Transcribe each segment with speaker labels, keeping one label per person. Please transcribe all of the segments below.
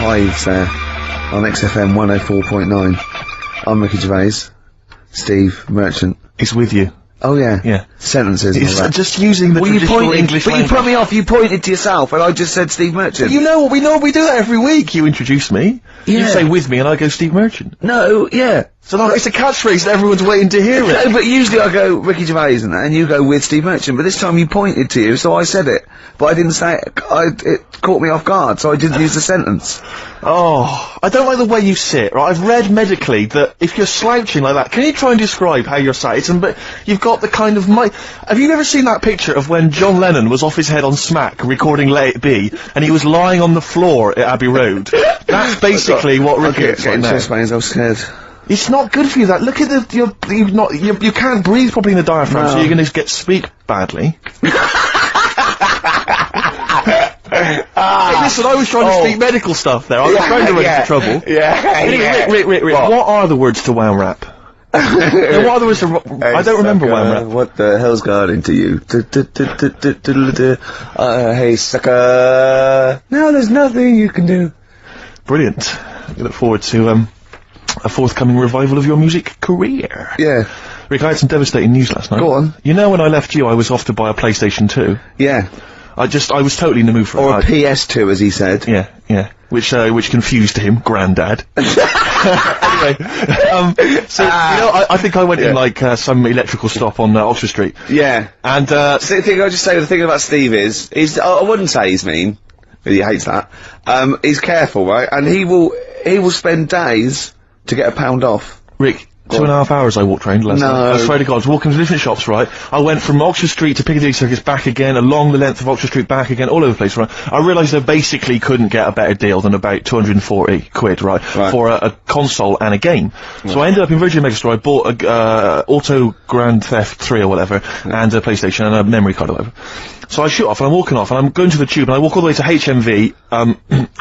Speaker 1: Hives there on XFM 104.9. I'm Ricky Gervais. Steve Merchant.
Speaker 2: It's with you.
Speaker 1: Oh yeah.
Speaker 2: Yeah.
Speaker 1: Sentences and all that.
Speaker 2: Just using the traditional English language.
Speaker 1: But you put me off, you pointed to yourself, and I just said Steve Merchant.
Speaker 2: But you know what, we do that every week. You introduce me,
Speaker 1: Yeah.
Speaker 2: you say with me, and I go Steve Merchant.
Speaker 1: No, yeah.
Speaker 2: So no, it's a catchphrase that everyone's waiting to hear it.
Speaker 1: No, but usually I go Ricky Gervais and you go with Steve Merchant, but this time you pointed to you, so I said it. But I didn't say it, it caught me off guard, so I didn't use the sentence.
Speaker 2: Oh, I don't like the way you sit, right? I've read medically that if you're slouching like that, can you try and describe how you're sat? But you've got the kind of have you ever seen that picture of when John Lennon was off his head on Smack recording Let It Be, and he was lying on the floor at Abbey Road? That's basically what Ricky is right now.
Speaker 1: I was scared.
Speaker 2: It's not good for you, that. Look at you can't breathe properly in the diaphragm, so you're gonna speak badly. Hey, listen, I was trying to speak medical stuff there. I was trying to run into trouble. Anyway, Rick, what are the words to Wow Rap? What are the words to... I don't remember Wow Rap.
Speaker 1: What the hell's got into you? Hey, sucker. No, there's nothing you can do.
Speaker 2: Brilliant. We look forward to, a forthcoming revival of your music career.
Speaker 1: Yeah.
Speaker 2: Rick, I had some devastating news last night.
Speaker 1: Go on.
Speaker 2: You know when I left you, I was off to buy a PlayStation 2?
Speaker 1: Yeah.
Speaker 2: I was totally in the mood for it.
Speaker 1: Or a PS2, as he said.
Speaker 2: Yeah. Which confused him, Grandad. Anyway, so, I think I went in, some electrical stop on, Oxford Street.
Speaker 1: Yeah.
Speaker 2: And,
Speaker 1: the thing about Steve is, I wouldn't say he's mean. He hates that. He's careful, right? And he will spend days to get £1 off.
Speaker 2: Rick, 2.5 hours I walked around last night. I swear to God, I was walking to different shops, right? I went from Oxford Street to Piccadilly Circus, back again, along the length of Oxford Street, back again, all over the place, right? I realised I basically couldn't get a better deal than about 240 quid, right? For a console and a game. So I ended up in Virgin Megastore, I bought a, Auto Grand Theft 3 or whatever, and a PlayStation and a memory card or whatever. So I shoot off, and I'm walking off, and I'm going to the Tube, and I walk all the way to HMV,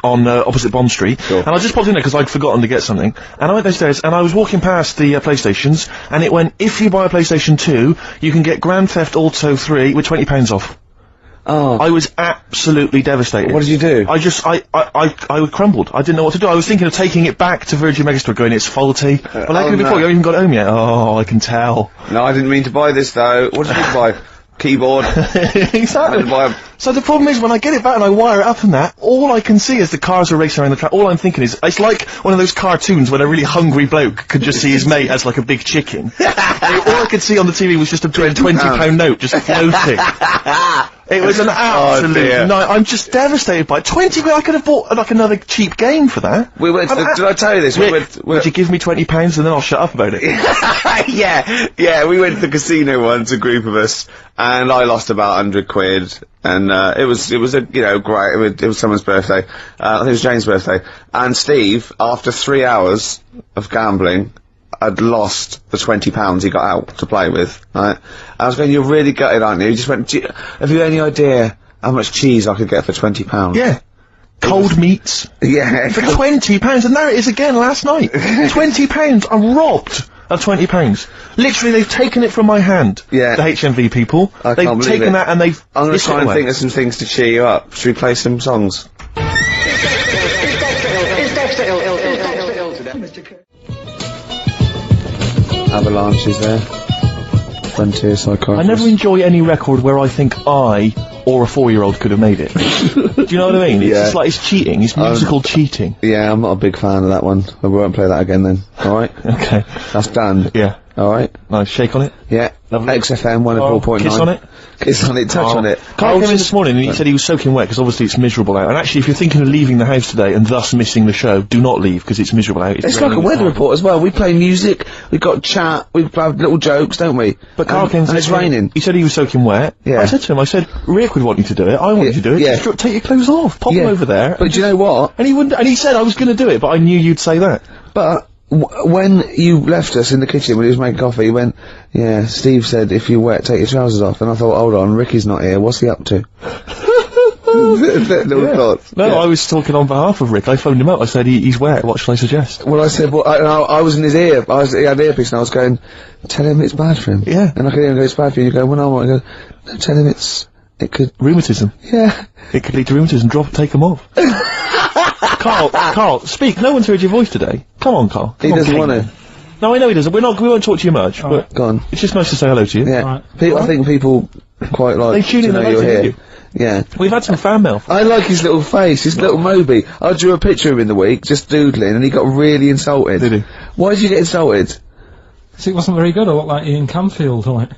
Speaker 2: on, opposite Bond Street, and I just popped in there because I'd forgotten to get something, and I went downstairs, and I was walking past the, PlayStations, and it went, if you buy a PlayStation 2, you can get Grand Theft Auto 3 with £20 off.
Speaker 1: Oh.
Speaker 2: I was absolutely devastated.
Speaker 1: What did you do?
Speaker 2: I crumbled. I didn't know what to do. I was thinking of taking it back to Virgin Megastore, going, it's faulty. Well, how can it be faulty? You haven't even got it home yet. Oh, I can tell.
Speaker 1: No, I didn't mean to buy this, though. What did you buy? Keyboard.
Speaker 2: Exactly. So the problem is, when I get it back and I wire it up and that, all I can see is the cars are racing around the track. All I'm thinking is, it's like one of those cartoons when a really hungry bloke could just see his mate as like a big chicken. All I could see on the TV was just a £20 note just floating. It was an absolute night. I'm just devastated by it. 20 quid, I could have bought like another cheap game for that.
Speaker 1: We went to did I tell you this?
Speaker 2: Would you give me £20 and then I'll shut up about it?
Speaker 1: yeah, we went to the casino once, a group of us, and I lost about 100 quid, and it was a, great, it was someone's birthday, I think it was Jane's birthday, and Steve, after 3 hours of gambling, had lost the £20 he got out to play with, right? I was going, you're really gutted, aren't you? He just went, have you any idea how much cheese I could get for £20?
Speaker 2: Yeah. Cold meats.
Speaker 1: Yeah.
Speaker 2: For £20, and there it is again last night. £20, I'm robbed of £20. Literally, they've taken it from my hand.
Speaker 1: Yeah.
Speaker 2: The HMV people. They've taken that and they've...
Speaker 1: I'm gonna try and think of some things to cheer you up. Should we play some songs? Avalanches there. Frontier Psychiatrist.
Speaker 2: I never enjoy any record where I think I or a 4-year-old could have made it. Do you know what I mean? It's just like, it's cheating. It's musical cheating.
Speaker 1: Yeah, I'm not a big fan of that one. We won't play that again then. Alright?
Speaker 2: Okay.
Speaker 1: That's done.
Speaker 2: Yeah.
Speaker 1: Alright?
Speaker 2: Nice. Shake on it.
Speaker 1: Yeah.
Speaker 2: Lovely.
Speaker 1: XFM 104.9.
Speaker 2: Kiss on it.
Speaker 1: Kiss on it, touch on it.
Speaker 2: Carl came in this morning and he said he was soaking wet because obviously it's miserable out. And actually, if you're thinking of leaving the house today and thus missing the show, do not leave because it's miserable out.
Speaker 1: It's like a weather report as well. We play music, we've got chat, we have little jokes, don't we?
Speaker 2: But Carl came
Speaker 1: and it's raining.
Speaker 2: He said he was soaking wet.
Speaker 1: Yeah.
Speaker 2: I said to him, Rick would want you to do it. I want you to do it.
Speaker 1: Yeah.
Speaker 2: Just take your clothes off. Pop them over there.
Speaker 1: But do you know what?
Speaker 2: And he wouldn't. And he said I was going to do it, but I knew you'd say that.
Speaker 1: But when you left us in the kitchen when he was making coffee, he went, yeah, Steve said if you're wet, take your trousers off. And I thought, hold on, Ricky's not here, what's he up to? Little thoughts.
Speaker 2: No, I was talking on behalf of Rick. I phoned him up, I said, he's wet, what shall I suggest?
Speaker 1: Well, I said, I was in his ear, he had earpiece and I was going, tell him it's bad for him.
Speaker 2: Yeah.
Speaker 1: And I could hear him go, it's bad for you, and you go, well, no, I go, no, tell him it could...
Speaker 2: Rheumatism.
Speaker 1: Yeah.
Speaker 2: It could lead to rheumatism, take them off. Carl, speak. No one's heard your voice today. Come on, Carl.
Speaker 1: He doesn't want to.
Speaker 2: No, I know he doesn't. We won't talk to you much, but
Speaker 1: go on.
Speaker 2: It's just nice to say hello to you.
Speaker 1: Yeah.
Speaker 3: Right.
Speaker 1: I think people quite like
Speaker 2: They tune
Speaker 1: to
Speaker 2: in,
Speaker 1: know
Speaker 2: they
Speaker 1: you're
Speaker 2: like to hear
Speaker 1: here.
Speaker 2: you.
Speaker 1: Yeah.
Speaker 2: We've had some fan mail.
Speaker 1: I like his little face, his little Moby. I drew a picture of him in the week, just doodling, and he got really insulted.
Speaker 2: Did he?
Speaker 1: Why did you get insulted?
Speaker 3: Because it wasn't very good. I looked like Ian Camfield, like.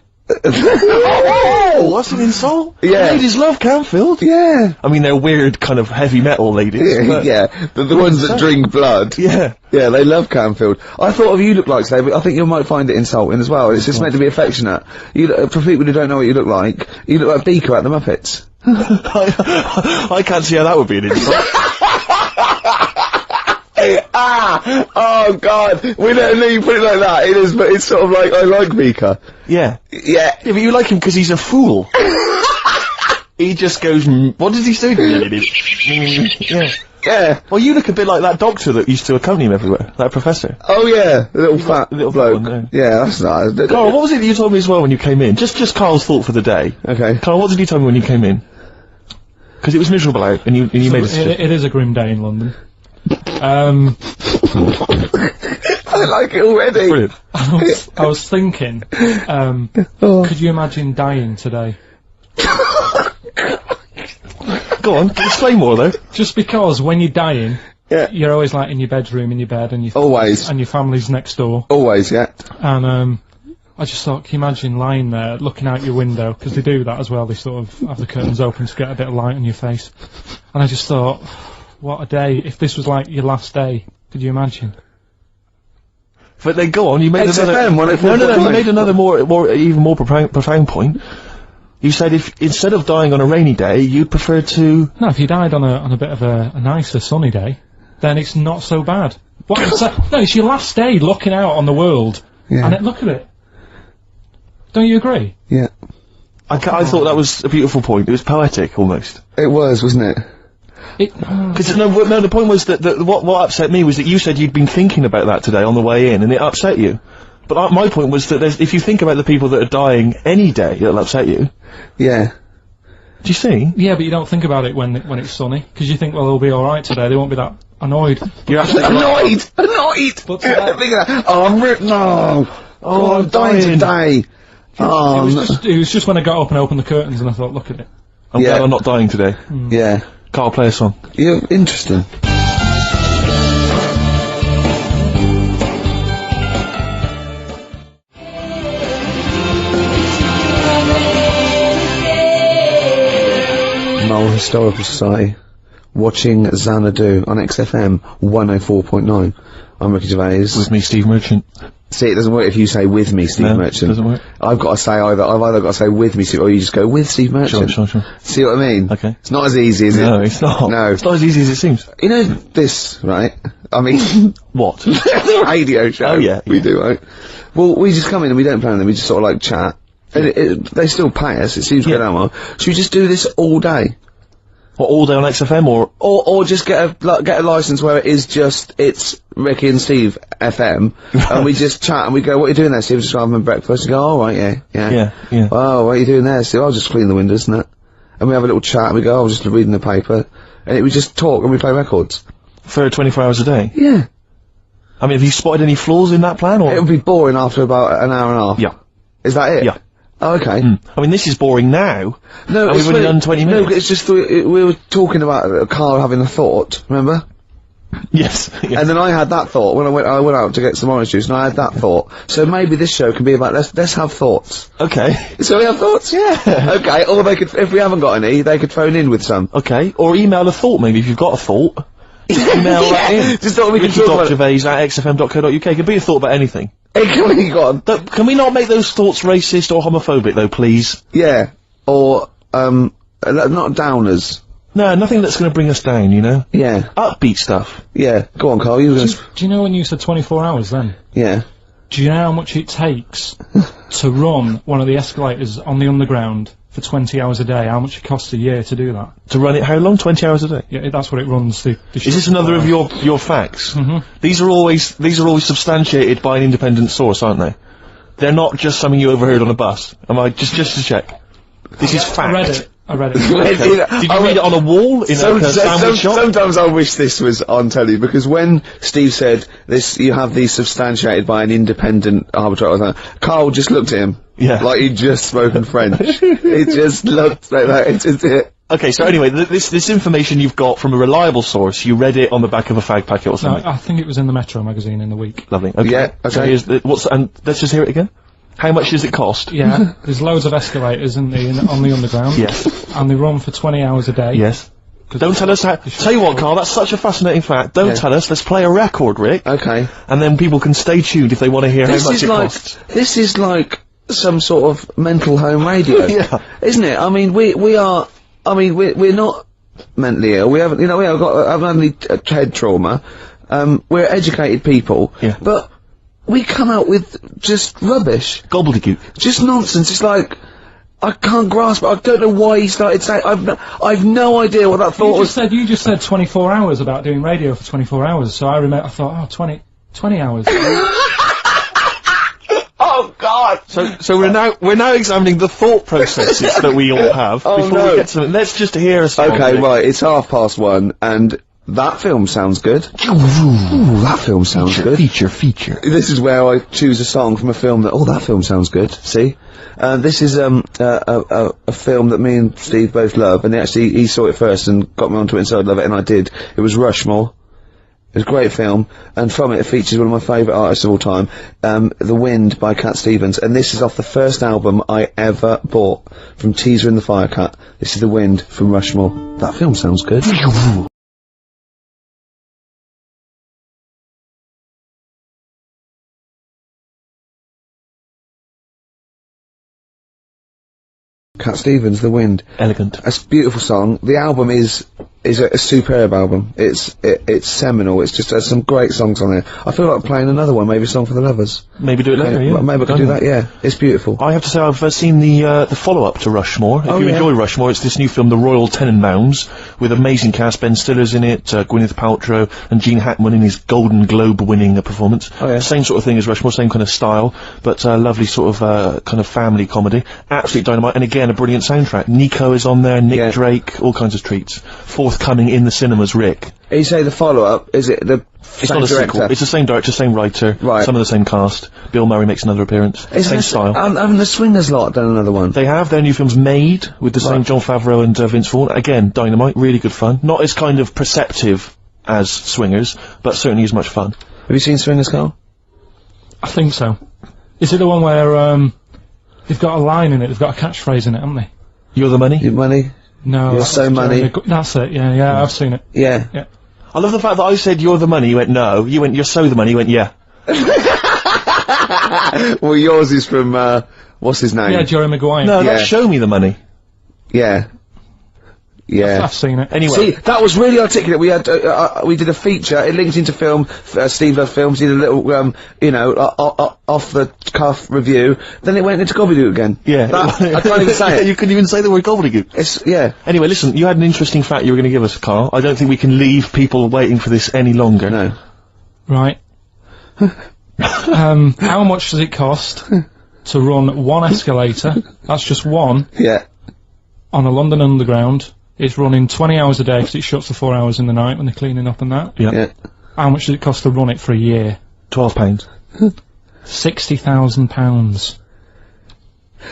Speaker 2: Oh, what's an insult?
Speaker 1: Yeah.
Speaker 2: Ladies love Canfield.
Speaker 1: Yeah.
Speaker 2: I mean, they're weird kind of heavy metal ladies. But
Speaker 1: Yeah, the ones that drink blood.
Speaker 2: Yeah.
Speaker 1: Yeah, they love Canfield. I thought of you look like today, but I think you might find it insulting as well. It's just meant to be affectionate. For people who don't know what you look like Beaker at the Muppets.
Speaker 2: I can't see how that would be an insult.
Speaker 1: Oh God, we don't know you put it like that. It is, but it's sort of like, I like Beaker.
Speaker 2: Yeah.
Speaker 1: Yeah.
Speaker 2: Yeah, but you like him because he's a fool. He just goes, what does he say? Yeah.
Speaker 1: Yeah.
Speaker 2: Well, you look a bit like that doctor that used to accompany him everywhere. That professor.
Speaker 1: Oh yeah, the little fat
Speaker 2: little
Speaker 1: bloke.
Speaker 2: one,
Speaker 1: Yeah, that's nice.
Speaker 2: Carl, what was it that you told me as well when you came in? Just Carl's thought for the day.
Speaker 1: Okay.
Speaker 2: Carl, what did you tell me when you came in? Because it was miserable out, and you made a
Speaker 3: It is a grim day in London.
Speaker 1: I like it already.
Speaker 2: Brilliant.
Speaker 3: I was thinking, could you imagine dying today?
Speaker 2: Go on, explain more though.
Speaker 3: Just because when you're dying,
Speaker 1: Yeah.
Speaker 3: you're always like in your bedroom, in your bed, and
Speaker 1: Always.
Speaker 3: and your family's next door.
Speaker 1: Always, yeah.
Speaker 3: And I just thought, can you imagine lying there, looking out your window, because they do that as well, they sort of have the curtains open to get a bit of light on your face. And I just thought, what a day, if this was like your last day, could you imagine?
Speaker 2: But then go on, you made
Speaker 1: XFM,
Speaker 2: another... No, you made another even more profound point. You said if, instead of dying on a rainy day, you'd prefer to...
Speaker 3: No, if you died on a bit of a nicer sunny day, then it's not so bad. What I'm saying, no, it's your last day looking out on the world, and look at it. Don't you agree?
Speaker 1: Yeah.
Speaker 2: I thought that was a beautiful point. It was poetic, almost.
Speaker 1: It was, wasn't it?
Speaker 2: Because no, the point was that what upset me was that you said you'd been thinking about that today on the way in, and it upset you. But my point was that if you think about the people that are dying any day, it'll upset you.
Speaker 1: Yeah.
Speaker 2: Do you see?
Speaker 3: Yeah, but you don't think about it when it's sunny, because you think, well, they'll be alright today, they won't be that annoyed.
Speaker 2: You're absolutely
Speaker 1: Annoyed! Annoyed!
Speaker 3: But
Speaker 1: Oh, I'm no! Oh, I'm dying today! Oh,
Speaker 3: it was just when I got up and opened the curtains and I thought, look at it.
Speaker 2: I'm glad I'm not dying today.
Speaker 1: yeah.
Speaker 2: Carl, play a song.
Speaker 1: You're interesting. Mole Historical Society, watching Xanadu on XFM 104.9. I'm Ricky Gervais.
Speaker 2: With me, Steve Merchant.
Speaker 1: See, it doesn't work if you say with me, Steve Merchant.
Speaker 2: It doesn't work.
Speaker 1: I've got to say I've either got to say with me, Steve, or you just go with Steve Merchant.
Speaker 2: Sure.
Speaker 1: See what I mean?
Speaker 2: Okay.
Speaker 1: It's not as easy, is it?
Speaker 2: No, it's not.
Speaker 1: No.
Speaker 2: It's not as easy as it seems.
Speaker 1: You know this, right? I mean,
Speaker 2: What?
Speaker 1: the radio show.
Speaker 2: Oh, yeah.
Speaker 1: We do, right? Well, we just come in and we don't plan them, we just sort of like chat. And they still pay us, it seems good well. Should we just do this all day?
Speaker 2: What, all day on XFM,
Speaker 1: Or just get a license where it's Ricky and Steve FM, and we just chat and we go, what are you doing there, Steve? Just having breakfast. You go, oh, right, yeah. Oh, what are you doing there, Steve? I'll just clean the windows and that. And we have a little chat and we go, oh, I'm just reading the paper. And we just talk and we play records.
Speaker 2: For 24 hours a day?
Speaker 1: Yeah.
Speaker 2: I mean, have you spotted any flaws in that plan, or...?
Speaker 1: It would be boring after about an hour and a half.
Speaker 2: Yeah.
Speaker 1: Is that it?
Speaker 2: Yeah.
Speaker 1: Oh, okay.
Speaker 2: I mean, this is boring now.
Speaker 1: No,
Speaker 2: and we've only done 20 minutes.
Speaker 1: No, it's just we were talking about Carl having a thought, remember?
Speaker 2: Yes.
Speaker 1: And then I had that thought when I went out to get some orange juice, and I had that thought. So maybe this show can be about let's have thoughts.
Speaker 2: Okay.
Speaker 1: So we have thoughts? Yeah. Okay, or they could, if we haven't got any, they could phone in with some.
Speaker 2: Okay, or email a thought maybe if you've got a thought. Email that in.
Speaker 1: Just thought we could talk about
Speaker 2: Ricky.gervais@xfm.co.uk. It could be a thought about anything.
Speaker 1: Hey, can we go on?
Speaker 2: Can we not make those thoughts racist or homophobic though, please?
Speaker 1: Yeah. Or not downers.
Speaker 2: No, nothing that's going to bring us down, you know?
Speaker 1: Yeah.
Speaker 2: Upbeat stuff.
Speaker 1: Yeah. Go on, Carl, you were gonna...
Speaker 3: Do you know when you said 24 hours then?
Speaker 1: Yeah.
Speaker 3: Do you know how much it takes to run one of the escalators on the underground for 20 hours a day? How much it costs a year to do that?
Speaker 2: To run it how long? 20 hours a day?
Speaker 3: Yeah, that's what it runs. Is
Speaker 2: this another of your facts?
Speaker 3: Mm-hmm.
Speaker 2: These are always substantiated by an independent source, aren't they? They're not just something you overheard on a bus. Am I just to check? This is fact.
Speaker 3: I read it. I read it.
Speaker 2: Did you read it on a wall in a sandwich shop?
Speaker 1: Sometimes I wish this was on telly, because when Steve said this, you have these substantiated by an independent arbitrator, Carl just looked at him.
Speaker 2: Yeah.
Speaker 1: Like he'd just spoken French. He just looked like that. It's just it.
Speaker 2: Okay, so anyway, this information you've got from a reliable source, you read it on the back of a fag packet or something?
Speaker 3: No, I think it was in the Metro magazine in the week.
Speaker 2: Lovely. Okay.
Speaker 1: Yeah, okay.
Speaker 2: So and let's just hear it again. How much does it cost?
Speaker 3: Yeah, there's loads of escalators on the underground.
Speaker 2: Yes.
Speaker 3: And they run for 20 hours a day.
Speaker 2: Yes. Don't tell us how. Tell you what, Carl, that's such a fascinating fact. Don't tell us. Let's play a record, Rick.
Speaker 1: Okay.
Speaker 2: And then people can stay tuned if they want to hear how much it costs.
Speaker 1: This is like some sort of mental home radio.
Speaker 2: Yeah.
Speaker 1: Isn't it? I mean, we're not mentally ill. We haven't had any head trauma. We're educated people.
Speaker 2: Yeah.
Speaker 1: But we come out with just rubbish.
Speaker 2: Gobbledygook.
Speaker 1: Just nonsense. It's like, I can't grasp it. I don't know why he started saying, I've no idea what that thought was.
Speaker 3: You just said 24 hours about doing radio for 24 hours, so I thought, 20 hours.
Speaker 1: Oh God!
Speaker 2: So we're now examining the thought processes that we all have before we get to them. Let's just hear a song.
Speaker 1: Okay, right, it's 1:30, and that film sounds good. Ooh, that film sounds good.
Speaker 2: Feature.
Speaker 1: This is where I choose a song from a film that film sounds good. See? This is a film that me and Steve both love, and he saw it first and got me onto it and said I'd love it, and I did. It was Rushmore. It was a great film, and from it features one of my favourite artists of all time, The Wind by Cat Stevens, and this is off the first album I ever bought from Teaser and the Firecat. This is The Wind from Rushmore. That film sounds good. Cat Stevens, The Wind.
Speaker 2: Elegant.
Speaker 1: It's a beautiful song. The album is a superb album. It's seminal. It's just has some great songs on it. I feel like playing another one, maybe a song for the lovers.
Speaker 2: Maybe do it later, yeah.
Speaker 1: Maybe I could do that, yeah. It's beautiful.
Speaker 2: I have to say I've seen the follow-up to Rushmore. If you enjoy Rushmore, it's this new film, The Royal Tenenbaums, with amazing cast. Ben Stiller's in it, Gwyneth Paltrow, and Gene Hackman in his Golden Globe-winning performance.
Speaker 1: Oh, yeah.
Speaker 2: Same sort of thing as Rushmore, same kind of style, but lovely sort of kind of family comedy. Absolute dynamite, and again, a brilliant soundtrack. Nico is on there, Nick Drake, all kinds of treats. Forthcoming in the cinemas, Rick.
Speaker 1: You say the follow-up, is it the
Speaker 2: It's not a sequel. It's the same director, same writer, some of the same cast. Bill Murray makes another appearance. Same style.
Speaker 1: Haven't the Swingers lot done another one?
Speaker 2: They have. Their new film's Made, with the same Jon Favreau and Vince Vaughn. Again, dynamite, really good fun. Not as kind of perceptive as Swingers, but certainly as much fun.
Speaker 1: Have you seen Swingers, Carl?
Speaker 3: I think so. Is it the one where, they've got a line in it, they've got a catchphrase in it, haven't they?
Speaker 2: You're the money?
Speaker 1: You're money?
Speaker 3: No.
Speaker 1: You're so money.
Speaker 3: That's it, yeah, I've seen it.
Speaker 1: Yeah.
Speaker 3: Yeah.
Speaker 2: I love the fact that I said you're the money, you went no. You went you're so the money, you went yeah.
Speaker 1: Well, yours is from, what's his name?
Speaker 3: Yeah, Jerry Maguire.
Speaker 2: No, that's Show Me the Money.
Speaker 1: Yeah. Yeah.
Speaker 3: I've seen it.
Speaker 2: Anyway.
Speaker 1: See, that was really articulate. We had, we did a feature, it linked into film, Steve Loves Films, did a little, off the cuff review, then it went into gobbledygook again.
Speaker 2: Yeah.
Speaker 1: I can't even say it.
Speaker 2: You couldn't even say the word gobbledygook.
Speaker 1: Yeah.
Speaker 2: Anyway, listen, you had an interesting fact you were going to give us, Carl. I don't think we can leave people waiting for this any longer.
Speaker 1: No.
Speaker 3: Right. How much does it cost to run one escalator, that's just one, on a London Underground? It's running 20 hours a day because it shuts for 4 hours in the night when they're cleaning up and that.
Speaker 1: Yeah.
Speaker 3: How much does it cost to run it for a year?
Speaker 2: £12.
Speaker 3: £60,000.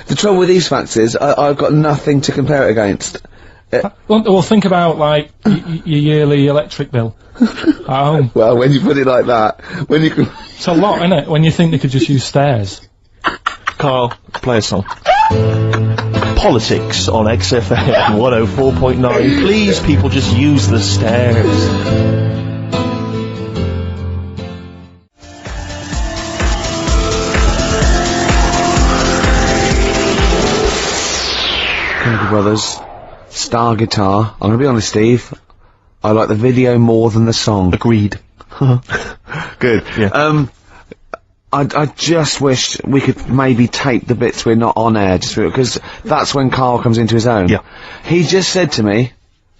Speaker 1: The trouble with these facts is, I've got nothing to compare it against.
Speaker 3: Well, think about, like, your yearly electric bill at home.
Speaker 1: Well, when you put it like that, when you can...
Speaker 3: It's a lot, isn't it? When you think they could just use stairs.
Speaker 2: Carl, play a song. Politics on XFM 104.9. Please, people, just use the stairs.
Speaker 1: Kennedy Brothers, Star Guitar. I'm gonna be honest, Steve. I like the video more than the song.
Speaker 2: Agreed.
Speaker 1: Good.
Speaker 2: Yeah.
Speaker 1: I just wish we could maybe tape the bits we're not on air, just because that's when Carl comes into his own.
Speaker 2: Yeah.
Speaker 1: He just said to me,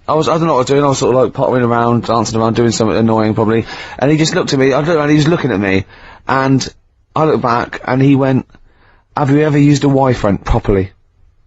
Speaker 1: I don't know what I was doing, I was sort of like pottering around, dancing around, doing something annoying probably, and he just looked at me, I looked around, he was looking at me, and I looked back, and he went, have you ever used a Y-front properly?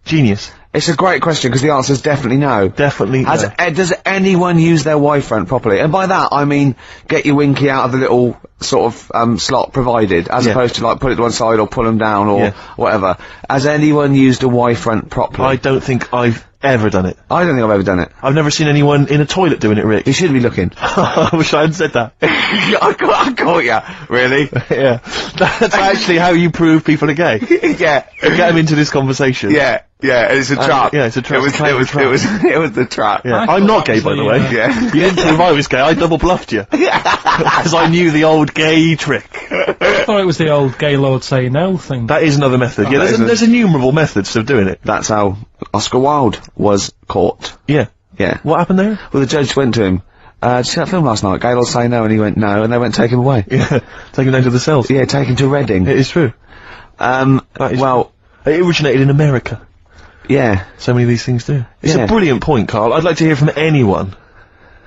Speaker 2: Genius.
Speaker 1: It's a great question, because the answer is definitely no.
Speaker 2: Definitely no.
Speaker 1: Does anyone use their Y-front properly? And by that, I mean, get your winky out of the little, sort of, slot provided, as opposed to, like, put it to one side or pull them down or whatever. Has anyone used a Y-front properly?
Speaker 2: I don't think I've ever done it.
Speaker 1: I don't think I've ever done it.
Speaker 2: I've never seen anyone in a toilet doing it, Rick.
Speaker 1: You should be looking.
Speaker 2: I wish I hadn't said that.
Speaker 1: I caught ya. Really?
Speaker 2: Yeah. That's actually how you prove people are gay.
Speaker 1: Yeah.
Speaker 2: You get them into this conversation.
Speaker 1: Yeah, it's a trap.
Speaker 2: Yeah, it's a trap.
Speaker 1: It was the trap.
Speaker 2: Yeah. I'm not gay, by the way.
Speaker 1: Yeah.
Speaker 2: You didn't prove I was gay, I double bluffed you. Because I knew the old gay trick.
Speaker 3: I thought it was the old gay lord say no thing.
Speaker 2: That is another method. Yeah, there's innumerable methods of doing it.
Speaker 1: That's how Oscar Wilde was caught.
Speaker 2: Yeah.
Speaker 1: Yeah.
Speaker 2: What happened there?
Speaker 1: Well, the judge went to him, did you see that film last night? Gay Lord Say No, and he went no, and they went take him away.
Speaker 2: Yeah. Take him down to the cells.
Speaker 1: Yeah, take him to Reading.
Speaker 2: It is true. Well, it originated in America.
Speaker 1: Yeah.
Speaker 2: So many of these things do. It's a brilliant point, Carl. I'd like to hear from anyone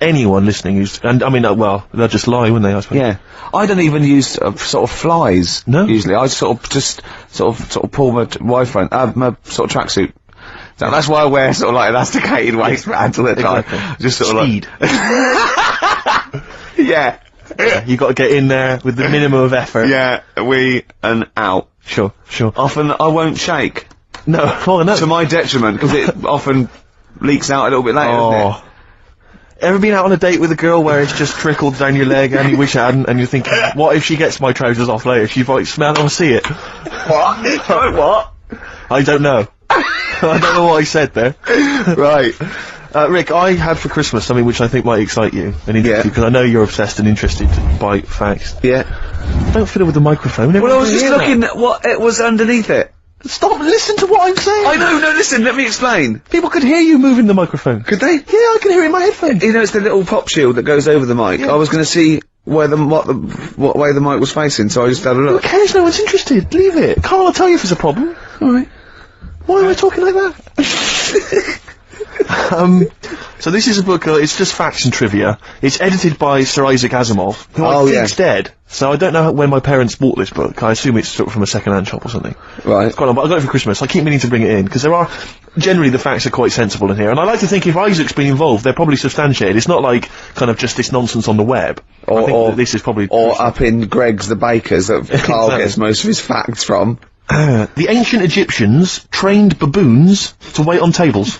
Speaker 2: listening who's, and I mean, well, they'll just lie, wouldn't they, I suppose?
Speaker 1: Yeah. I don't even use, sort of flies.
Speaker 2: No?
Speaker 1: Usually. I sort of pull my Y-front, my sort of tracksuit. So that's why I wear sort of like elasticated waistbands all the time.
Speaker 2: Exactly.
Speaker 1: Just sort of
Speaker 2: Speed.
Speaker 1: Yeah.
Speaker 2: You got to get in there with the minimum of effort.
Speaker 1: Yeah, and out.
Speaker 2: Sure.
Speaker 1: Often I won't shake.
Speaker 2: No, oh no.
Speaker 1: To my detriment, because it often leaks out a little bit later, doesn't it?
Speaker 2: Ever been out on a date with a girl where it's just trickled down your leg and you wish it hadn't, and you're thinking, what if she gets my trousers off later? She might smell or see it.
Speaker 1: What? What?
Speaker 2: I don't know. I don't know what I said there.
Speaker 1: Right.
Speaker 2: Rick, I had for Christmas something which I think might excite you and interest you, because I know you're obsessed and interested by facts.
Speaker 1: Yeah.
Speaker 2: Don't fiddle with the microphone.
Speaker 1: Well, I was just looking at what it was underneath it.
Speaker 2: Stop, listen to what I'm saying.
Speaker 1: I know, no, listen, let me explain.
Speaker 2: People could hear you moving the microphone.
Speaker 1: Could they?
Speaker 2: Yeah, I can hear it in my headphones.
Speaker 1: You know, it's the little pop shield that goes over the mic. Yeah. I was going to see where what way the mic was facing, so I just had a look.
Speaker 2: Who cares? No one's interested. Leave it. Carl will tell you if there's a problem.
Speaker 1: Alright.
Speaker 2: Why am I talking like that? So this is a book, it's just facts and trivia. It's edited by Sir Isaac Asimov, who I think's dead. So I don't know when my parents bought this book. I assume it's sort of from a second-hand shop or something.
Speaker 1: Right.
Speaker 2: It's quite long, but I got it for Christmas. I keep meaning to bring it in, because generally the facts are quite sensible in here. And I like to think if Isaac's been involved, they're probably substantiated. It's not like, kind of just this nonsense on the web. I think that this is probably...
Speaker 1: Or up in Greg's the Baker's that Carl gets most of his facts from.
Speaker 2: The ancient Egyptians trained baboons to wait on tables.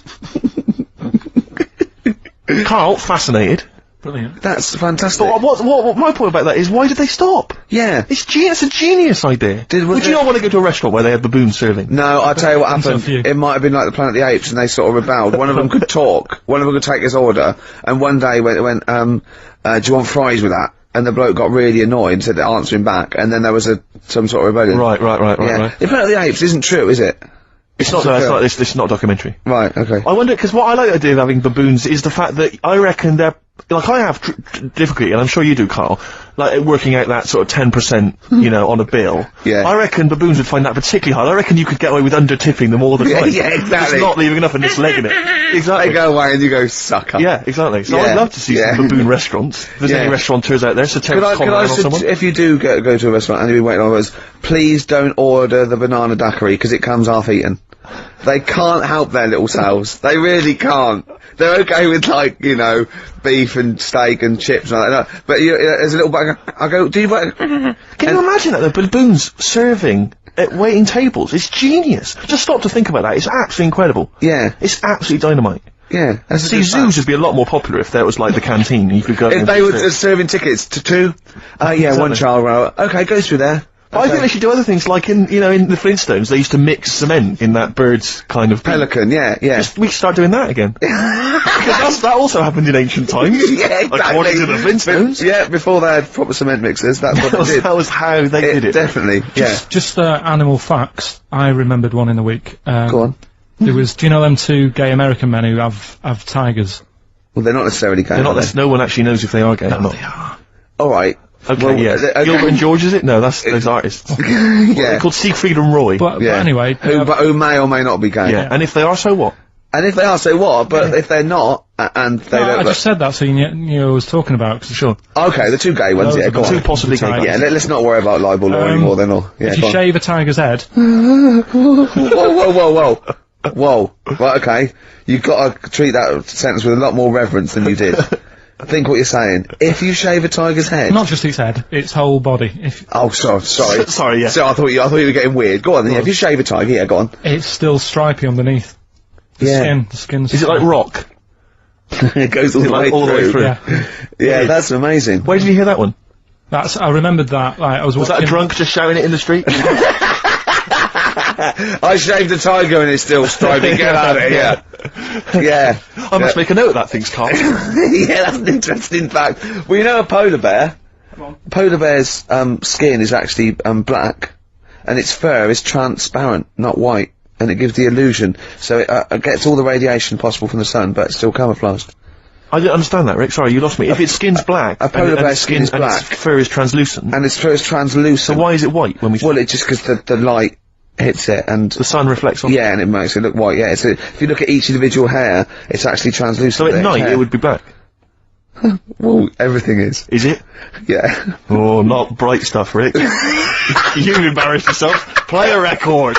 Speaker 2: Carl, fascinated.
Speaker 3: Brilliant.
Speaker 1: That's fantastic.
Speaker 2: But what my point about that is, why did they stop?
Speaker 1: Yeah.
Speaker 2: It's a genius idea. Would you not want to go to a restaurant where they had baboons serving?
Speaker 1: No, I'll tell you what happened. It might have been like the Planet of the Apes, and they sort of rebelled. One of them could talk, one of them could take his order, and one day went, do you want fries with that? And the bloke got really annoyed and said to answer him back, and then there was some sort of rebellion.
Speaker 2: Right.
Speaker 1: The Planet of the Apes isn't true, is it?
Speaker 2: It's not a documentary.
Speaker 1: Right, okay.
Speaker 2: I wonder, because what I like the idea of having baboons is the fact that I reckon they're, like, I have difficulty, and I'm sure you do, Carl, like, working out that sort of 10%, you know, on a bill.
Speaker 1: Yeah.
Speaker 2: I reckon baboons would find that particularly hard. I reckon you could get away with under-tipping them all the time.
Speaker 1: Yeah, exactly.
Speaker 2: Just not leaving enough and just legging it. Exactly.
Speaker 1: They go away and you go, sucker.
Speaker 2: Yeah, exactly. So I'd love to see some baboon restaurants. If there's any restaurateurs out there, so could I someone.
Speaker 1: If you do go to a restaurant and you've been waiting on us, please don't order the banana daiquiri, because it comes half-eaten. They can't help their little selves. They really can't. They're okay with, like, you know, beef and steak and chips and like that. But there's a little bag. I go, do you... Can
Speaker 2: you imagine that, the baboons serving at waiting tables? It's genius. Just stop to think about that. It's absolutely incredible.
Speaker 1: Yeah.
Speaker 2: It's absolutely dynamite.
Speaker 1: Yeah.
Speaker 2: See, zoos would be a lot more popular if there was, like, the canteen. You could go...
Speaker 1: If they were serving tickets to two? Exactly. One child row. Okay, go through there.
Speaker 2: But I think they should do other things, like in the Flintstones, they used to mix cement in that bird's kind of...
Speaker 1: Pelican, yeah.
Speaker 2: We should start doing that again. Because that also happened in ancient times.
Speaker 1: Yeah, exactly.
Speaker 2: According to the Flintstones.
Speaker 1: Yeah, before they had proper cement mixers, that's what they did.
Speaker 2: That was how they did it.
Speaker 1: Definitely,
Speaker 3: Just animal facts. I remembered one in the week.
Speaker 1: Go on.
Speaker 3: There was, do you know them two gay American men who have tigers?
Speaker 1: Well, they're not necessarily gay.
Speaker 2: They're not. No one actually knows if they are gay or not.
Speaker 3: They are.
Speaker 1: Alright.
Speaker 2: Okay, well, Gilbert and George, is it? No, that's those artists.
Speaker 1: Yeah.
Speaker 2: They're called Siegfried and Roy.
Speaker 3: But anyway...
Speaker 1: Who may or may not be gay.
Speaker 2: Yeah, and if they are, so what?
Speaker 1: And if they are, so what? But if they're not, and they don't...
Speaker 3: I just said that so you knew what I was talking about, sure.
Speaker 1: Okay, the two gay ones, go on.
Speaker 2: Two possibly gay
Speaker 1: Yeah, let's not worry about libel law anymore then, or... Yeah,
Speaker 3: if you shave a tiger's head...
Speaker 1: Whoa. Whoa. Right, okay. You've got to treat that sentence with a lot more reverence than you did. Think what you're saying. If you shave a tiger's head...
Speaker 3: Not just its head, its whole body.
Speaker 1: Oh, sorry.
Speaker 2: Sorry, yeah.
Speaker 1: So I thought you were getting weird. Go on then, if you shave a tiger, yeah, go on.
Speaker 3: It's still stripy underneath. The skin's...
Speaker 2: Is it like rock?
Speaker 1: It goes all the way through. Yeah, that's amazing.
Speaker 2: Where did you hear that one?
Speaker 3: I remembered that, like,
Speaker 2: Was that a drunk just shouting it in the street?
Speaker 1: I shaved a tiger and it's still stripy, get out of here. Yeah.
Speaker 2: I must make a note of that, thanks, Carl.
Speaker 1: Yeah, that's an interesting fact. Well, you know a polar bear? Polar bear's, skin is actually, black, and its fur is transparent, not white, and it gives the illusion, so it gets all the radiation possible from the sun, but it's still camouflaged.
Speaker 2: I didn't understand that, Rick. Sorry, you lost me. If its skin's black,
Speaker 1: a polar bear's skin is black,
Speaker 2: and its fur is translucent,
Speaker 1: and its fur is translucent.
Speaker 2: So why is it white when we?
Speaker 1: Well, it's just because the light hits it and
Speaker 2: the sun reflects on.
Speaker 1: Yeah, and it makes it look white. Yeah, if you look at each individual hair, it's actually translucent.
Speaker 2: So at night it would be black.
Speaker 1: Well, everything is.
Speaker 2: Is it?
Speaker 1: Yeah.
Speaker 2: Oh, not bright stuff, Rick. You've embarrassed yourself. Play a record.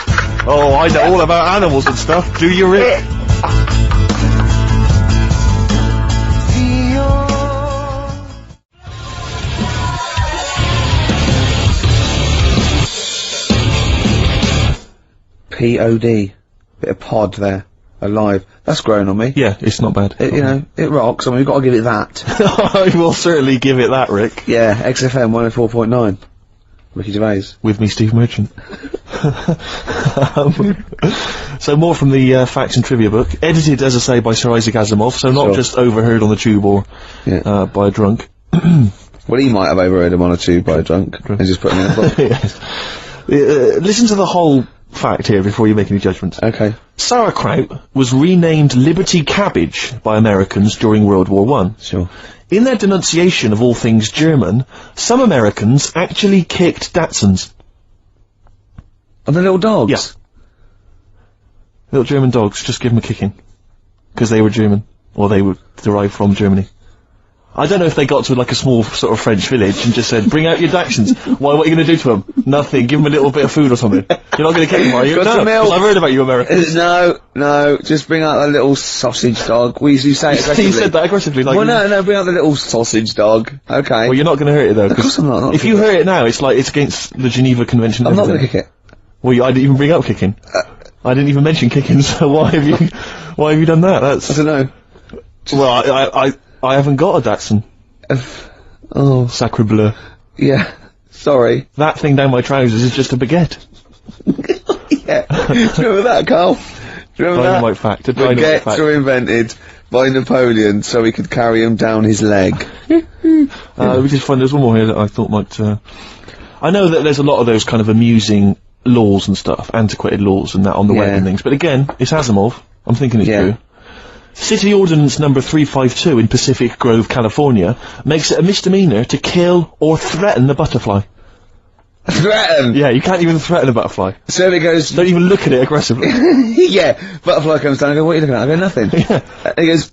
Speaker 2: Oh, I know all about animals and stuff. Do you, Rick?
Speaker 1: P-O-D. Bit of pod there. Alive. That's growing on me.
Speaker 2: Yeah, it's not bad.
Speaker 1: You know, it rocks. I mean, we've got to give it that.
Speaker 2: I will certainly give it that, Rick.
Speaker 1: Yeah, XFM 104.9. Ricky Gervais.
Speaker 2: With me, Steve Merchant. So more from the facts and trivia book. Edited, as I say, by Sir Isaac Asimov, so not just overheard on the tube or by a drunk.
Speaker 1: Well, he might have overheard him on a tube by a drunk and just put him in a book.
Speaker 2: Yes. Listen to the whole fact here before you make any judgments.
Speaker 1: Okay.
Speaker 2: Sauerkraut was renamed Liberty Cabbage by Americans during World War I.
Speaker 1: Sure.
Speaker 2: In their denunciation of all things German, some Americans actually kicked Dachshunds.
Speaker 1: And the little dogs?
Speaker 2: Yeah. Little German dogs, just give them a kicking. Because they were German. Or they were derived from Germany. I don't know if they got to like a small sort of French village and just said, bring out your Dachshunds. What are you going to do to them? Nothing. Give them a little bit of food or something. You're not going to kick them, are you?
Speaker 1: No,
Speaker 2: because I've heard about you Americans.
Speaker 1: No, just bring out the little sausage dog. You say it aggressively.
Speaker 2: You said that aggressively, like...
Speaker 1: Well, no, bring out the little sausage dog. Okay.
Speaker 2: Well, you're not going to hurt it, though.
Speaker 1: Of course I'm not.
Speaker 2: If you hurt it now, it's like, it's against the Geneva Convention and
Speaker 1: I'm not going to kick it.
Speaker 2: Well, I didn't even bring up kicking. I didn't even mention kicking, so why have you done that? I
Speaker 1: don't know.
Speaker 2: Well, I haven't got a Dachshund.
Speaker 1: Oh.
Speaker 2: Sacre bleu.
Speaker 1: Yeah. Sorry.
Speaker 2: That thing down my trousers is just a baguette.
Speaker 1: Yeah. Do you remember that, Carl? Do you remember that?
Speaker 2: Dynamite fact.
Speaker 1: Baguettes were invented by Napoleon so he could carry them down his leg.
Speaker 2: We just find there's one more here that I thought might, I know that there's a lot of those kind of amusing laws and stuff, antiquated laws and that on the web and things, but again, it's Asimov. I'm thinking it's true. City Ordinance number 352 in Pacific Grove, California, makes it a misdemeanor to kill or threaten a butterfly.
Speaker 1: Threaten?
Speaker 2: Yeah, you can't even threaten a butterfly.
Speaker 1: So it goes...
Speaker 2: Don't even look at it aggressively.
Speaker 1: Yeah, butterfly comes down, I go, what are you looking at? I go, nothing.
Speaker 2: Yeah.
Speaker 1: And he goes,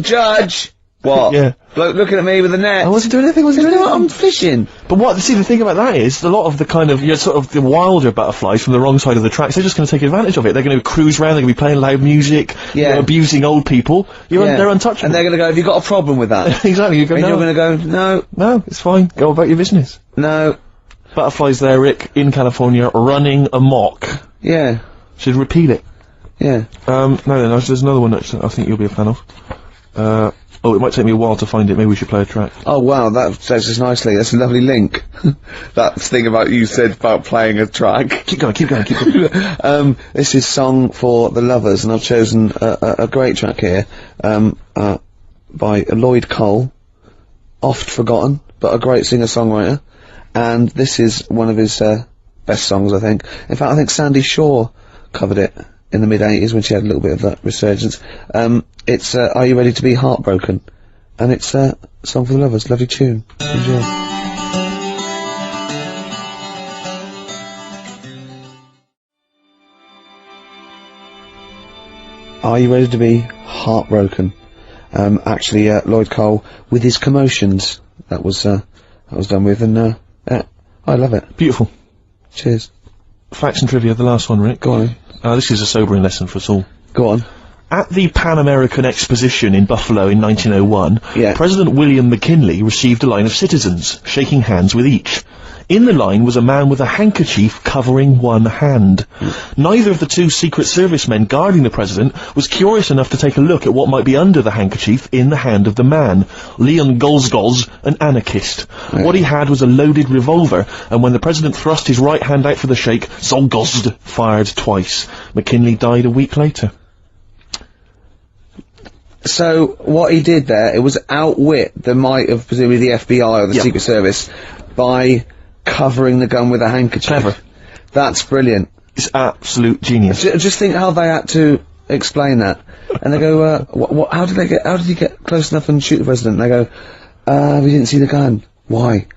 Speaker 1: Judge! What?
Speaker 2: Yeah.
Speaker 1: Bloke looking at me with a net.
Speaker 2: I wasn't doing anything,
Speaker 1: I'm fishing.
Speaker 2: But the thing about that is, a lot of the kind of, sort of the wilder butterflies from the wrong side of the tracks, they're just going to take advantage of it. They're going to cruise around, they're going to be playing loud music, abusing old people. They're untouchable.
Speaker 1: And they're going to go, have you got a problem with that?
Speaker 2: Exactly, you go,
Speaker 1: and
Speaker 2: no.
Speaker 1: you're going to go, no.
Speaker 2: No, it's fine, go about your business.
Speaker 1: No.
Speaker 2: Butterflies there, Rick, in California, running amok.
Speaker 1: Yeah.
Speaker 2: Should repeat it.
Speaker 1: Yeah.
Speaker 2: There's another one that I think you'll be a fan of. It might take me a while to find it. Maybe we should play a track.
Speaker 1: Oh wow, that says us nicely. That's a lovely link. That thing about you said about playing a track.
Speaker 2: Keep going.
Speaker 1: This is Song for the Lovers, and I've chosen a great track here, by Lloyd Cole, oft forgotten, but a great singer-songwriter, and this is one of his, best songs, I think. In fact, I think Sandy Shaw covered it in the mid-80s when she had a little bit of that resurgence. It's Are You Ready to Be Heartbroken? And it's Song for the Lovers. Lovely tune. Enjoy. Are You Ready to Be Heartbroken? Actually, Lloyd Cole with his Commotions. That was done with, and I love it.
Speaker 2: Beautiful.
Speaker 1: Cheers.
Speaker 2: facts and trivia, the last one, Rick.
Speaker 1: Go on.
Speaker 2: This is a sobering lesson for us all.
Speaker 1: Go on.
Speaker 2: At the Pan American Exposition in Buffalo in 1901, President William McKinley received a line of citizens, shaking hands with each. In the line was a man with a handkerchief covering one hand. Neither of the two Secret Service men guarding the president was curious enough to take a look at what might be under the handkerchief in the hand of the man. Leon Golzgoz, an anarchist. What he had was a loaded revolver, and when the president thrust his right hand out for the shake, Zolgozd fired twice. McKinley died a week later.
Speaker 1: So, what he did there, it was outwit the might of, presumably, the FBI or the Secret Service by covering the gun with a handkerchief.
Speaker 2: Clever.
Speaker 1: That's brilliant.
Speaker 2: It's absolute genius.
Speaker 1: Just think how they had to explain that. And they go, how did he get close enough and shoot the president? And they go, we didn't see the gun. Why?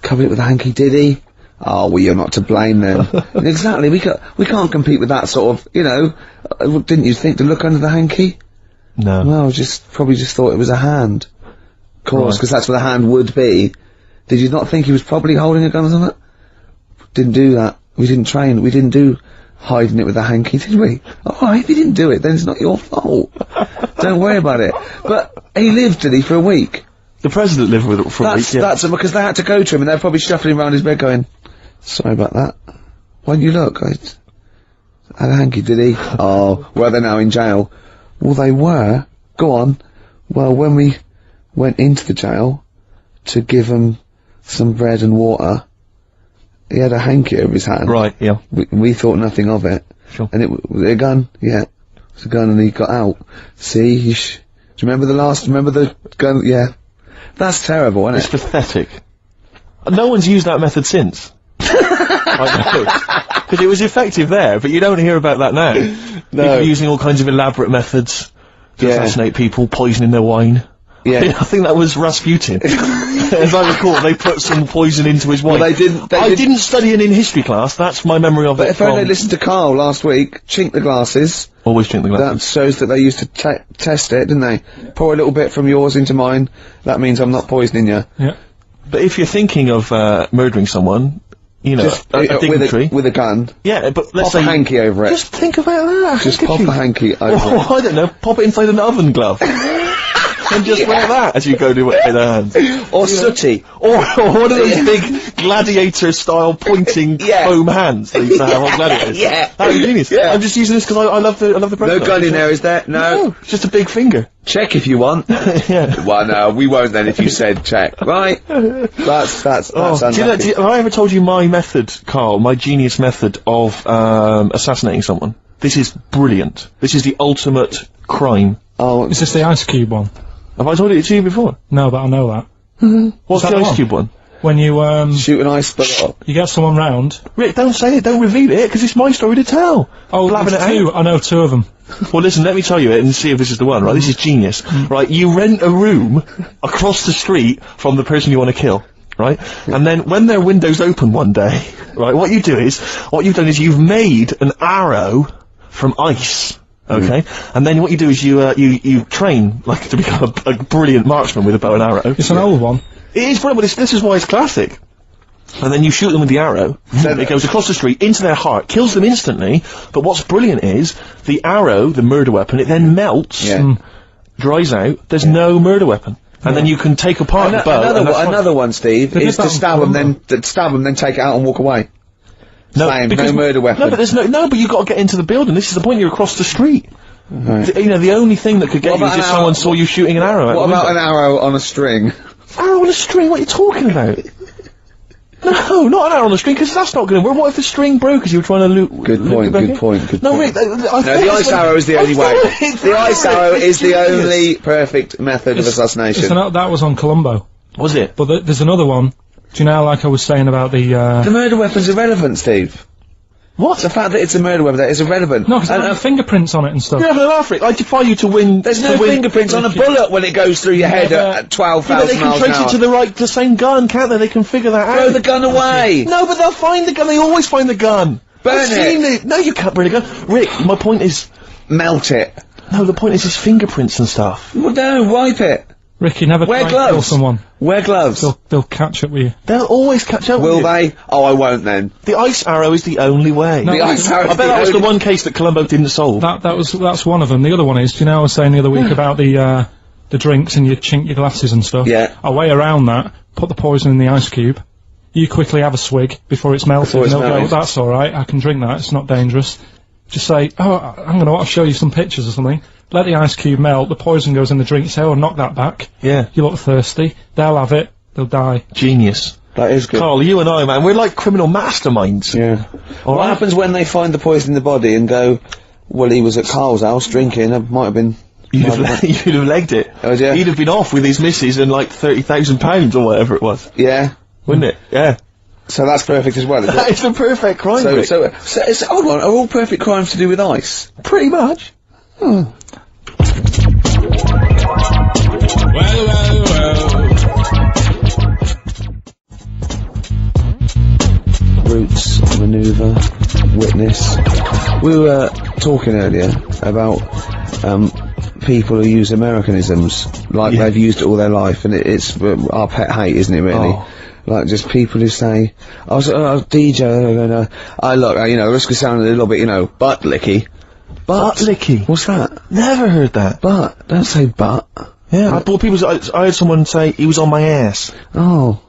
Speaker 1: Covered it with a hanky, did he? Oh, well, you're not to blame then. Exactly, we can't compete with that sort of, you know, didn't you think to look under the hanky?
Speaker 2: No.
Speaker 1: Well, probably just thought it was a hand. Of course, because that's what a hand would be. Did you not think he was probably holding a gun or something? Didn't do that. We didn't train. We didn't do hiding it with a hanky, did we? Alright, if you didn't do it, then it's not your fault. Don't worry about it. But he lived, did he, for a week?
Speaker 2: The president lived with it for a week,
Speaker 1: That's because they had to go to him and they're probably shuffling around his bed going, sorry about that. Why didn't you look? I had a hanky, did he? Oh, well, they're now in jail. Well, they were. Go on. Well, when we went into the jail to give him some bread and water, he had a hanky over his hand.
Speaker 2: Right, yeah.
Speaker 1: We thought nothing of it.
Speaker 2: Sure.
Speaker 1: And was it a gun? Yeah. It was a gun and he got out. See, do you remember the gun? Yeah. That's terrible, isn't it?
Speaker 2: It's pathetic. No one's used that method since. I know. Because it was effective there, but you don't hear about that now. No. People using all kinds of elaborate methods to assassinate people, poisoning their wine.
Speaker 1: Yeah.
Speaker 2: I think that was Rasputin. As I recall, they put some poison into his wine.
Speaker 1: Well, I
Speaker 2: didn't study it in history class, that's my memory of it.
Speaker 1: But if only they listened to Karl last week, chink the glasses.
Speaker 2: Always chink the glasses.
Speaker 1: That shows that they used to test it, didn't they? Pour a little bit from yours into mine, that means I'm not poisoning you.
Speaker 3: Yeah.
Speaker 2: But if you're thinking of murdering someone, you know,
Speaker 1: just
Speaker 2: a dignitary.
Speaker 1: with a gun.
Speaker 2: Yeah, but let's
Speaker 1: say... Pop a hanky over it.
Speaker 2: Just think about that.
Speaker 1: Just pop a hanky over it.
Speaker 2: I don't know, pop it inside an oven glove. And just wear that as you go to their hands.
Speaker 1: Or sooty.
Speaker 2: Or one of those big gladiator-style pointing foam hands they used to have on gladiators. That was genius. Yeah. I'm just using this because I love the president.
Speaker 1: No gun in there, is there? No.
Speaker 2: Just a big finger.
Speaker 1: Check if you want.
Speaker 2: Yeah.
Speaker 1: Well, no, we won't then if you said check. Right? That's unlucky.
Speaker 2: Have I ever told you my method, Karl, my genius method of assassinating someone? This is brilliant. This is the ultimate crime.
Speaker 3: Oh, is this the Ice Cube one?
Speaker 2: Have I told it to you before?
Speaker 3: No, but I know that.
Speaker 2: What's the Ice Cube one?
Speaker 3: When you,
Speaker 1: shoot an ice block.
Speaker 3: You get someone round.
Speaker 2: Rick, don't say it, don't reveal it, because it's my story to tell.
Speaker 3: Oh, I know two of them.
Speaker 2: Well, listen, let me tell you it and see if this is the one, right? This is genius. Right, you rent a room across the street from the person you want to kill, right? And then when their window's open one day, right, what you've done is you've made an arrow from ice. Okay, and then what you do is you train like to become a brilliant marksman with a bow and arrow.
Speaker 3: It's an old one.
Speaker 2: It is brilliant, but this is why it's classic. And then you shoot them with the arrow. It goes across the street into their heart, kills them instantly. But what's brilliant is the arrow, the murder weapon, it then melts, dries out. There's no murder weapon, and then you can take apart the bow.
Speaker 1: Another one, Steve, is to stab them, then take it out and walk away.
Speaker 2: No,
Speaker 1: no murder weapon.
Speaker 2: No, but there's but you've got to get into the building. This is the point, you're across the street.
Speaker 1: Right.
Speaker 2: You know, the only thing that could get you is if someone saw you shooting an arrow at
Speaker 1: What about an arrow on a string?
Speaker 2: Arrow on a string? What are you talking about? No, not an arrow on a string, because that's not going to work. What if the string broke as you were trying to loot?
Speaker 1: Good point.
Speaker 2: No, Rick,
Speaker 1: the ice arrow is the only way. The ice arrow is the only perfect method of assassination.
Speaker 3: That was on Columbo.
Speaker 2: Was it?
Speaker 3: But there's another one. Do you know, like I was saying about the
Speaker 1: murder weapon's irrelevant, Steve.
Speaker 2: What?
Speaker 1: The fact that it's a murder weapon is irrelevant.
Speaker 3: No, because there are fingerprints on it and stuff.
Speaker 2: You're having an laugh, Rick. I defy you to win.
Speaker 1: There's no fingerprints on a bullet when it goes through your head at 12,000 miles an hour.
Speaker 2: They can trace it to the same gun, can't they? They can figure that out.
Speaker 1: Throw the gun away!
Speaker 2: No, but they'll find the gun. They always find the gun.
Speaker 1: Burn it!
Speaker 2: No, you can't burn a gun. Rick, my point is...
Speaker 1: Melt it.
Speaker 2: No, the point is his fingerprints and stuff.
Speaker 1: Well, no, wipe it.
Speaker 3: Ricky, never
Speaker 1: Wear
Speaker 3: try and kill
Speaker 1: gloves.
Speaker 3: someone.
Speaker 1: Wear gloves.
Speaker 3: They'll catch up with you.
Speaker 2: They'll always catch up
Speaker 1: Will
Speaker 2: with you.
Speaker 1: they? Oh, I won't then.
Speaker 2: The ice arrow is the only way.
Speaker 3: No,
Speaker 1: The ice arrow.
Speaker 2: I bet that was the one case that Columbo didn't solve.
Speaker 3: That's one of them. The other one is, do you know I was saying the other week about the drinks and you chink your glasses and stuff?
Speaker 1: Yeah.
Speaker 3: A way around that, put the poison in the ice cube, you quickly have a swig before it's melted,
Speaker 1: Before it's
Speaker 3: and they'll
Speaker 1: melted.
Speaker 3: go, that's alright, I can drink that, it's not dangerous. Just say, oh, I'm going to show you some pictures or something. Let the ice cube melt, the poison goes in the drink, you say, oh, knock that back.
Speaker 2: Yeah.
Speaker 3: You look thirsty, they'll have it, they'll die.
Speaker 2: Genius.
Speaker 1: That is good.
Speaker 2: Carl, you and I, man, we're like criminal masterminds.
Speaker 1: Yeah. What happens when they find the poison in the body and go, well, he was at Carl's house drinking, it might have been...
Speaker 2: You'd have legged it.
Speaker 1: Oh, yeah.
Speaker 2: He'd have been off with his missus and like £30,000 or whatever it was.
Speaker 1: Yeah.
Speaker 2: Wouldn't it? Yeah.
Speaker 1: So that's perfect as well, is
Speaker 2: That
Speaker 1: it?
Speaker 2: is the perfect crime,
Speaker 1: So,
Speaker 2: Rick.
Speaker 1: hold on, are all perfect crimes to do with ice?
Speaker 2: Pretty much.
Speaker 1: Roots, manoeuvre, witness. We were talking earlier about people who use Americanisms like
Speaker 2: Yeah.
Speaker 1: they've used it all their life, and it's our pet hate, isn't it? Really,
Speaker 2: Oh.
Speaker 1: like just people who say, "I was DJ," I look, risk of sounding a little bit, butt licky.
Speaker 2: Butt licky.
Speaker 1: What's that?
Speaker 2: Never heard that.
Speaker 1: Butt. Don't say butt.
Speaker 2: Yeah. I heard someone say he was on my ass.
Speaker 1: Oh,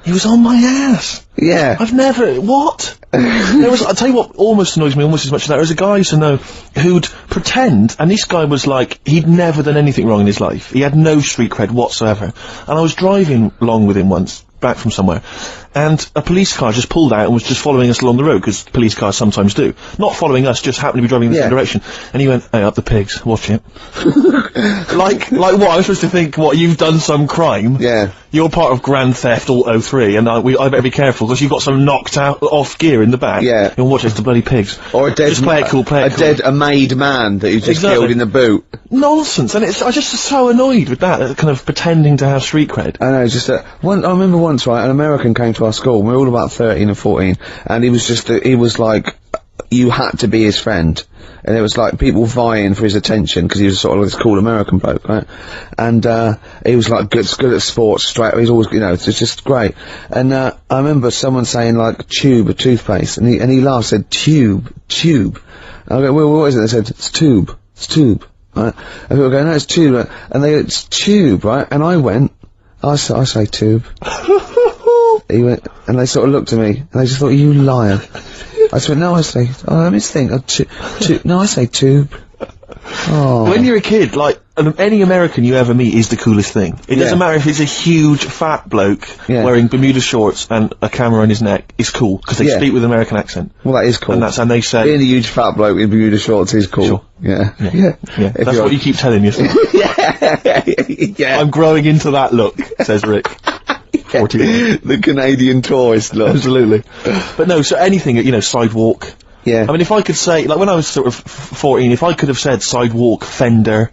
Speaker 2: He was on my ass.
Speaker 1: yeah.
Speaker 2: I've never... What? I'll tell you what almost annoys me almost as much as that. There was a guy I used to know who'd pretend, and this guy was like, he'd never done anything wrong in his life. He had no street cred whatsoever. And I was driving along with him once, back from somewhere, and a police car just pulled out and was just following us along the road, because police cars sometimes do. Not following us, just happened to be driving in the same direction. And he went, hey, up the pigs, watch it. like what? I was supposed to think, what, you've done some crime?
Speaker 1: Yeah.
Speaker 2: You're part of Grand Theft Auto 3, and I better be careful, because you've got some knocked out, off gear in the back.
Speaker 1: Yeah.
Speaker 2: You'll watch it, it's the bloody pigs.
Speaker 1: Or a dead,
Speaker 2: Just play it cool, play it cool.
Speaker 1: a made man that you just
Speaker 2: Exactly.
Speaker 1: killed in the boot.
Speaker 2: Nonsense, and I'm just so annoyed with that, kind of pretending to have street cred.
Speaker 1: I know, just I remember once, right, an American came to our school, we were all about 13 and 14, and he was like, you had to be his friend. And it was like people vying for his attention, because he was sort of this cool American bloke, right? And, he was like good at sports, straight, he's always, it's just great. And, I remember someone saying like, tube, a toothpaste, and he laughed, said, tube. And I go, well, what is it? They said, it's tube. Right? And people go, no, it's tube. And they go, it's tube, right? And I went, I say tube. He went, and they sort of looked at me, and they just thought, you liar. I just went, no, I say, let me think, no, I say tube. Oh.
Speaker 2: When you're a kid, like, any American you ever meet is the coolest thing. It doesn't matter if it's a huge, fat bloke wearing Bermuda shorts and a camera on his neck, it's cool, because they speak with an American accent.
Speaker 1: Well, that is cool.
Speaker 2: And they say...
Speaker 1: Being a huge fat bloke in Bermuda shorts is cool.
Speaker 2: Sure.
Speaker 1: Yeah.
Speaker 2: That's what you keep telling yourself.
Speaker 1: Yeah.
Speaker 2: I'm growing into that look, says Rick. 41.
Speaker 1: The Canadian tourist look.
Speaker 2: Absolutely. But no, so anything, sidewalk.
Speaker 1: Yeah.
Speaker 2: I mean, if I could say, like, when I was sort of 14, if I could have said sidewalk, fender,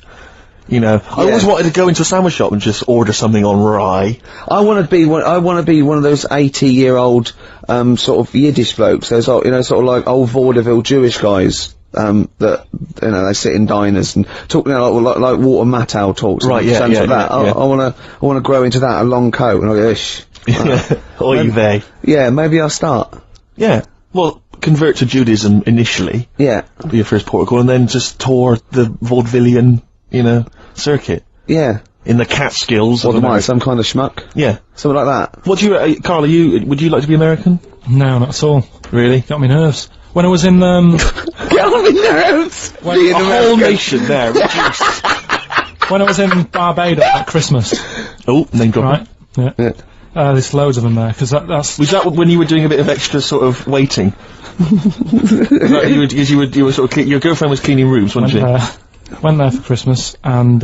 Speaker 2: I always wanted to go into a sandwich shop and just order something on rye.
Speaker 1: I want to be one of those 80-year-old, sort of Yiddish blokes. Those, sort of like old vaudeville Jewish guys. That they sit in diners and talk, like Walter Matthau talks,
Speaker 2: right?
Speaker 1: That. I want to grow into that. A long coat, and I go, ish.
Speaker 2: Oy vey.
Speaker 1: Yeah, maybe I'll start.
Speaker 2: Yeah. Well, convert to Judaism initially.
Speaker 1: Yeah.
Speaker 2: Be your first protocol, and then just tour the vaudevillian, circuit.
Speaker 1: Yeah.
Speaker 2: In the Catskills.
Speaker 1: What am I? Some kind of schmuck?
Speaker 2: Yeah.
Speaker 1: Something like that.
Speaker 2: What do you, Carl? Would you like to be American?
Speaker 3: No, not at all.
Speaker 2: Really?
Speaker 3: Got me nerves. When I was in,
Speaker 1: Get on my nerves!
Speaker 2: A whole nation there, reduced.
Speaker 3: When I was in Barbados at Christmas.
Speaker 2: Oh, name dropping.
Speaker 3: Right? Yeah. There's loads of them there, because that's...
Speaker 2: Was that when you were doing a bit of extra sort of waiting? you were sort of your girlfriend was cleaning rooms, wasn't she?
Speaker 3: Went there for Christmas, and,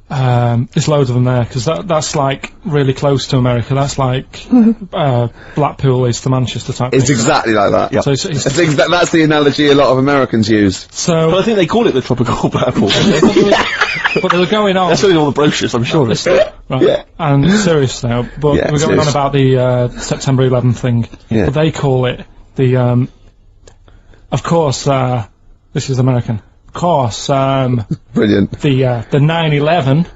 Speaker 3: there's loads of them there, because that's like really close to America. That's like Blackpool is to Manchester type
Speaker 1: It's
Speaker 3: thing.
Speaker 1: exactly like that.
Speaker 2: Yep.
Speaker 3: So
Speaker 1: That's the analogy a lot of Americans use.
Speaker 3: So,
Speaker 2: But I think they call it the tropical Blackpool.
Speaker 3: but they were going on.
Speaker 2: That's only all the brochures, I'm sure.
Speaker 3: Right.
Speaker 1: Yeah.
Speaker 3: And serious now, but
Speaker 1: Yeah,
Speaker 3: we're going
Speaker 1: serious.
Speaker 3: on about the September 11th thing.
Speaker 1: Yeah.
Speaker 3: But they call it the of course this is American. Of course
Speaker 1: Brilliant.
Speaker 3: the 9/11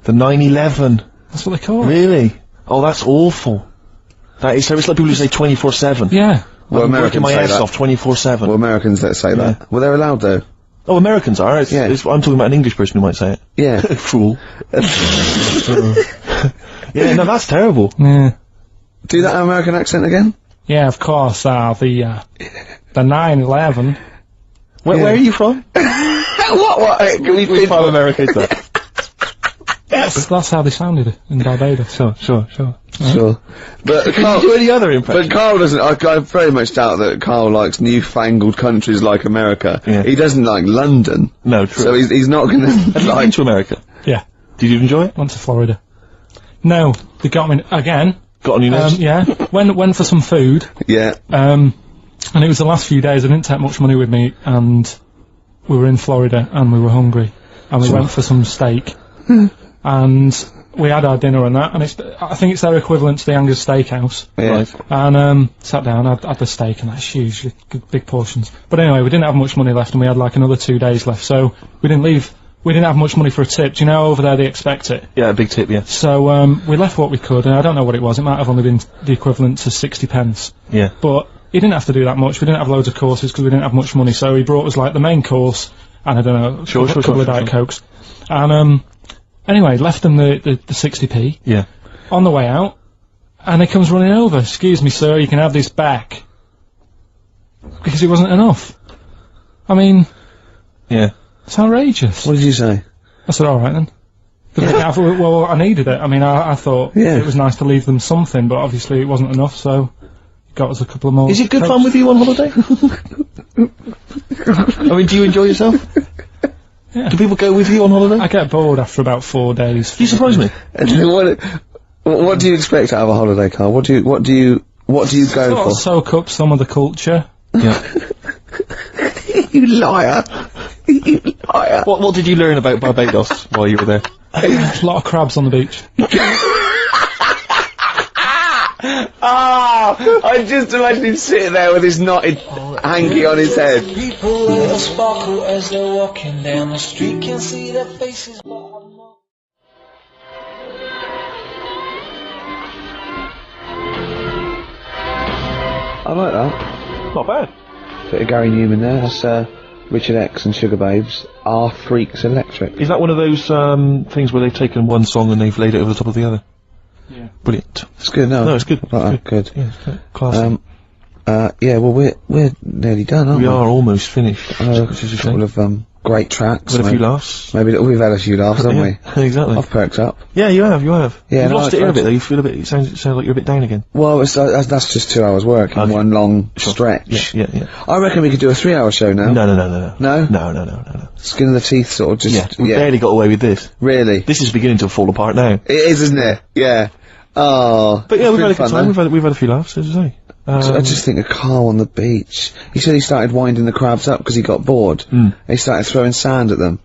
Speaker 2: The 9/11.
Speaker 3: That's what they call it.
Speaker 2: Really? Oh, that's awful. That is, so it's like people who say 24/7.
Speaker 3: Yeah.
Speaker 1: Well,
Speaker 2: I'm
Speaker 1: Americans
Speaker 2: working my
Speaker 1: say
Speaker 2: ass
Speaker 1: that.
Speaker 2: off 24/7.
Speaker 1: Well, Americans that say that. Well, they're allowed though.
Speaker 2: Oh, Americans are.
Speaker 1: Yeah.
Speaker 2: I'm talking about an English person who might say it.
Speaker 1: Yeah.
Speaker 2: Fool. Yeah, no, that's terrible.
Speaker 3: Yeah.
Speaker 1: Do that American accent again?
Speaker 3: Yeah, of course, the 9/11.
Speaker 2: Where are you from?
Speaker 1: What? Can we
Speaker 2: Which part of America is that?
Speaker 3: That's how they sounded in Barbados.
Speaker 2: Sure.
Speaker 1: Sure. But
Speaker 2: Can
Speaker 1: Carl,
Speaker 2: you do any other impression?
Speaker 1: but Carl doesn't, I very much doubt that Carl likes newfangled countries like America.
Speaker 2: Yeah.
Speaker 1: He doesn't like London.
Speaker 2: No, true.
Speaker 1: So he's not gonna
Speaker 2: Have you been
Speaker 1: like,
Speaker 2: to America?
Speaker 3: Yeah.
Speaker 2: Did you enjoy it?
Speaker 3: Went to Florida. No, they got me again.
Speaker 2: Got on your nose?
Speaker 3: Yeah. Went for some food.
Speaker 1: yeah.
Speaker 3: And it was the last few days. I didn't take much money with me, and we were in Florida, and we were hungry, and we went for some steak, and we had our dinner and that, and I think it's their equivalent to the Angus Steakhouse.
Speaker 1: Yeah.
Speaker 2: Right.
Speaker 3: And sat down, had the steak, and that's huge, big portions. But anyway, we didn't have much money left, and we had like another 2 days left, so we didn't leave. We didn't have much money for a tip. Do you know over there they expect it?
Speaker 2: Yeah, a big tip, yeah.
Speaker 3: So we left what we could, and I don't know what it was. It might have only been the equivalent to 60p.
Speaker 2: Yeah.
Speaker 3: But he didn't have to do that much. We didn't have loads of courses because we didn't have much money. So he brought us like the main course, and I don't know, a couple of Diet Cokes. And anyway, left them the 60p.
Speaker 2: Yeah.
Speaker 3: On the way out, and he comes running over. Excuse me, sir, you can have this back. Because it wasn't enough. I mean,
Speaker 2: Yeah.
Speaker 3: it's outrageous.
Speaker 1: What did you say?
Speaker 3: I said, all right then. Well, I needed it. I mean, I thought
Speaker 1: Yeah.
Speaker 3: it was nice to leave them something, but obviously it wasn't enough, so got us a couple of more.
Speaker 2: Is it good
Speaker 3: Cokes.
Speaker 2: fun with you on holiday? I mean, do you enjoy yourself?
Speaker 3: Yeah.
Speaker 2: Do people go with you on holiday?
Speaker 3: I get bored after about 4 days.
Speaker 2: You surprise me.
Speaker 1: What do you expect out of a holiday, Carl? What do you go
Speaker 3: Sort
Speaker 1: for?
Speaker 3: of soak up some of the culture.
Speaker 2: Yeah.
Speaker 1: You liar. You liar.
Speaker 2: What did you learn about Barbados while you were there?
Speaker 3: A lot of crabs on the beach.
Speaker 1: I just imagine him sitting there with his knotted hanky on his head.
Speaker 4: People little sparkle as they're walking down the street, can see their faces, but I'm not.
Speaker 1: I like that.
Speaker 2: Not bad.
Speaker 1: Bit of Gary Newman there. That's Richard X and Sugar Babes. Our Freaks Electric.
Speaker 2: Is that one of those things where they've taken one song and they've laid it over the top of the other?
Speaker 3: Yeah.
Speaker 2: Brilliant.
Speaker 1: It's good, no?
Speaker 2: No, it's good.
Speaker 1: I like that. Good.
Speaker 2: Yeah, it's good. Classy.
Speaker 1: Yeah, well, we're nearly done, aren't we?
Speaker 2: We are almost finished. Which is a
Speaker 1: A couple
Speaker 2: shame.
Speaker 1: of great tracks.
Speaker 2: Had a few
Speaker 1: maybe-
Speaker 2: laughs.
Speaker 1: Maybe we've had a few laughs, haven't we?
Speaker 2: Yeah, exactly.
Speaker 1: I've perked up.
Speaker 2: Yeah, you have.
Speaker 1: Yeah,
Speaker 2: You've
Speaker 1: no,
Speaker 2: lost
Speaker 1: I
Speaker 2: it here a
Speaker 1: tried
Speaker 2: bit though. You feel a bit. It sounds like you're a bit down again.
Speaker 1: Well, that's just 2 hours work in
Speaker 2: Okay.
Speaker 1: one long
Speaker 2: Sure.
Speaker 1: stretch.
Speaker 2: Yeah.
Speaker 1: I reckon we could do a 3-hour show now.
Speaker 2: No.
Speaker 1: No?
Speaker 2: No.
Speaker 1: Skin of the teeth sort of just...
Speaker 2: Yeah, we barely got away with this.
Speaker 1: Really?
Speaker 2: This is beginning to fall apart now.
Speaker 1: It is, isn't it? Yeah. Oh.
Speaker 2: But yeah,
Speaker 1: it's
Speaker 2: we've
Speaker 1: been
Speaker 2: had a good
Speaker 1: fun,
Speaker 2: time.
Speaker 1: though.
Speaker 2: We've had a few laughs, as I say.
Speaker 1: I just think of Carl on the beach. He said he started winding the crabs up because he got bored. He started throwing sand at them.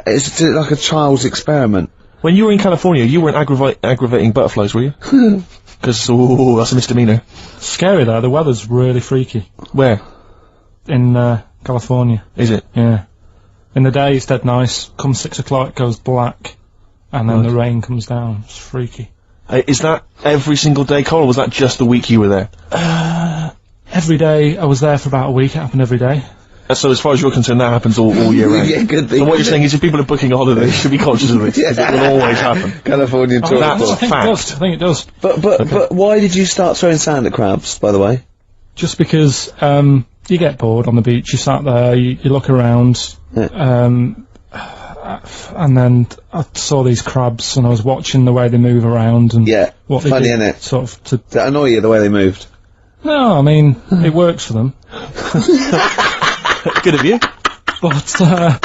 Speaker 1: It's like a child's experiment.
Speaker 2: When you were in California, you weren't aggravating butterflies, were you? Because that's a misdemeanor.
Speaker 3: Scary though. The weather's really freaky
Speaker 2: Where
Speaker 3: in California.
Speaker 2: is it?
Speaker 3: Yeah. In the day it's dead nice. Come 6 o'clock it goes black, and then the rain comes down. It's freaky.
Speaker 2: Is that every single day, Carl, or was that just the week you were there?
Speaker 3: Every day I was there for about a week. It happened every day.
Speaker 2: So as far as you're concerned, that happens all year round.
Speaker 1: Yeah, good thing.
Speaker 2: So what you're saying is if people are booking a holiday, they should be conscious of this, because it will always happen.
Speaker 1: Californian tour.
Speaker 2: that's
Speaker 3: I think
Speaker 2: fact.
Speaker 3: it does. I think it does.
Speaker 1: But why did you start throwing sand at crabs, by the way?
Speaker 3: Just because you get bored on the beach. You sat there. You look around. And then I saw these crabs, and I was watching the way they move around and
Speaker 1: Yeah.
Speaker 3: what they
Speaker 1: Funny,
Speaker 3: do,
Speaker 1: innit?
Speaker 3: sort of to.
Speaker 1: Did that annoy you, the way they moved?
Speaker 3: No, I mean it works for them,
Speaker 2: Good of you.
Speaker 3: but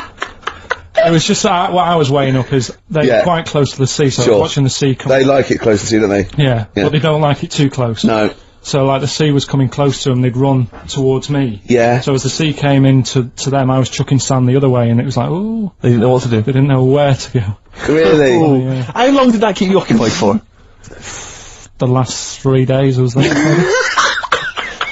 Speaker 3: it was just what I was weighing up is they're
Speaker 1: Yeah.
Speaker 3: quite close to the sea, so I
Speaker 1: Sure.
Speaker 3: was watching the sea come.
Speaker 1: They like it close to you, don't they?
Speaker 3: Yeah,
Speaker 1: Yeah.
Speaker 3: but they don't like it too close.
Speaker 1: No.
Speaker 3: So like the sea was coming close to them, they'd run towards me.
Speaker 1: Yeah.
Speaker 3: So as the sea came in to them, I was chucking sand the other way, and it was like, ooh,
Speaker 2: They didn't know what to do.
Speaker 3: they didn't know where to go.
Speaker 1: Really?
Speaker 3: Oh, yeah.
Speaker 2: How long did that keep you occupied for?
Speaker 3: The last 3 days I was there.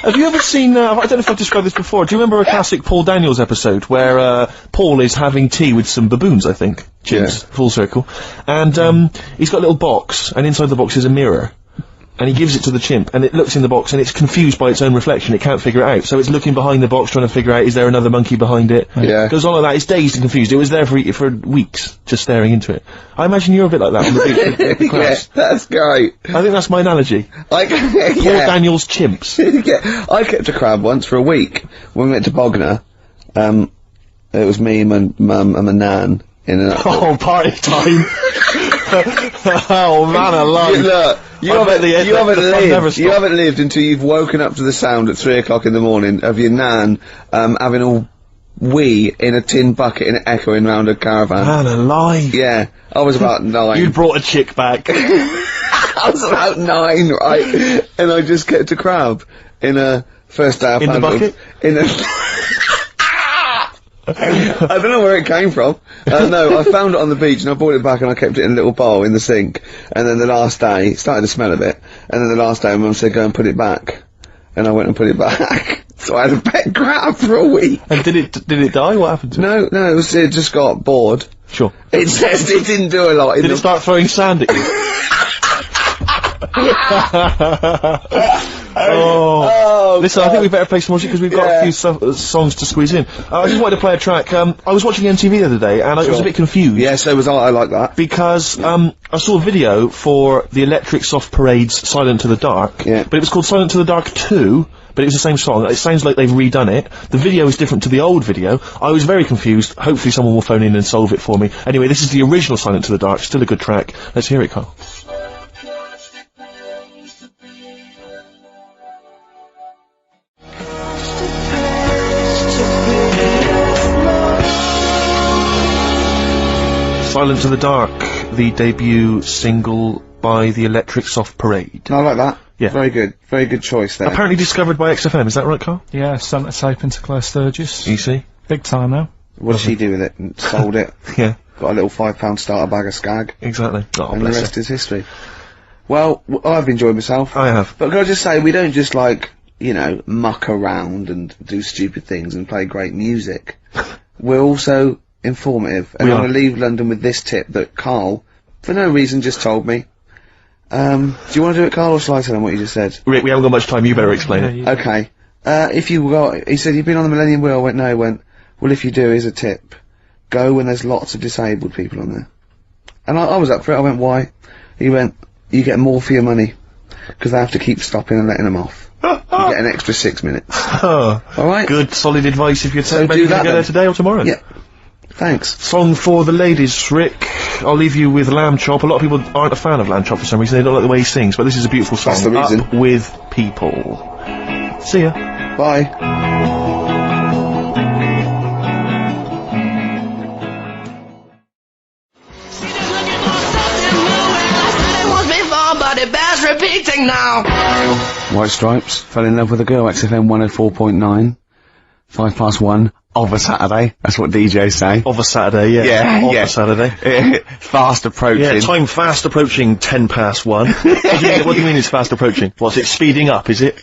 Speaker 2: Have you ever seen, I don't know if I've described this before, do you remember a classic Paul Daniels episode where Paul is having tea with some baboons, I think? Chimps, full circle. And, he's got a little box, and inside the box is a mirror. And he gives it to the chimp, and it looks in the box, and it's confused by its own reflection. It can't figure it out. So it's looking behind the box, trying to figure out, is there another monkey behind it?
Speaker 1: Yeah.
Speaker 2: It goes on like that. It's dazed and confused. It was there for weeks, just staring into it. I imagine you're a bit like that on the beach with the
Speaker 1: Yeah,
Speaker 2: crabs.
Speaker 1: that's great.
Speaker 2: I think that's my analogy.
Speaker 1: Like,
Speaker 2: Poor Daniel's chimps.
Speaker 1: Yeah, I kept a crab once for a week. When we went to Bognor, it was me, my mum, and my nan in an.
Speaker 2: Oh, party time! Oh man, alive!
Speaker 1: Look, you haven't lived until you've woken up to the sound at 3 o'clock in the morning of your nan having a wee in a tin bucket and echoing round a caravan.
Speaker 2: Man alive!
Speaker 1: Yeah, I was about 9.
Speaker 2: You'd brought a chick back.
Speaker 1: I was about 9, right? And I just kept a crab in a first day I
Speaker 2: In the
Speaker 1: found
Speaker 2: bucket?
Speaker 1: In a. I don't know where it came from. No, I found it on the beach and I brought it back and I kept it in a little bowl in the sink. And then the last day, it started to smell a bit. And then the last day, Mum said, go and put it back. And I went and put it back. So I had a pet crab for a week.
Speaker 2: And did it die? What happened to it?
Speaker 1: No, it just got bored.
Speaker 2: Sure.
Speaker 1: It says it didn't do a lot.
Speaker 2: Did it start throwing sand at you? Oh. Listen, I think we better play some music because we've got a few songs to squeeze in. I just wanted to play a track. I was watching MTV the other day and I was a bit confused.
Speaker 1: Yeah, so was I. I like that.
Speaker 2: Because, I saw a video for the Electric Soft Parade's Silent to the Dark.
Speaker 1: Yeah.
Speaker 2: But it was called Silent to the Dark 2, but it was the same song. It sounds like they've redone it. The video is different to the old video. I was very confused. Hopefully someone will phone in and solve it for me. Anyway, this is the original Silent to the Dark. Still a good track. Let's hear it, Carl. Silent to the Dark, the debut single by the Electric Soft Parade.
Speaker 1: I like that.
Speaker 2: Yeah.
Speaker 1: Very good choice there.
Speaker 2: Apparently discovered by XFM, is that right, Carl?
Speaker 3: Yeah, sent a tape into Claire Sturgis.
Speaker 2: You see?
Speaker 3: Big time now.
Speaker 1: What did she do with it? And sold it.
Speaker 2: Yeah.
Speaker 1: Got a little £5 starter bag of skag.
Speaker 2: Exactly. Oh,
Speaker 1: And the
Speaker 2: bless
Speaker 1: rest
Speaker 2: her.
Speaker 1: is history. Well, I've enjoyed myself.
Speaker 2: I have.
Speaker 1: But can I just say, we don't just muck around and do stupid things and play great music. We're also informative. And
Speaker 2: We
Speaker 1: I'm
Speaker 2: are.
Speaker 1: going to leave London with this tip that Karl, for no reason, just told me. Do you want to do it, Karl, or shall I tell him what you just said?
Speaker 2: Rick, we haven't got much time, you better explain it.
Speaker 1: Okay. He said, you've been on the Millennium Wheel? I went, no. He went, well, if you do, here's a tip. Go when there's lots of disabled people on there. And I was up for it. I went, why? He went, you get more for your money. Because they have to keep stopping and letting them off. You get an extra 6 minutes. Alright?
Speaker 2: Good, solid advice if you're
Speaker 1: So
Speaker 2: ready
Speaker 1: do
Speaker 2: to
Speaker 1: that
Speaker 2: go there
Speaker 1: then.
Speaker 2: today or tomorrow.
Speaker 1: Yeah. Thanks.
Speaker 2: Song for the ladies, Rick. I'll leave you with Lamb Chop. A lot of people aren't a fan of Lamb Chop for some reason. They don't like the way he sings, but this is a beautiful song.
Speaker 1: That's the reason.
Speaker 2: Up with people. See ya.
Speaker 1: Bye.
Speaker 5: Repeating now.
Speaker 1: White Stripes, fell in love with a girl, XFM 104.9, 1:05 of a Saturday, that's what DJs say.
Speaker 2: Of a Saturday, yeah.
Speaker 1: Yeah,
Speaker 2: Of
Speaker 1: yeah.
Speaker 2: a Saturday.
Speaker 1: Fast approaching.
Speaker 2: Yeah, time fast approaching 1:10. What do you mean it's fast approaching? What's it, speeding up, is it?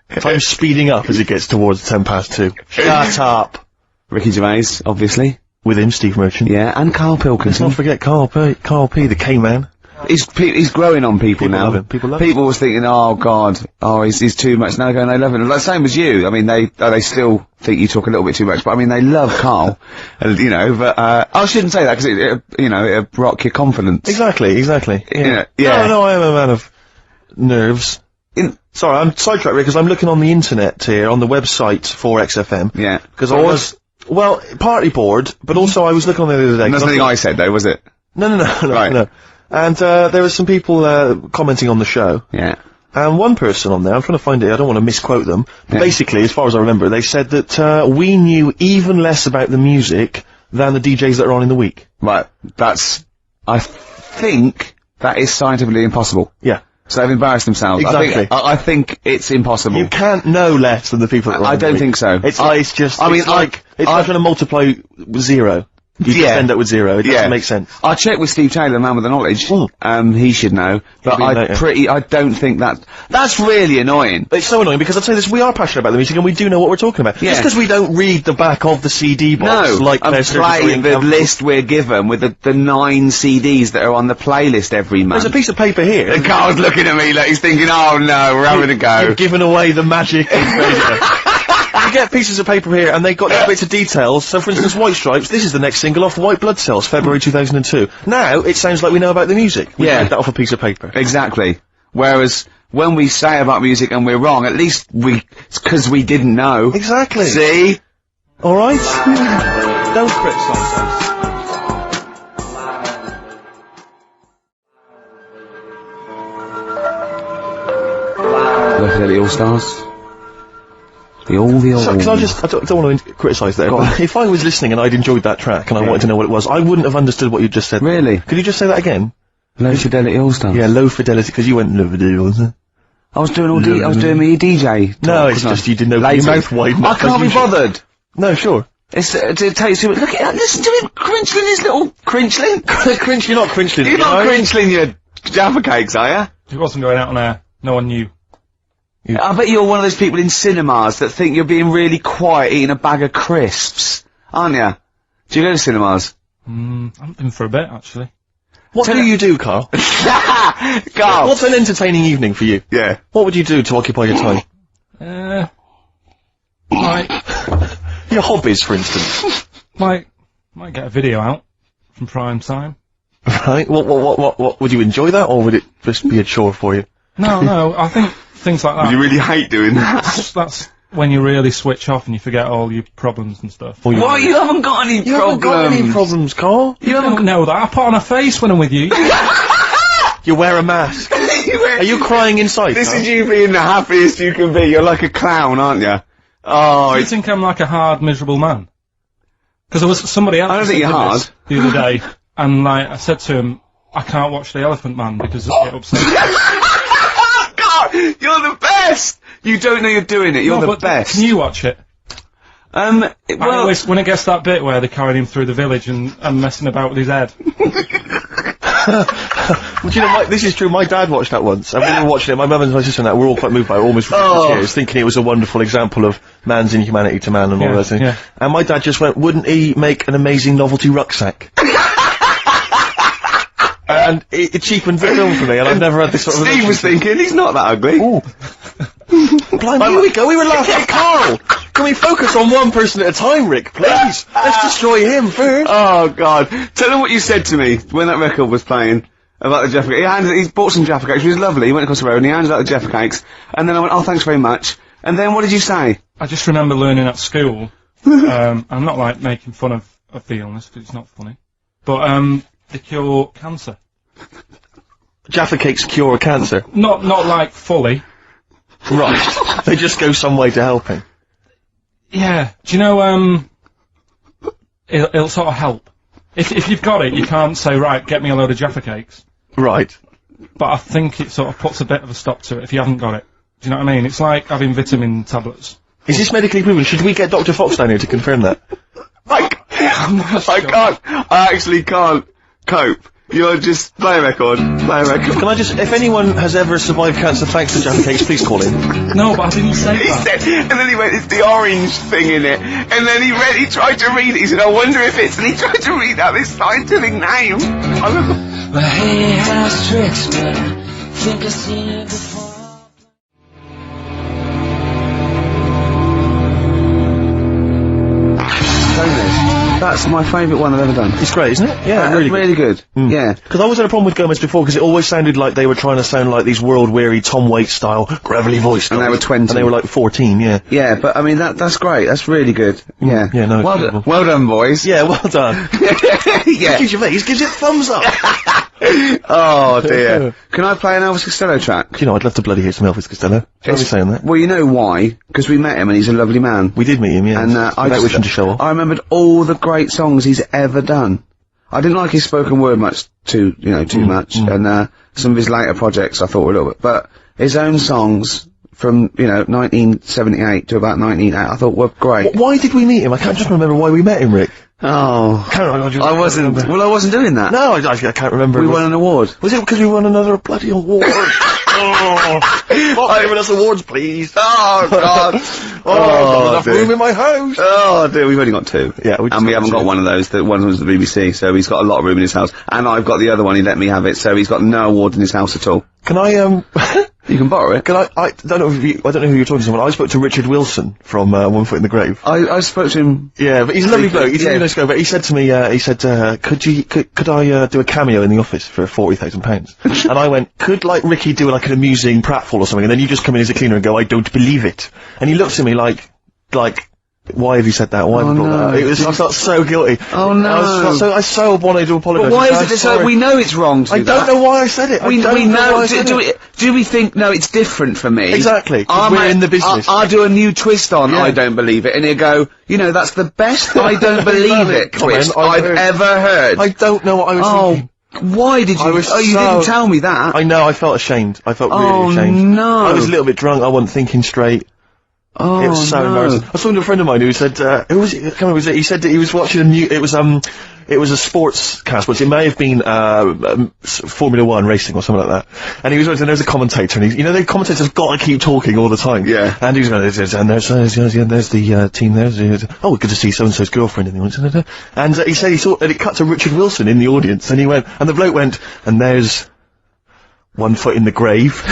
Speaker 2: Time's speeding up as it gets towards 2:10. Shut up.
Speaker 1: Ricky Gervais, obviously.
Speaker 2: With him, Steve Merchant.
Speaker 1: Yeah, and Karl
Speaker 2: Let's
Speaker 1: Pilkington.
Speaker 2: not forget Karl P, the K-man.
Speaker 1: He's growing on people now.
Speaker 2: love him. People love him.
Speaker 1: People was thinking, oh god, he's too much. Now they're going, they love him. Like, same as you. I mean, they still think you talk a little bit too much, but I mean, they love Karl. And, but, I shouldn't say that because it'll rock your confidence.
Speaker 2: Exactly.
Speaker 1: Yeah.
Speaker 2: No, I am a man of nerves. Sorry, I'm sidetracked because I'm looking on the internet here, on the website for XFM.
Speaker 1: Yeah.
Speaker 2: Because I was, partly bored, but also I was looking on the other day.
Speaker 1: That's nothing I said though, was it?
Speaker 2: No.
Speaker 1: Right.
Speaker 2: No. And, there were some people, commenting on the show.
Speaker 1: Yeah.
Speaker 2: And one person on there, I'm trying to find it, I don't want to misquote them, but basically, as far as I remember, they said that, we knew even less about the music than the DJs that are on in the week.
Speaker 1: Right. I think that is scientifically impossible.
Speaker 2: Yeah.
Speaker 1: So they've embarrassed themselves.
Speaker 2: Exactly.
Speaker 1: I think it's impossible.
Speaker 2: You can't know less than the people that are on
Speaker 1: I
Speaker 2: in the
Speaker 1: don't
Speaker 2: week.
Speaker 1: think so.
Speaker 2: It's like, it's
Speaker 1: I mean,
Speaker 2: like trying to multiply 0. You just end up with 0. It doesn't make sense.
Speaker 1: I checked with Steve Taylor, the man with the knowledge. He should know. But I don't think that's really annoying.
Speaker 2: It's so annoying because I'd say this, we are passionate about the music and we do know what we're talking about. Just because we don't read the back of the CD box like
Speaker 1: I'm playing the list we're given with the 9 CDs that are on the playlist every month.
Speaker 2: There's a piece of paper here.
Speaker 1: And Carl's looking at me like he's thinking, oh no, we're having a go.
Speaker 2: You've given away the magic of radio. You get pieces of paper here, and they've got little bits of details. So, for instance, White Stripes, this is the next single off White Blood Cells, February 2002. Now, it sounds like we know about the music. We read that off a piece of paper.
Speaker 1: Exactly. Whereas, when we say about music and we're wrong, at least it's 'cause we didn't know.
Speaker 2: Exactly.
Speaker 1: See?
Speaker 2: Alright? Don't criticise us.
Speaker 1: Look at the All-Stars. The old.
Speaker 2: So, I don't want to criticise that, but if I was listening and I'd enjoyed that track and I wanted to know what it was, I wouldn't have understood what you just said.
Speaker 1: Really?
Speaker 2: Could you just say that again?
Speaker 1: Low Fidelity All-Stars.
Speaker 2: Yeah, Low Fidelity, because you went Low Fidelity, wasn't it?
Speaker 1: I was doing me DJ.
Speaker 2: No, it's just you didn't know your mouth wide enough.
Speaker 1: I can't be bothered.
Speaker 2: No, sure.
Speaker 1: It takes too much. Look at listen to him crinchling his little crinchling.
Speaker 2: You're not crinchling.
Speaker 1: You're not crinchling your Jaffa cakes, are you?
Speaker 3: It wasn't going out on air. No one knew.
Speaker 1: I bet you're one of those people in cinemas that think you're being really quiet eating a bag of crisps, aren't you? Do you go to cinemas?
Speaker 3: I haven't been for a bit, actually.
Speaker 2: What do you do, Carl?
Speaker 1: Carl!
Speaker 2: What's an entertaining evening for you?
Speaker 1: Yeah.
Speaker 2: What would you do to occupy your time? Your hobbies, for instance.
Speaker 3: Might get a video out from prime time.
Speaker 2: Right. What would you enjoy that, or would it just be a chore for you?
Speaker 3: No, I think things like that.
Speaker 1: You really hate doing that.
Speaker 3: That's when you really switch off and you forget all your problems and stuff.
Speaker 1: What? You haven't got any problems?
Speaker 2: You haven't got any problems, Carl?
Speaker 3: You don't know that. I put on a face when I'm with you.
Speaker 2: You wear a mask. Are you crying inside,
Speaker 1: This
Speaker 2: Carl?
Speaker 1: is you being the happiest you can be. You're like a clown, aren't you? Oh,
Speaker 3: You think I'm like a hard, miserable man? Because there was somebody else.
Speaker 1: I don't think you're hard.
Speaker 3: The other day, and like I said to him, I can't watch The Elephant Man because it upsets me.
Speaker 1: God, you're the best! You don't know you're doing it, you're the best.
Speaker 3: Can you watch it?
Speaker 1: Well,
Speaker 3: When it gets that bit where they're carrying him through the village and messing about with his head.
Speaker 2: Well, do you know, this is true, my dad watched that once, and we were watching it, my mum and my sister and that were all quite moved by it, almost ridiculous tears, thinking it was a wonderful example of man's inhumanity to man and all that thing.
Speaker 3: Yeah.
Speaker 2: And my dad just went, wouldn't he make an amazing novelty rucksack? And it cheapened the film for me, and I've never had this sort of
Speaker 1: Steve was thinking, he's not that ugly.
Speaker 2: Ooh. Blimey, here we go, we were laughing at Carl! Can we focus on one person at a time, Rick, please? Let's destroy him first.
Speaker 1: Oh, God. Tell him what you said to me when that record was playing about the Jaffa Cakes. He bought some Jaffa Cakes, which was lovely. He went across the road and he handed out the Jaffa Cakes. And then I went, oh, thanks very much. And then what did you say?
Speaker 3: I just remember learning at school, I'm not like making fun of the illness, because it's not funny, but they cure cancer.
Speaker 2: Jaffa Cakes cure cancer?
Speaker 3: Not like fully.
Speaker 2: Right. They just go some way to helping.
Speaker 3: Yeah. Do you know, it'll sort of help. If you've got it, you can't say, right, get me a load of Jaffa Cakes.
Speaker 2: Right.
Speaker 3: But I think it sort of puts a bit of a stop to it if you haven't got it. Do you know what I mean? It's like having vitamin tablets.
Speaker 2: Is this medically proven? Should we get Dr. Fox down here to confirm that?
Speaker 1: I can't. I actually can't cope. You're just play a record.
Speaker 2: Can I just, if anyone has ever survived cancer thanks to Jaffa Cakes, please call in.
Speaker 3: No, but I didn't say
Speaker 1: He
Speaker 3: that.
Speaker 1: said, and then he went, it's the orange thing in it. And then he tried to read it. He said, I wonder if it's, and he tried to read out this scientific name.
Speaker 4: Well, he has tricks, but I think I've seen it before.
Speaker 1: That's my favourite one I've ever done.
Speaker 2: It's great, isn't it? Yeah,
Speaker 1: really good. Yeah.
Speaker 2: Because I always had a problem with Gomez before, because it always sounded like they were trying to sound like these world-weary Tom Waits style, gravelly voice.
Speaker 1: And they were 20.
Speaker 2: And they were like 14, yeah.
Speaker 1: Yeah, but I mean, that's great. That's really good. Yeah.
Speaker 2: Yeah, no,
Speaker 1: well done, boys.
Speaker 2: Yeah, well done.
Speaker 1: Yeah.
Speaker 2: Gervais gives it thumbs up.
Speaker 1: Oh, dear. Can I play an Elvis Costello track?
Speaker 2: You know, I'd love to bloody hear some Elvis Costello. Shall we saying that?
Speaker 1: Well, you know why? Because we met him and he's a lovely man.
Speaker 2: We did meet him, yeah.
Speaker 1: And,
Speaker 2: without wishing to show off.
Speaker 1: I remembered all the great songs he's ever done. I didn't like his spoken word much, too much. And, some of his later projects I thought were a little bit, but his own songs, from, 1978 to about 1980, I thought were great.
Speaker 2: Why did we meet him? I can't just remember why we met him, Rick.
Speaker 1: Oh. I wasn't doing that.
Speaker 2: No, I can't remember.
Speaker 1: We won an award.
Speaker 2: Was it because we won another bloody award? Stop giving us awards, please.
Speaker 1: Oh, God.
Speaker 2: Not enough room in my house.
Speaker 1: Oh, dear, we've only got 2.
Speaker 2: Yeah,
Speaker 1: we haven't got one of those. The one was the BBC, so he's got a lot of room in his house. And I've got the other one, he let me have it, so he's got no award in his house at all.
Speaker 2: Can I,
Speaker 1: You can borrow it.
Speaker 2: Can I don't know who you're talking to. Someone. I spoke to Richard Wilson from One Foot in the Grave.
Speaker 1: I spoke to him.
Speaker 2: Yeah, but he's a lovely bloke. He's a really nice guy. But he said to me, could I do a cameo in the office for £40,000? And I went, could like Ricky do like an amusing pratfall or something, and then you just come in as a cleaner and go, I don't believe it. And he looked at me like, why have you said that? Why have you brought that up? I felt so guilty.
Speaker 1: Oh no!
Speaker 2: I so wanted to apologise.
Speaker 1: But why is it so? We know it's wrong to do that.
Speaker 2: I don't know why I said it.
Speaker 1: We know. Do we think, no, it's different for me?
Speaker 2: Exactly. We're in the business.
Speaker 1: I'll do a new twist on I don't believe it, and he'll go, that's the best I don't believe it twist I've ever heard.
Speaker 2: I don't know what I was thinking.
Speaker 1: Why did you? You didn't tell me that.
Speaker 2: I know. I felt ashamed. I felt really ashamed.
Speaker 1: No.
Speaker 2: I was a little bit drunk. I wasn't thinking straight.
Speaker 1: Oh,
Speaker 2: it was so embarrassing. I was talking to a friend of mine who said, who was it? I can't remember, he said that he was watching it was a sports cast, but it may have been, Formula 1 racing or something like that. And he was watching, there's a commentator, and the commentator's gotta keep talking all the time.
Speaker 1: Yeah.
Speaker 2: And he was going, and there's the team there's, oh, good to see so-and-so's girlfriend in the audience. And he said he saw, and it cut to Richard Wilson in the audience, and he went, and the bloke went, and there's One Foot in the Grave.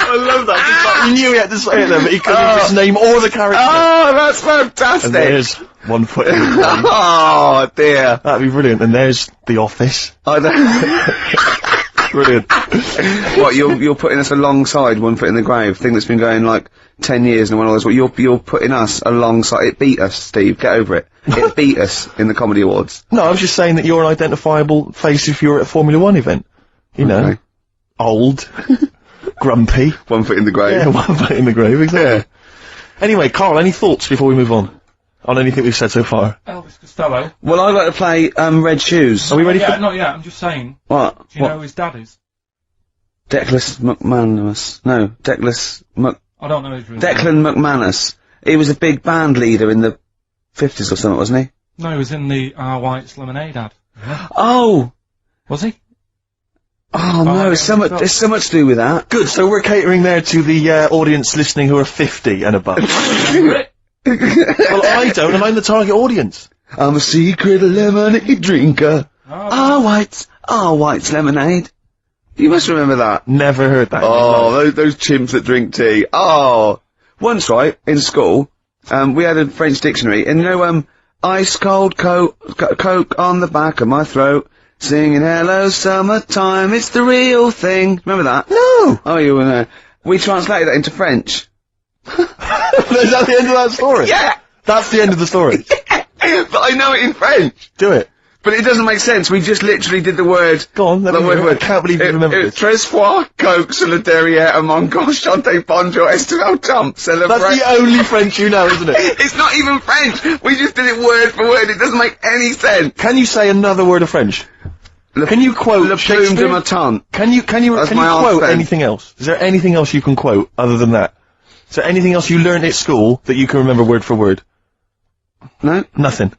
Speaker 2: I love that. He knew he had to say it there, but he couldn't just name all the characters.
Speaker 1: Oh, that's fantastic.
Speaker 2: And there's One Foot in the Grave.
Speaker 1: Oh, dear.
Speaker 2: That'd be brilliant. And there's The Office.
Speaker 1: Oh, no.
Speaker 2: Brilliant.
Speaker 1: What, you're putting us alongside One Foot in the Grave, thing that's been going like 10 years and one of those, you're putting us alongside, it beat us, Steve, get over it. It beat us in the Comedy Awards.
Speaker 2: No, I was just saying that you're an identifiable face if you're at a Formula 1 event.
Speaker 1: Okay.
Speaker 2: Old. Grumpy.
Speaker 1: One Foot in the Grave.
Speaker 2: Yeah, One Foot in the Grave, exactly. Yeah. Anyway, Carl, any thoughts before we move on anything we've said so far?
Speaker 3: Elvis Costello.
Speaker 1: Well, I'd like to play, Red Shoes.
Speaker 2: Are we ready
Speaker 3: for... Not yet, I'm just saying.
Speaker 1: What?
Speaker 3: Do you know who his dad is?
Speaker 1: Declan McManus. No,
Speaker 3: I don't know his real
Speaker 1: Declan McManus. He was a big band leader in the 50s or something, wasn't he?
Speaker 3: No, he was in the Our White's Lemonade ad.
Speaker 1: Yeah. Oh!
Speaker 3: Was he?
Speaker 1: Oh no, there's so much to do with that.
Speaker 2: Good, so we're catering there to the audience listening who are 50 and above. Well, I don't, and I'm the target audience.
Speaker 1: I'm a secret lemonade drinker. Our White's Lemonade. You must remember that.
Speaker 2: Never heard that.
Speaker 1: Oh, those chimps that drink tea. Oh. Once, right, in school, we had a French dictionary, and ice cold coke on the back of my throat. Singing hello summertime, it's the real thing. Remember that?
Speaker 2: No!
Speaker 1: Oh, you were there. We translated that into French.
Speaker 2: Is that the end of that story?
Speaker 1: Yeah!
Speaker 2: That's the end of the story?
Speaker 1: Yeah! But I know it in French.
Speaker 2: Do it.
Speaker 1: But it doesn't make sense. We just literally did the word.
Speaker 2: Go on, I can't believe you remember this.
Speaker 1: Tres fois, coke, solidaire, among gauche, chante, bonjour, estival, jump, celebrate.
Speaker 2: That's the only French you know, isn't it?
Speaker 1: It's not even French. We just did it word for word. It doesn't make any sense.
Speaker 2: Can you say another word of French? Can you quote
Speaker 1: Le
Speaker 2: Shakespeare?
Speaker 1: Plume de ma tante.
Speaker 2: Can you quote anything else? Is there anything else you can quote other than that? Is there anything else you learned at school that you can remember word for word?
Speaker 1: No.
Speaker 2: Nothing.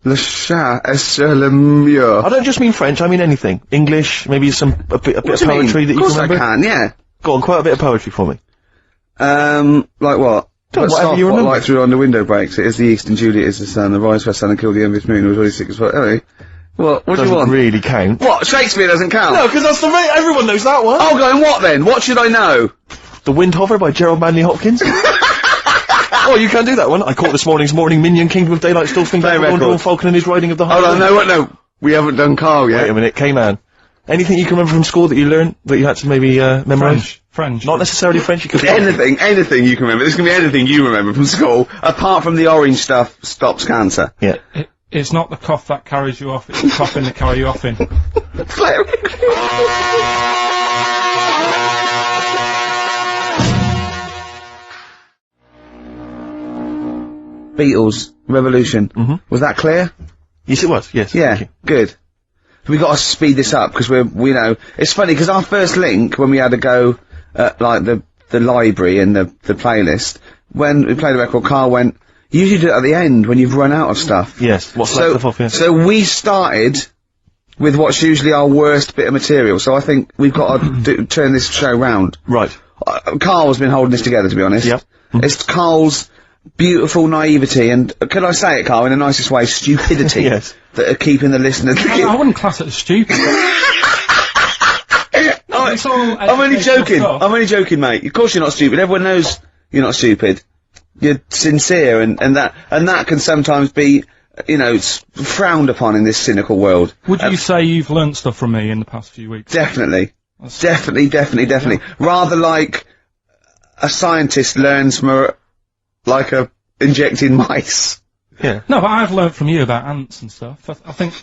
Speaker 1: Le chat est le mur.
Speaker 2: I don't just mean French, I mean anything. English, maybe a bit of poetry that you can remember?
Speaker 1: Of course I can, yeah.
Speaker 2: Go on, quote a bit of poetry for me.
Speaker 1: Like what?
Speaker 2: Whatever you remember.
Speaker 1: Light through under window breaks. It is the east and Juliet is the sun. The rise for sun and kill the envious moon. It was already sick as well. Anyway. What do you want?
Speaker 2: Doesn't really count.
Speaker 1: What? Shakespeare doesn't count?
Speaker 2: No, because that's everyone knows that one.
Speaker 1: Oh, going what then? What should I know?
Speaker 2: The Windhover by Gerald Manley Hopkins. Oh, you can't do that one. I caught this morning's morning minion, Kingdom of Daylight, still thinking about Falcon and his riding of the high.
Speaker 1: Oh, no. We haven't done Carl yet.
Speaker 2: Wait a minute, K-Man. Anything you can remember from school that you learned, that you had to maybe, memorise?
Speaker 3: French.
Speaker 2: Not necessarily French, you could...
Speaker 1: anything you can remember. This can be anything you remember from school, apart from the orange stuff stops cancer.
Speaker 2: Yeah.
Speaker 3: It's not the cough that carries you off, it's the coffin that carry you off in.
Speaker 1: Beatles, Revolution.
Speaker 2: Mm-hmm.
Speaker 1: Was that clear?
Speaker 2: Yes, it was, yes.
Speaker 1: Yeah, good. We got to speed this up, because we know, it's funny, because our first link, when we had a go like the library and the playlist, when we played the record, Karl went, you usually do it at the end when you've run out of stuff.
Speaker 2: Yes, what's left off, yeah.
Speaker 1: So we started with what's usually our worst bit of material, so I think we've got to turn this show round.
Speaker 2: Right.
Speaker 1: Karl's been holding this together, to be honest.
Speaker 2: Yep.
Speaker 1: It's Karl's beautiful naivety and, can I say it, Karl, in the nicest way, stupidity
Speaker 2: Yes.
Speaker 1: that are keeping the listeners...
Speaker 3: I wouldn't class it as stupid. It's all
Speaker 1: I'm only joking.
Speaker 3: stuff.
Speaker 1: I'm only joking, mate. Of course you're not stupid. Everyone knows you're not stupid. You're sincere, and that can sometimes be, you know, frowned upon in this cynical world.
Speaker 3: Would you say you've learnt stuff from me in the past few weeks?
Speaker 1: Definitely. Definitely. Rather like a scientist learns from injecting mice.
Speaker 2: Yeah.
Speaker 3: No, but I've learnt from you about ants and stuff. I think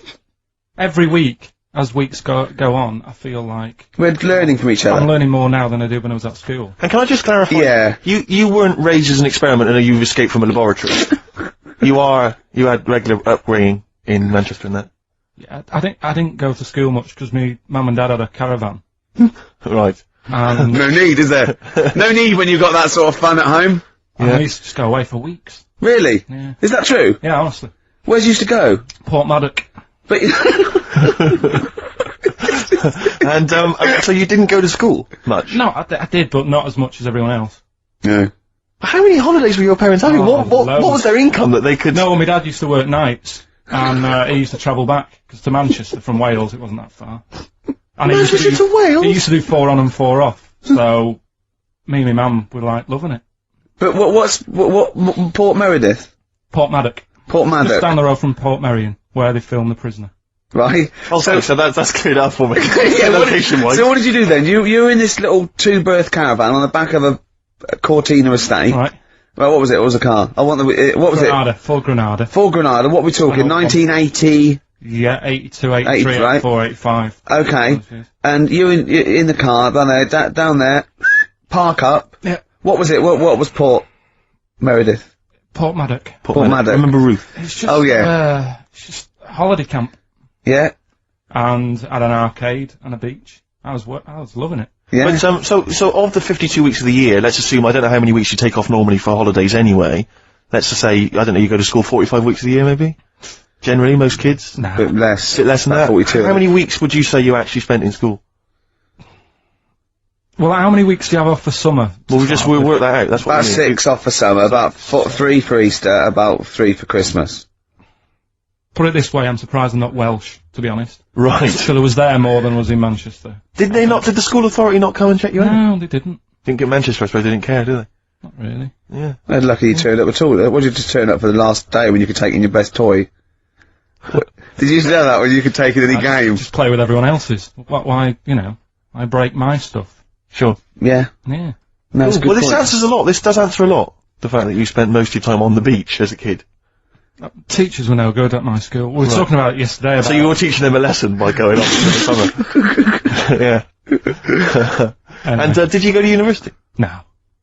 Speaker 3: every week, as weeks go on, I feel like
Speaker 1: We're learning from each other.
Speaker 3: I'm learning more now than I did when I was at school.
Speaker 2: And can I just clarify?
Speaker 1: Yeah.
Speaker 2: You weren't raised as an experiment and you've escaped from a laboratory. You had regular upbringing in Manchester and that.
Speaker 3: Yeah, I didn't go to school much because my mum and dad had a caravan.
Speaker 2: Right.
Speaker 3: And
Speaker 1: No need, is there? No need when you've got that sort of fun at home.
Speaker 3: I used to just go away for weeks.
Speaker 1: Really?
Speaker 3: Yeah.
Speaker 1: Is that true?
Speaker 3: Yeah, honestly.
Speaker 1: Where's you used to go?
Speaker 3: Portmaddock.
Speaker 1: But
Speaker 2: And, so you didn't go to school much?
Speaker 3: No, I did, but not as much as everyone else.
Speaker 1: no.
Speaker 2: How many holidays were your parents having?
Speaker 3: Oh,
Speaker 2: What
Speaker 3: loads.
Speaker 2: was their income that they could...
Speaker 3: No, my dad used to work nights, and he used to travel back, because to Manchester from Wales it wasn't that far. And
Speaker 2: Manchester to Wales?
Speaker 3: He used to do 4 on and 4 off, so me and my mum were like loving it.
Speaker 1: But what Port Meredith?
Speaker 3: Portmaddock.
Speaker 1: Portmaddock.
Speaker 3: Just down the road from Port Merion, where they filmed The Prisoner.
Speaker 1: Right?
Speaker 2: Oh, so that's cleared up for me.
Speaker 1: Yeah,
Speaker 2: Location-wise.
Speaker 1: so what did you do then? You were in this little 2-berth caravan on the back of a Cortina estate.
Speaker 3: Right.
Speaker 1: Well, what was it? What was the car? I want the, what was
Speaker 3: Granada, full Granada.
Speaker 1: it? Full Granada. What are we talking? 1980?
Speaker 3: Yeah, 82, 83,
Speaker 1: 80, right?
Speaker 3: 84, 85.
Speaker 1: Okay. And you in the car, down there, park up.
Speaker 3: Yeah.
Speaker 1: What was it? What was Port Meredith?
Speaker 3: Portmaddock.
Speaker 1: Portmaddock.
Speaker 2: Remember Ruth?
Speaker 3: It's just,
Speaker 1: Oh, yeah.
Speaker 3: it's just a holiday camp.
Speaker 1: Yeah?
Speaker 3: And had an arcade and a beach. I was loving it.
Speaker 1: Yeah?
Speaker 2: But, so of the 52 weeks of the year, let's assume, I don't know how many weeks you take off normally for holidays anyway. Let's just say, I don't know, you go to school 45 weeks of the year maybe? Generally, most kids?
Speaker 3: Nah.
Speaker 1: Bit less.
Speaker 2: Bit less than
Speaker 1: About
Speaker 2: that?
Speaker 1: 42.
Speaker 2: How many weeks would you say you actually spent in school?
Speaker 3: Well, how many weeks do you have off for summer?
Speaker 2: Well, we'll work that out, that's what
Speaker 1: About
Speaker 2: we mean.
Speaker 1: 6 off for summer, about 3 for Easter, about 3 for Christmas.
Speaker 3: Put it this way, I'm surprised I'm not Welsh, to be honest.
Speaker 2: Right.
Speaker 3: Till I was there more than I was in Manchester.
Speaker 2: Did the school authority not come and check you out?
Speaker 3: No, they didn't.
Speaker 2: Didn't get Manchester, I suppose they didn't care, do they?
Speaker 3: Not really.
Speaker 2: Yeah.
Speaker 1: They're lucky you turned up at all. What did you just turn up for the last day when you could take in your best toy? Did you used to know that when you could take in any game?
Speaker 3: Just play with everyone else's. Why, I break my stuff.
Speaker 2: Sure.
Speaker 1: Yeah.
Speaker 3: Yeah.
Speaker 1: No, it's a good
Speaker 2: Well, this
Speaker 1: point.
Speaker 2: answers a lot. This does answer a lot. The fact that you spent most of your time on the beach as a kid.
Speaker 3: Teachers were no good at my school. We were talking about it yesterday. About
Speaker 2: So you were teaching them a lesson by going off in the summer. Yeah. And did you go to university?
Speaker 3: No.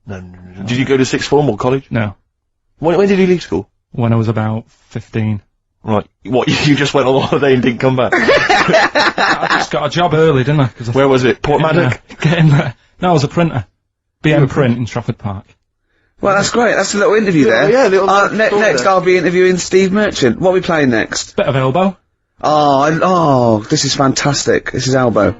Speaker 2: No. Did you go to sixth form or college?
Speaker 3: No.
Speaker 2: When did you leave school?
Speaker 3: When I was about 15.
Speaker 2: Right. What, you just went on holiday and didn't come back?
Speaker 3: I just got a job early, didn't I? Cause
Speaker 2: Where was it? Portmaddock?
Speaker 3: Get in there. No, I was a printer. BM Print in Trafford Park.
Speaker 1: Well, that's great. That's a little interview there.
Speaker 2: Yeah, little
Speaker 1: next
Speaker 2: there.
Speaker 1: I'll be interviewing Steve Merchant. What are we playing next?
Speaker 3: Bit of elbow.
Speaker 1: Oh, this is fantastic. This is Elbow.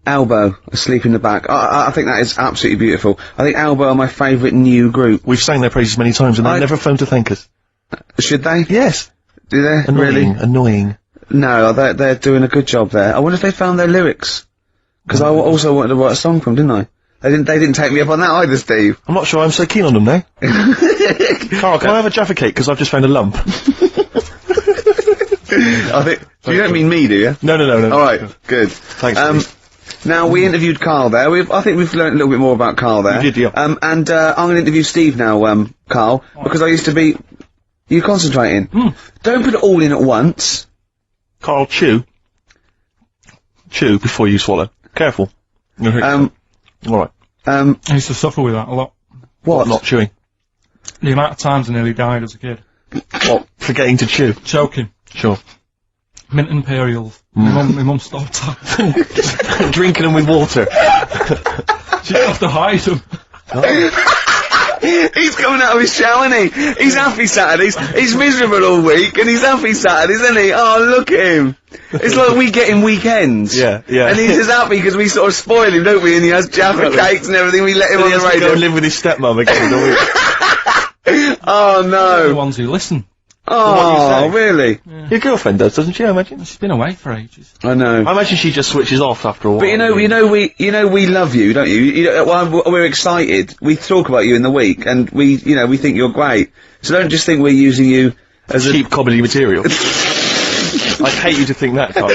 Speaker 1: Elbow, Asleep in the Back. I think that is absolutely beautiful. I think Elbow are my favourite new group.
Speaker 2: We've sang their praises many times and they've never phoned to thank us.
Speaker 1: Should they?
Speaker 2: Yes.
Speaker 1: Do they? Really?
Speaker 2: Annoying.
Speaker 1: No, they're doing a good job there. I wonder if they found their lyrics. Because I also wanted to write a song from, didn't I? They didn't take me up on that either, Steve.
Speaker 2: I'm not sure I'm so keen on them now. Carl, can I have a Jaffa cake? Because I've just found a lump.
Speaker 1: I think, you don't mean me, do you?
Speaker 2: No.
Speaker 1: Alright, good.
Speaker 2: Thanks, Steve.
Speaker 1: Now, we interviewed Karl there. I think we've learned a little bit more about Karl there.
Speaker 2: You did, yeah.
Speaker 1: And, I'm gonna interview Steve now, Karl, because I used to be... You concentrating? Don't put it all in at once.
Speaker 2: Carl, chew. Chew before you swallow. Careful. Alright.
Speaker 3: I used to suffer with that a lot.
Speaker 1: What?
Speaker 2: Not chewing.
Speaker 3: The amount of times I nearly died as a kid.
Speaker 2: What? Forgetting to chew.
Speaker 3: Choking.
Speaker 2: Sure.
Speaker 3: Mint Imperials. My mum stopped that.
Speaker 2: Drinking them with water.
Speaker 3: She'd have to hide them.
Speaker 1: He's coming out of his shower, isn't he? He's happy Saturdays. He's miserable all week, and he's happy Saturdays, isn't he? Oh, look at him. It's like we get him weekends.
Speaker 2: Yeah.
Speaker 1: And he's just happy because we sort of spoil him, don't we? And he has Jaffa cakes and everything. We let him on the
Speaker 2: He has to
Speaker 1: radio.
Speaker 2: go and live with his stepmom again in a week.
Speaker 1: Oh,
Speaker 3: They're the
Speaker 1: no.
Speaker 3: ones who listen.
Speaker 1: Oh, really?
Speaker 2: Your girlfriend does, doesn't she, I imagine?
Speaker 3: She's been away for ages.
Speaker 1: I know.
Speaker 2: I imagine she just switches off after a while.
Speaker 1: But you know, we love you, don't you? We're excited. We talk about you in the week, and we think you're great. So don't just think we're using you as
Speaker 2: cheap comedy material. I'd hate you to think that, Carl.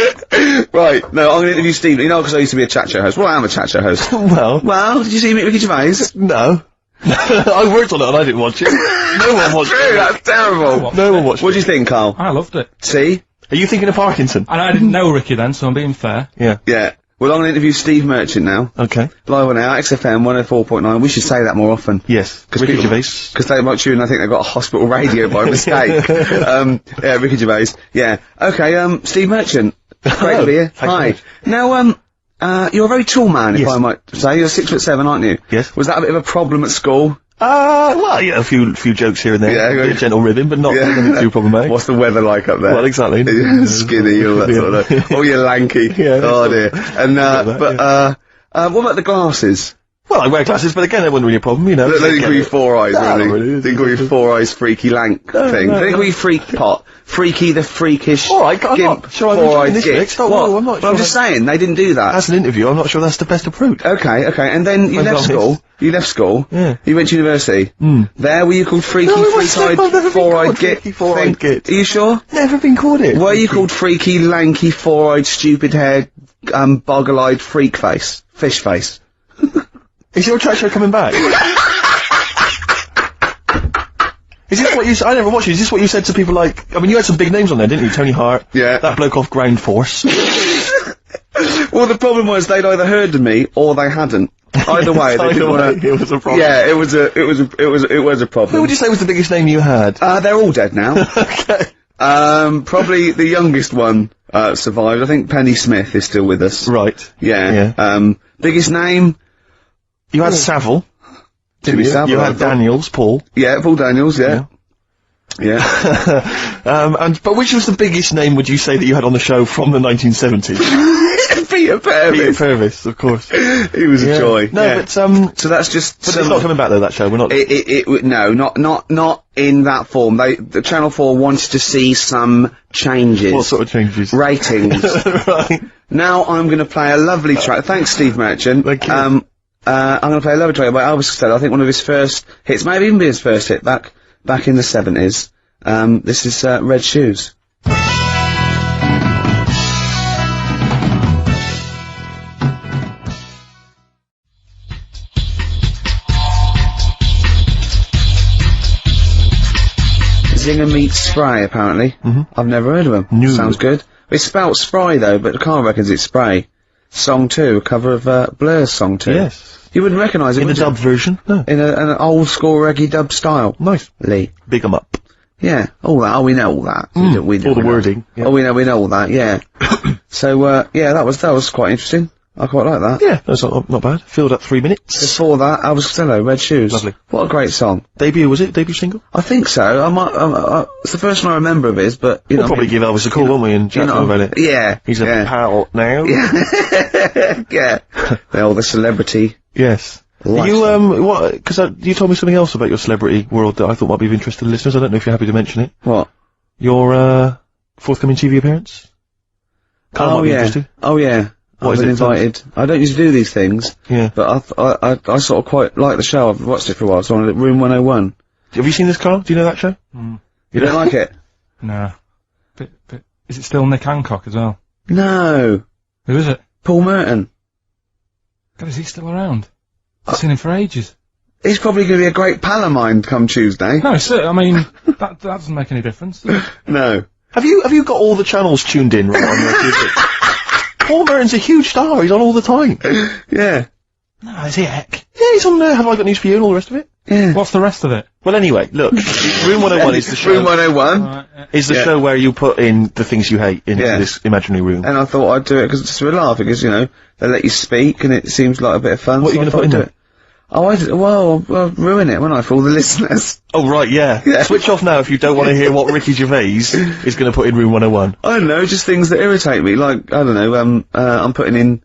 Speaker 1: Right, no, I'm gonna interview Steve. You know, because I used to be a chat show host. Well, I am a chat show host. Well, did you see me at Ricky Gervais?
Speaker 2: No. I worked on it and I didn't watch it. No one watched
Speaker 1: True,
Speaker 2: it.
Speaker 1: that's terrible.
Speaker 2: No one watched
Speaker 1: What do
Speaker 2: it.
Speaker 1: you think, Carl?
Speaker 3: I loved it.
Speaker 1: See?
Speaker 2: Are you thinking of Parkinson?
Speaker 3: And I didn't know Ricky then, so I'm being fair.
Speaker 2: Yeah.
Speaker 1: Yeah. Well, I'm gonna interview Steve Merchant now.
Speaker 2: Okay.
Speaker 1: Live on air, XFM 104.9. We should say that more often.
Speaker 2: Yes. Ricky
Speaker 1: people-
Speaker 2: Gervais.
Speaker 1: Because they might tune and I think they've got a hospital radio by mistake. Yeah, Ricky Gervais. Yeah. Okay, Steve Merchant. Great to be here.
Speaker 2: Thank
Speaker 1: Hi.
Speaker 2: you.
Speaker 1: Now, you're a very tall man, if
Speaker 2: Yes.
Speaker 1: I might say. You're 6'7", aren't you?
Speaker 2: Yes.
Speaker 1: Was that a bit of a problem at school?
Speaker 2: Well, yeah, a few jokes here and there.
Speaker 1: Yeah,
Speaker 2: A bit of gentle ribbon, but not nothing too problematic.
Speaker 1: What's the weather like up there?
Speaker 2: Well, exactly.
Speaker 1: Skinny, all that sort of thing. Oh, you're lanky.
Speaker 2: Yeah,
Speaker 1: Oh, dear. And,
Speaker 2: that,
Speaker 1: what about the glasses?
Speaker 2: Well, I wear glasses, but again, that wasn't really a problem, you know.
Speaker 1: They didn't call you Four Eyes,
Speaker 2: No,
Speaker 1: really.
Speaker 2: really,
Speaker 1: They didn't call you Four Eyes Freaky Lank thing.
Speaker 2: no,
Speaker 1: They didn't call you Freak Pot. Freaky the Freakish.
Speaker 2: All right, I'm
Speaker 1: gimp,
Speaker 2: not sure I'm
Speaker 1: Four-Eyed
Speaker 2: enjoying this
Speaker 1: git.
Speaker 2: mix. Don't
Speaker 1: What?
Speaker 2: worry, I'm not
Speaker 1: Well,
Speaker 2: sure
Speaker 1: I'm just saying, they didn't do that.
Speaker 2: As an interview, I'm not sure that's the best approach.
Speaker 1: Okay, and then you
Speaker 2: I'm
Speaker 1: left
Speaker 2: honest.
Speaker 1: school. You left school.
Speaker 2: Yeah.
Speaker 1: You went to university. There, were you called Freaky,
Speaker 2: No, I wasn't. I've never
Speaker 1: Freak-Eyed,
Speaker 2: been
Speaker 1: Four-Eyed
Speaker 2: called
Speaker 1: Git?
Speaker 2: Freaky, Four-Eyed
Speaker 1: thing?
Speaker 2: Git.
Speaker 1: Are you sure?
Speaker 2: Never been called it.
Speaker 1: Were you called Freaky, Lanky, Four-Eyed, Stupid-Haired, Boggle-Eyed Freak Face? Fish Face?
Speaker 2: Is your chat show coming back? Is this what you I never watched it. Is this what you said to people like, I mean, you had some big names on there, didn't you? Tony Hart.
Speaker 1: Yeah.
Speaker 2: That bloke off Ground Force.
Speaker 1: Well, the problem was they'd either heard of me or they hadn't. Either way, they
Speaker 2: Either
Speaker 1: didn't
Speaker 2: way,
Speaker 1: want to.
Speaker 2: it was a problem.
Speaker 1: Yeah, it was a problem.
Speaker 2: Who would you say was the biggest name you had?
Speaker 1: They're all dead now.
Speaker 2: Okay.
Speaker 1: Probably the youngest one survived. I think Penny Smith is still with us.
Speaker 2: Right.
Speaker 1: Yeah. Biggest name?
Speaker 2: You had Savile.
Speaker 1: Jimmy Savile.
Speaker 2: You had Daniels, Paul.
Speaker 1: Yeah, Paul Daniels. Yeah.
Speaker 2: But which was the biggest name would you say that you had on the show from the 1970s?
Speaker 1: Peter Purvis.
Speaker 2: Peter Purvis, of course.
Speaker 1: He was a joy.
Speaker 2: No,
Speaker 1: yeah.
Speaker 2: but
Speaker 1: So that's just.
Speaker 2: it's not coming back though. That show. We're not.
Speaker 1: No, not in that form. The Channel 4 wants to see some changes.
Speaker 2: What sort of changes?
Speaker 1: Ratings.
Speaker 2: Right.
Speaker 1: Now I'm going to play a lovely track. Thanks, Steve Merchant.
Speaker 2: Thank you.
Speaker 1: I'm going to play a lovely track by Elvis Costello. I think one of his first hits, maybe even be his first hit back in the 70s. This is Red Shoes. Zinger meets Spray, apparently. I've never heard of them.
Speaker 2: No.
Speaker 1: Sounds good. It's spelt Spray, though, but Carl reckons it's Spray. Song 2, a cover of Blur's Song 2.
Speaker 2: Yes.
Speaker 1: You wouldn't recognise it,
Speaker 2: In the
Speaker 1: would you?
Speaker 2: dub version. No.
Speaker 1: In an old-school reggae dub style.
Speaker 2: Nice.
Speaker 1: Lee.
Speaker 2: Big 'em up.
Speaker 1: Yeah, all that. Oh, we know all that. We know
Speaker 2: all the wording, yeah.
Speaker 1: Oh, we know all that, yeah. So, yeah, that was quite interesting. I quite like that.
Speaker 2: Yeah, that's not bad. Filled up 3 minutes.
Speaker 1: Before that, Elvis Costello, Red Shoes.
Speaker 2: Lovely.
Speaker 1: What a great song.
Speaker 2: Debut, was it? Debut single?
Speaker 1: I think so. It's the first one I remember of his, but, you
Speaker 2: We'll
Speaker 1: know.
Speaker 2: probably give Elvis a call, won't we, and chat to him about it.
Speaker 1: Yeah.
Speaker 2: He's a
Speaker 1: yeah.
Speaker 2: pal now.
Speaker 1: Yeah. Well, the celebrity.
Speaker 2: Yes.
Speaker 1: Lifestyle.
Speaker 2: What, because you told me something else about your celebrity world that I thought might be of interest to the listeners. I don't know if you're happy to mention it.
Speaker 1: What?
Speaker 2: Your, forthcoming TV appearance? Carl might be interested.
Speaker 1: Oh, yeah.
Speaker 2: What
Speaker 1: I've
Speaker 2: is
Speaker 1: been
Speaker 2: it,
Speaker 1: invited. I don't usually do these things.
Speaker 2: Yeah.
Speaker 1: But I sort of quite like the show. I've watched it for a while. It's on Room 101.
Speaker 2: Have you seen this, Carl? Do you know that show?
Speaker 1: You don't like it?
Speaker 3: No. But is it still Nick Hancock as well?
Speaker 1: No.
Speaker 3: Who is it?
Speaker 1: Paul Merton.
Speaker 3: God, is he still around? I've seen him for ages.
Speaker 1: He's probably going to be a great pal of mine come Tuesday.
Speaker 3: No, I mean, that doesn't make any difference, does it?
Speaker 1: No.
Speaker 2: Have you got all the channels tuned in right on your TV? Paul Merton's a huge star. He's on all the time.
Speaker 1: Yeah.
Speaker 3: No, is he heck?
Speaker 2: Yeah, he's on Have I Got News For You and all the rest of it.
Speaker 1: Yeah.
Speaker 3: What's the rest of it?
Speaker 2: Well, anyway, look, Room 101 is the show.
Speaker 1: Room 101.
Speaker 2: Is the show where you put in the things you hate into
Speaker 1: Yeah.
Speaker 2: this imaginary room.
Speaker 1: And I thought I'd do it because it's just a laugh, because, you know, they let you speak and it seems like a bit of fun.
Speaker 2: What are you going to put in there?
Speaker 1: Oh, I'll ruin it, won't I, for all the listeners?
Speaker 2: Oh, right, yeah. Switch off now if you don't want to hear what Ricky Gervais is going to put in Room 101.
Speaker 1: I don't know, just things that irritate me, like, I don't know, I'm putting in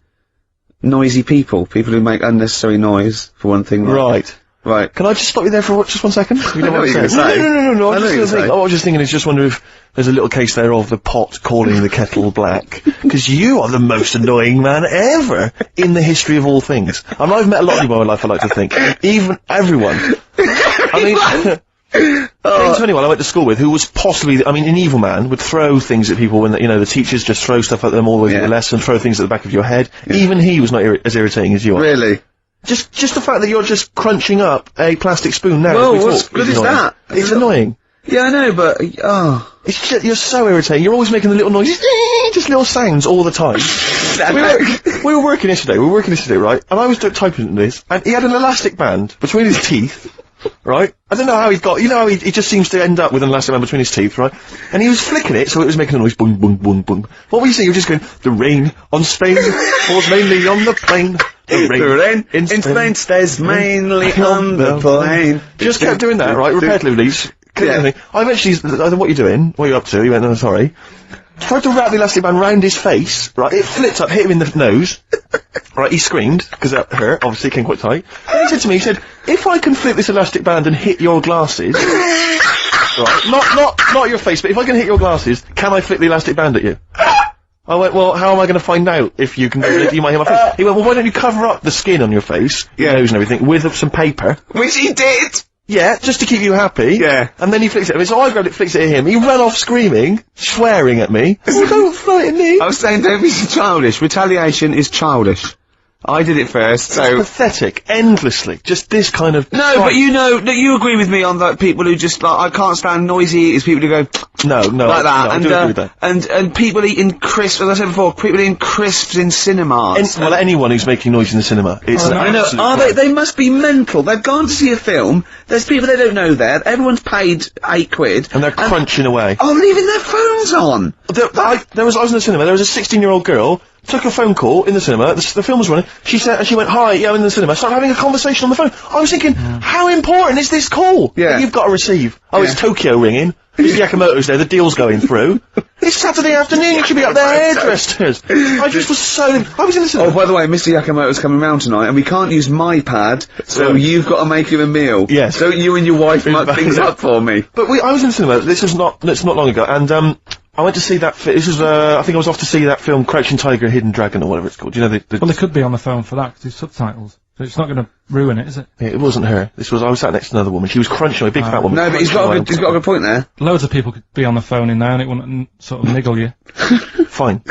Speaker 1: noisy people who make unnecessary noise, for one thing.
Speaker 2: Right.
Speaker 1: Right.
Speaker 2: Can I just stop you there for just 1 second? You know what
Speaker 1: you're saying.
Speaker 2: No. I was just thinking, just wondering if there's a little case there of the pot calling the kettle black. Because you are the most annoying man ever in the history of all things. And I've met a lot of people in my life, I like to think. Even everyone. I mean, to anyone I went to school with who was possibly, an evil man, would throw things at people when, the teachers just throw stuff at them all the way through the lesson, throw things at the back of your head. Yeah. Even he was not as irritating as you are.
Speaker 1: Really?
Speaker 2: Just the fact that you're just crunching up a plastic spoon now.
Speaker 1: Well, what's good is that?
Speaker 2: It's annoying.
Speaker 1: Yeah, I know, but,
Speaker 2: It's just, you're so irritating. You're always making the little noises, just little sounds all the time. we were working yesterday, right? And I was typing this, and he had an elastic band between his teeth, right? I don't know how he how he just seems to end up with an elastic band between his teeth, right? And he was flicking it, so it was making a noise, boom, boom, boom, boom. What were you saying? You were just going, the rain on Spain falls mainly on the plain.
Speaker 1: The rain in Spain stays mainly on the plain.
Speaker 2: Just kept doing that, right? Repeatedly. I eventually, what are you doing? What are you up to? He went, no, sorry. Tried to wrap the elastic band round his face, right? It flipped up, hit him in the nose. Right, he screamed, because that hurt, obviously, it came quite tight. And he said to me, if I can flip this elastic band and hit your glasses, right, not your face, but if I can hit your glasses, can I flip the elastic band at you? I went, well, how am I going to find out if you can, you might hit my face? He went, well, why don't you cover up the skin on your face, your nose and everything, with some paper?
Speaker 1: Which he did!
Speaker 2: Yeah, just to keep you happy.
Speaker 1: Yeah.
Speaker 2: And then he flicks it at me, so I grabbed it, flicks it at him. He ran off screaming, swearing at me. Oh, don't frighten me.
Speaker 1: I was saying, don't be childish. Retaliation is childish. I did it first, so...
Speaker 2: It's pathetic, endlessly. Just this kind of...
Speaker 1: No, but you agree with me on that people who just, I can't stand noisy eaters, people who go...
Speaker 2: No,
Speaker 1: like that.
Speaker 2: I do agree with that.
Speaker 1: And people eating crisps, as I said before, people eating crisps in cinemas.
Speaker 2: Well, anyone who's making noise in the cinema. It's
Speaker 1: I know. They must be mental. They've gone to see a film, there's people they don't know there, everyone's paid £8.
Speaker 2: And they're crunching away.
Speaker 1: Oh, leaving their phones on!
Speaker 2: I was in the cinema, there was a 16-year-old girl, took a phone call in the cinema, the film was running, she went, hi, yeah, I'm in the cinema, started having a conversation on the phone. I was thinking, how important is this call that you've got to receive? Oh, it's Tokyo ringing, Mr. Yakamoto's there, the deal's going through. It's Saturday afternoon, you should be up there, hairdressers. I was in the cinema.
Speaker 1: Oh, by the way, Mr. Yakamoto's coming round tonight, and we can't use my pad, so you've got to make him a meal.
Speaker 2: Yes.
Speaker 1: Don't you and your wife muck things up for me.
Speaker 2: But I was in the cinema, it's not long ago, and, I went to see that, I think I was off to see that film, Crouching Tiger, Hidden Dragon, or whatever it's called. Do you know
Speaker 3: Well, they could be on the phone for that, because it's subtitles. So it's not going to ruin it, is it?
Speaker 2: Yeah, it wasn't her. I was sat next to another woman. She was crunching away, big fat woman.
Speaker 1: No, but he's got a good point there.
Speaker 3: Loads of people could be on the phone in there, and it wouldn't sort of niggle you.
Speaker 2: Fine.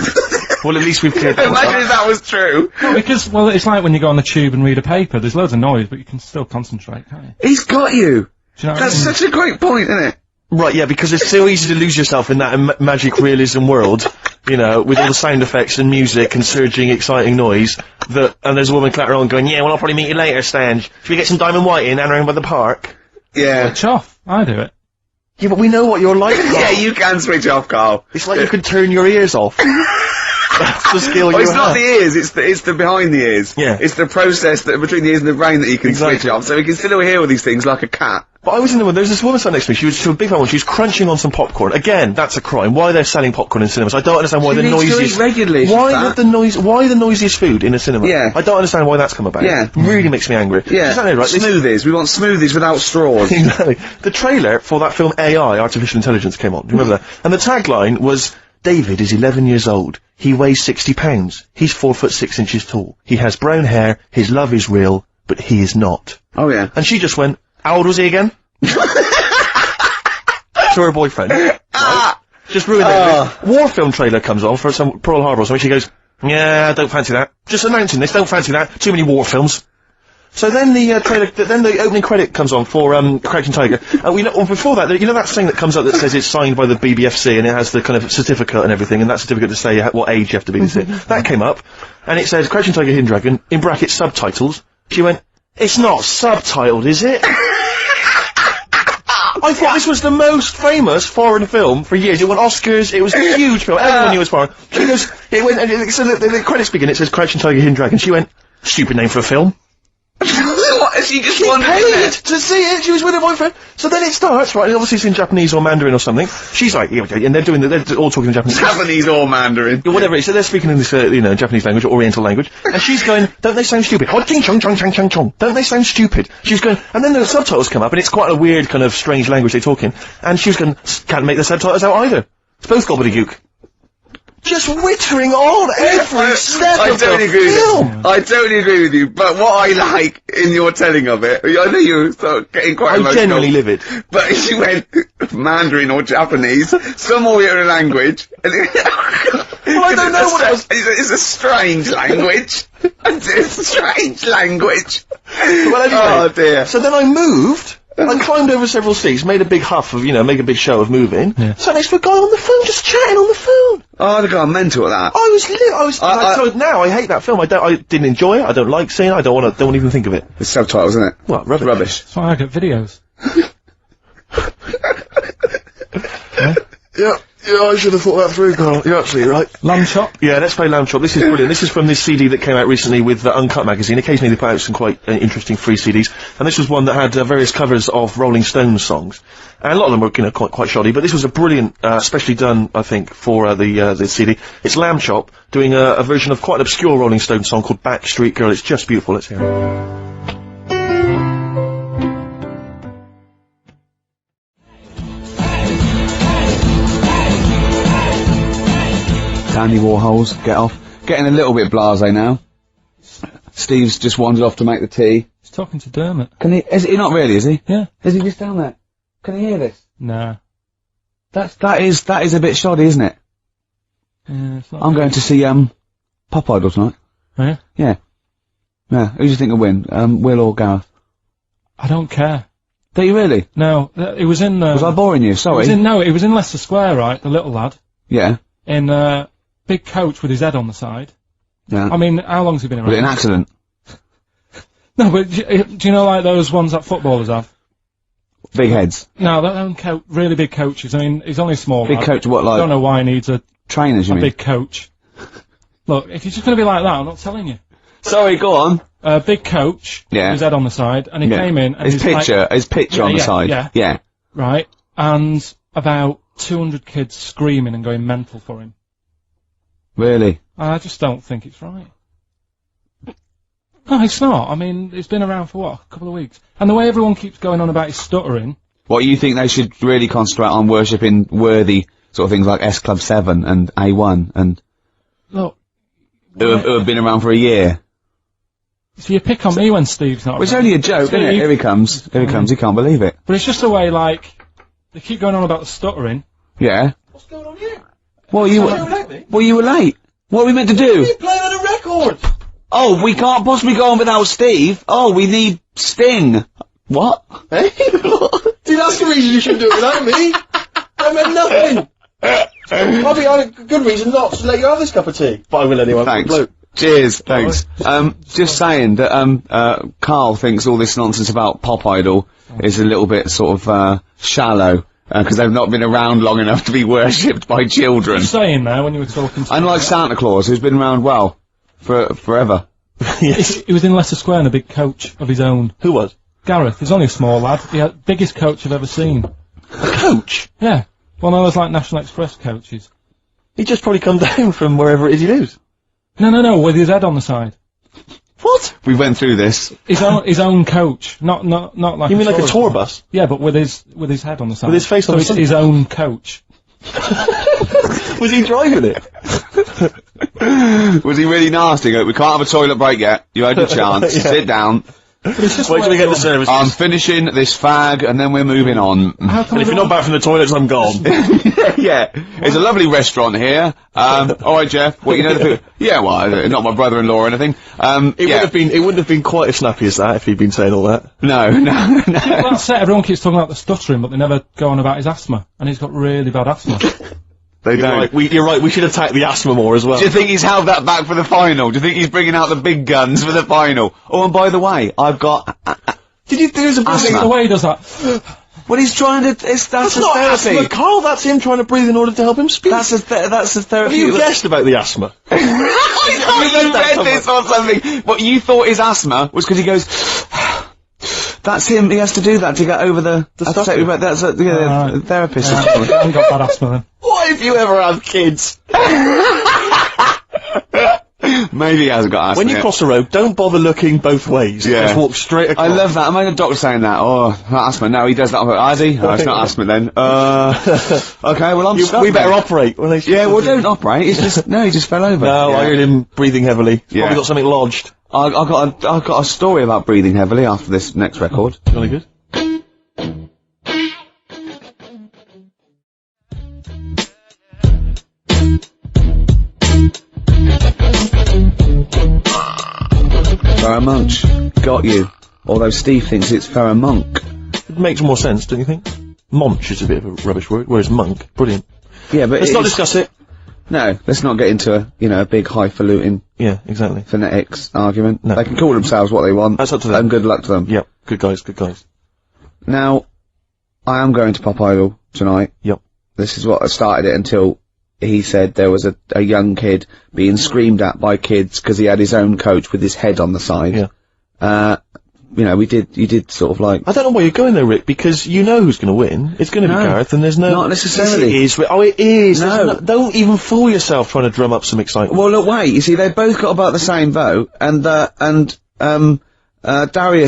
Speaker 2: Well, at least we've cleared that.
Speaker 1: Imagine if that was true.
Speaker 3: No, because, well, it's like when you go on the tube and read a paper, there's loads of noise, but you can still concentrate, can't you?
Speaker 1: He's got you!
Speaker 3: Do you know
Speaker 1: That's such a great point, isn't it?
Speaker 2: Right, yeah, because it's so easy to lose yourself in that magic realism world, with all the sound effects and music and surging, exciting noise, and there's a woman clattering on going, yeah, well, I'll probably meet you later, Stan. Should we get some Diamond White in and around by the park?
Speaker 1: Yeah.
Speaker 3: Switch off. I do it.
Speaker 2: Yeah, but we know what you're like, Carl.
Speaker 1: Yeah, you can switch off, Carl.
Speaker 2: It's like you can turn your ears off. That's the skill you have.
Speaker 1: It's not the ears, it's the behind the ears.
Speaker 2: Yeah.
Speaker 1: It's the process between the ears and the brain that you can switch off, so you can still hear all these things like a cat.
Speaker 2: But I was in the one, there's this woman sat next to me, she was a big fan one, she was crunching on some popcorn. Again, that's a crime. Why they're selling popcorn in cinemas? I don't understand why the noisiest...
Speaker 1: regularly,
Speaker 2: why the noisiest food in a cinema?
Speaker 1: Yeah.
Speaker 2: I don't understand why that's come about.
Speaker 1: Yeah.
Speaker 2: It really makes me angry.
Speaker 1: Yeah.
Speaker 2: Exactly right.
Speaker 1: Smoothies. We want smoothies without straws.
Speaker 2: Exactly. The trailer for that film AI, Artificial Intelligence, came on. Do you remember that? And the tagline was, David is 11 years old. He weighs 60 pounds. He's 4'6" tall. He has brown hair. His love is real, but he is not.
Speaker 1: Oh, yeah.
Speaker 2: And she just went, how old was he again? To her boyfriend. Right? Just ruined it. War film trailer comes on for some Pearl Harbor or something. She goes, yeah, don't fancy that. Just announcing this, don't fancy that. Too many war films. So then the trailer, then the opening credit comes on for Crouching Tiger. Before that, that thing that comes up that says it's signed by the BBFC and it has the kind of certificate and everything, and that certificate to say what age you have to be to see. That came up, and it says Crouching Tiger, Hidden Dragon in brackets subtitles. She went, it's not subtitled, is it? I thought this was the most famous foreign film for years. It won Oscars, it was a huge film, everyone knew it was foreign. She goes, it went, and so the credits begin, it says Crouching Tiger, Hidden Dragon. She went, stupid name for a film.
Speaker 1: What? She just wanted
Speaker 2: Paid to see it. She was with her boyfriend. So then it starts, right? And obviously it's in Japanese or Mandarin or something. She's like, yeah, okay, and they're all talking in Japanese.
Speaker 1: Japanese or Mandarin.
Speaker 2: Whatever. So they're speaking in this, Japanese language or Oriental language. And she's going, don't they sound stupid? Hot ching chong chong chong chong chong. Don't they sound stupid? She's going, and then the subtitles come up, and it's quite a weird kind of strange language they talk in. And she's going, can't make the subtitles out either. It's both gobbledygook. Just wittering on every step of the film.
Speaker 1: I totally agree with you, but what I like in your telling of it, I know you're sort of getting quite emotional.
Speaker 2: I generally live it.
Speaker 1: But she went Mandarin or Japanese, some Oriental language, and
Speaker 2: well, I don't know what it was.
Speaker 1: It's a strange language. It's a strange language.
Speaker 2: Well, anyway,
Speaker 1: oh dear.
Speaker 2: So then I moved. I climbed over several seats, made a big huff of, make a big show of moving. Yeah. Sat next to a guy on the phone, just chatting on the phone.
Speaker 1: Oh, the guy mental at that.
Speaker 2: So now I hate that film. I didn't enjoy it. I don't like seeing it. I don't want to even think of it.
Speaker 1: It's subtitles, isn't it?
Speaker 2: What? Rubbish.
Speaker 3: That's why I get videos.
Speaker 2: Yeah. Yeah, I should have thought that through, Carl. You're absolutely right.
Speaker 3: Lamb Chop?
Speaker 2: Yeah, let's play Lamb Chop. This is brilliant. This is from this CD that came out recently with Uncut magazine. Occasionally they put out some quite interesting free CDs. And this was one that had various covers of Rolling Stones songs. And a lot of them were, quite shoddy, but this was a brilliant, especially done, I think, for the CD. It's Lamb Chop doing a version of quite an obscure Rolling Stones song called Backstreet Girl. It's just beautiful. Let's hear it.
Speaker 1: Andy Warhol's, get off. Getting a little bit blasé now. Steve's just wandered off to make the tea.
Speaker 3: He's talking to Dermot.
Speaker 1: Is he not really, is he?
Speaker 3: Yeah.
Speaker 1: Is he just down there? Can he hear this?
Speaker 3: Nah.
Speaker 1: That is a bit shoddy, isn't it?
Speaker 3: Yeah, it's not
Speaker 1: I'm going to see, Pop Idol tonight.
Speaker 3: Oh, yeah?
Speaker 1: Yeah. Yeah, who do you think will win? Will or Gareth?
Speaker 3: I don't care.
Speaker 1: Do you really?
Speaker 3: No, it was in,
Speaker 1: was I boring you? Sorry.
Speaker 3: It was in Leicester Square, right? The little lad.
Speaker 1: Yeah.
Speaker 3: In, big coach with his head on the side.
Speaker 1: Yeah.
Speaker 3: I mean, how long's he been around?
Speaker 1: Was it an accident?
Speaker 3: No, but do you know like those ones that footballers have?
Speaker 1: Big heads?
Speaker 3: No, they're really big coaches. I mean, he's only small.
Speaker 1: Big coach, what, like?
Speaker 3: I don't know why he needs
Speaker 1: trainers, you mean?
Speaker 3: big coach. Look, if you're just gonna be like that, I'm not telling you.
Speaker 1: Sorry, go on.
Speaker 3: Big coach. Yeah. With his head on the side, and he came in and
Speaker 1: his picture on the side. Yeah.
Speaker 3: Right. And about 200 kids screaming and going mental for him.
Speaker 1: Really?
Speaker 3: I just don't think it's right. No, it's not. I mean, it's been around for what, a couple of weeks. And the way everyone keeps going on about his stuttering.
Speaker 1: What, you think they should really concentrate on worshipping worthy sort of things like S Club 7 and A1 and...
Speaker 3: Look...
Speaker 1: Who have been around for a year?
Speaker 3: So you pick on me when Steve's not around.
Speaker 1: It's only a joke, isn't it? Here he comes. Here he comes. He can't believe it.
Speaker 3: But it's just the way, like, they keep going on about the stuttering.
Speaker 1: Yeah.
Speaker 2: What's going on here?
Speaker 1: Well, you were late. What are we meant to do?
Speaker 2: We're playing on a record!
Speaker 1: Oh, we can't possibly go on without Steve. Oh, we need Sting. What?
Speaker 2: Hey? See, that's the reason you shouldn't do it without me. I meant nothing. I'll be on a good reason not to let you have this cup of tea. But I will anyway.
Speaker 1: Thanks. Cheers, thanks. Just saying that, Karl thinks all this nonsense about Pop Idol is a little bit sort of, shallow. Because they've not been around long enough to be worshipped by children.
Speaker 3: What were you saying there when you were talking to
Speaker 1: Unlike Santa Claus, who's been around, well, forever.
Speaker 3: Yes. He was in Leicester Square in a big coach of his own.
Speaker 2: Who was?
Speaker 3: Gareth. He's only a small lad. He had biggest coach I've ever seen.
Speaker 2: A coach?
Speaker 3: Yeah. One of those, like, National Express coaches.
Speaker 2: He just probably come down from wherever it is he lives.
Speaker 3: No, with his head on the side.
Speaker 2: What?
Speaker 1: We went through this.
Speaker 3: His own coach. Not like
Speaker 2: You mean like a tour bus?
Speaker 3: Yeah, but with his head on the side.
Speaker 2: With his face on the side?
Speaker 3: So it's his own coach.
Speaker 2: Was he driving it?
Speaker 1: Was he really nasty? We can't have a toilet break yet. You had your chance.
Speaker 2: Yeah.
Speaker 1: Sit down.
Speaker 3: But it's just
Speaker 2: wait till we get the service.
Speaker 1: I'm finishing this fag and then we're moving on.
Speaker 2: And if you're not back from the toilets, I'm gone.
Speaker 1: Yeah. It's a lovely restaurant here. Alright, Jeff. Well, you know the yeah, well, not my brother-in-law or anything.
Speaker 2: It wouldn't have been quite as snappy as that if he'd been saying all that.
Speaker 1: No.
Speaker 3: That's it. Everyone keeps talking about the stuttering, but they never go on about his asthma. And he's got really bad asthma.
Speaker 1: They don't.
Speaker 2: You're right, we should attack the asthma more as well.
Speaker 1: Do you think he's held that back for the final? Do you think he's bringing out the big guns for the final? Oh, and by the way, I've got...
Speaker 3: There's a
Speaker 1: asthma.
Speaker 3: The way he does that.
Speaker 1: Well, he's trying to. That's his
Speaker 2: not
Speaker 1: therapy.
Speaker 2: asthma, Carl. That's him trying to breathe in order to help him speak.
Speaker 1: That's his therapy.
Speaker 2: Have you guessed about the asthma?
Speaker 1: I thought you read this or something. What you thought his asthma was because he goes. That's him. He has to do that to get over the stuff. That's a therapist.
Speaker 3: I haven't got bad asthma then.
Speaker 1: What if you ever have kids? Maybe he hasn't got asthma.
Speaker 2: When you cross the road, don't bother looking both ways.
Speaker 1: Yeah.
Speaker 2: Just walk straight across.
Speaker 1: I love that. Am I the doctor saying that? Oh, not asthma. No, he does that. Has he? Oh, it's not asthma then. Okay, well, I'm stuck.
Speaker 2: We better operate. When they
Speaker 1: don't operate. It's just, no, he just fell over.
Speaker 2: No,
Speaker 1: yeah.
Speaker 2: I heard him breathing heavily. He's
Speaker 1: Yeah.
Speaker 2: probably got something lodged.
Speaker 1: I've got a story about breathing heavily after this next record.
Speaker 2: Really good.
Speaker 1: Munch got you. Although Steve thinks it's Monk.
Speaker 2: It makes more sense, don't you think? Monch is a bit of a rubbish word, whereas monk, brilliant.
Speaker 1: Yeah, but
Speaker 2: let's not discuss it.
Speaker 1: No, let's not get into a big highfalutin.
Speaker 2: Yeah, exactly.
Speaker 1: Phonetics argument.
Speaker 2: No.
Speaker 1: They can call themselves what they want.
Speaker 2: That's up to them.
Speaker 1: And good luck to them.
Speaker 2: Yep, good guys.
Speaker 1: Now, I am going to Pop Idol tonight.
Speaker 2: Yep.
Speaker 1: This is what started it until he said there was a young kid being screamed at by kids because he had his own coach with his head on the side.
Speaker 2: Yeah.
Speaker 1: You did sort of like...
Speaker 2: I don't know why you're going there, Rick, because you know who's going to win. It's going to be Gareth, and there's no...
Speaker 1: Not necessarily.
Speaker 2: Yes, it is. Oh, it is.
Speaker 1: No.
Speaker 2: Don't even fool yourself trying to drum up some excitement.
Speaker 1: Well, look, wait. You see, they both got about the same vote, and Darius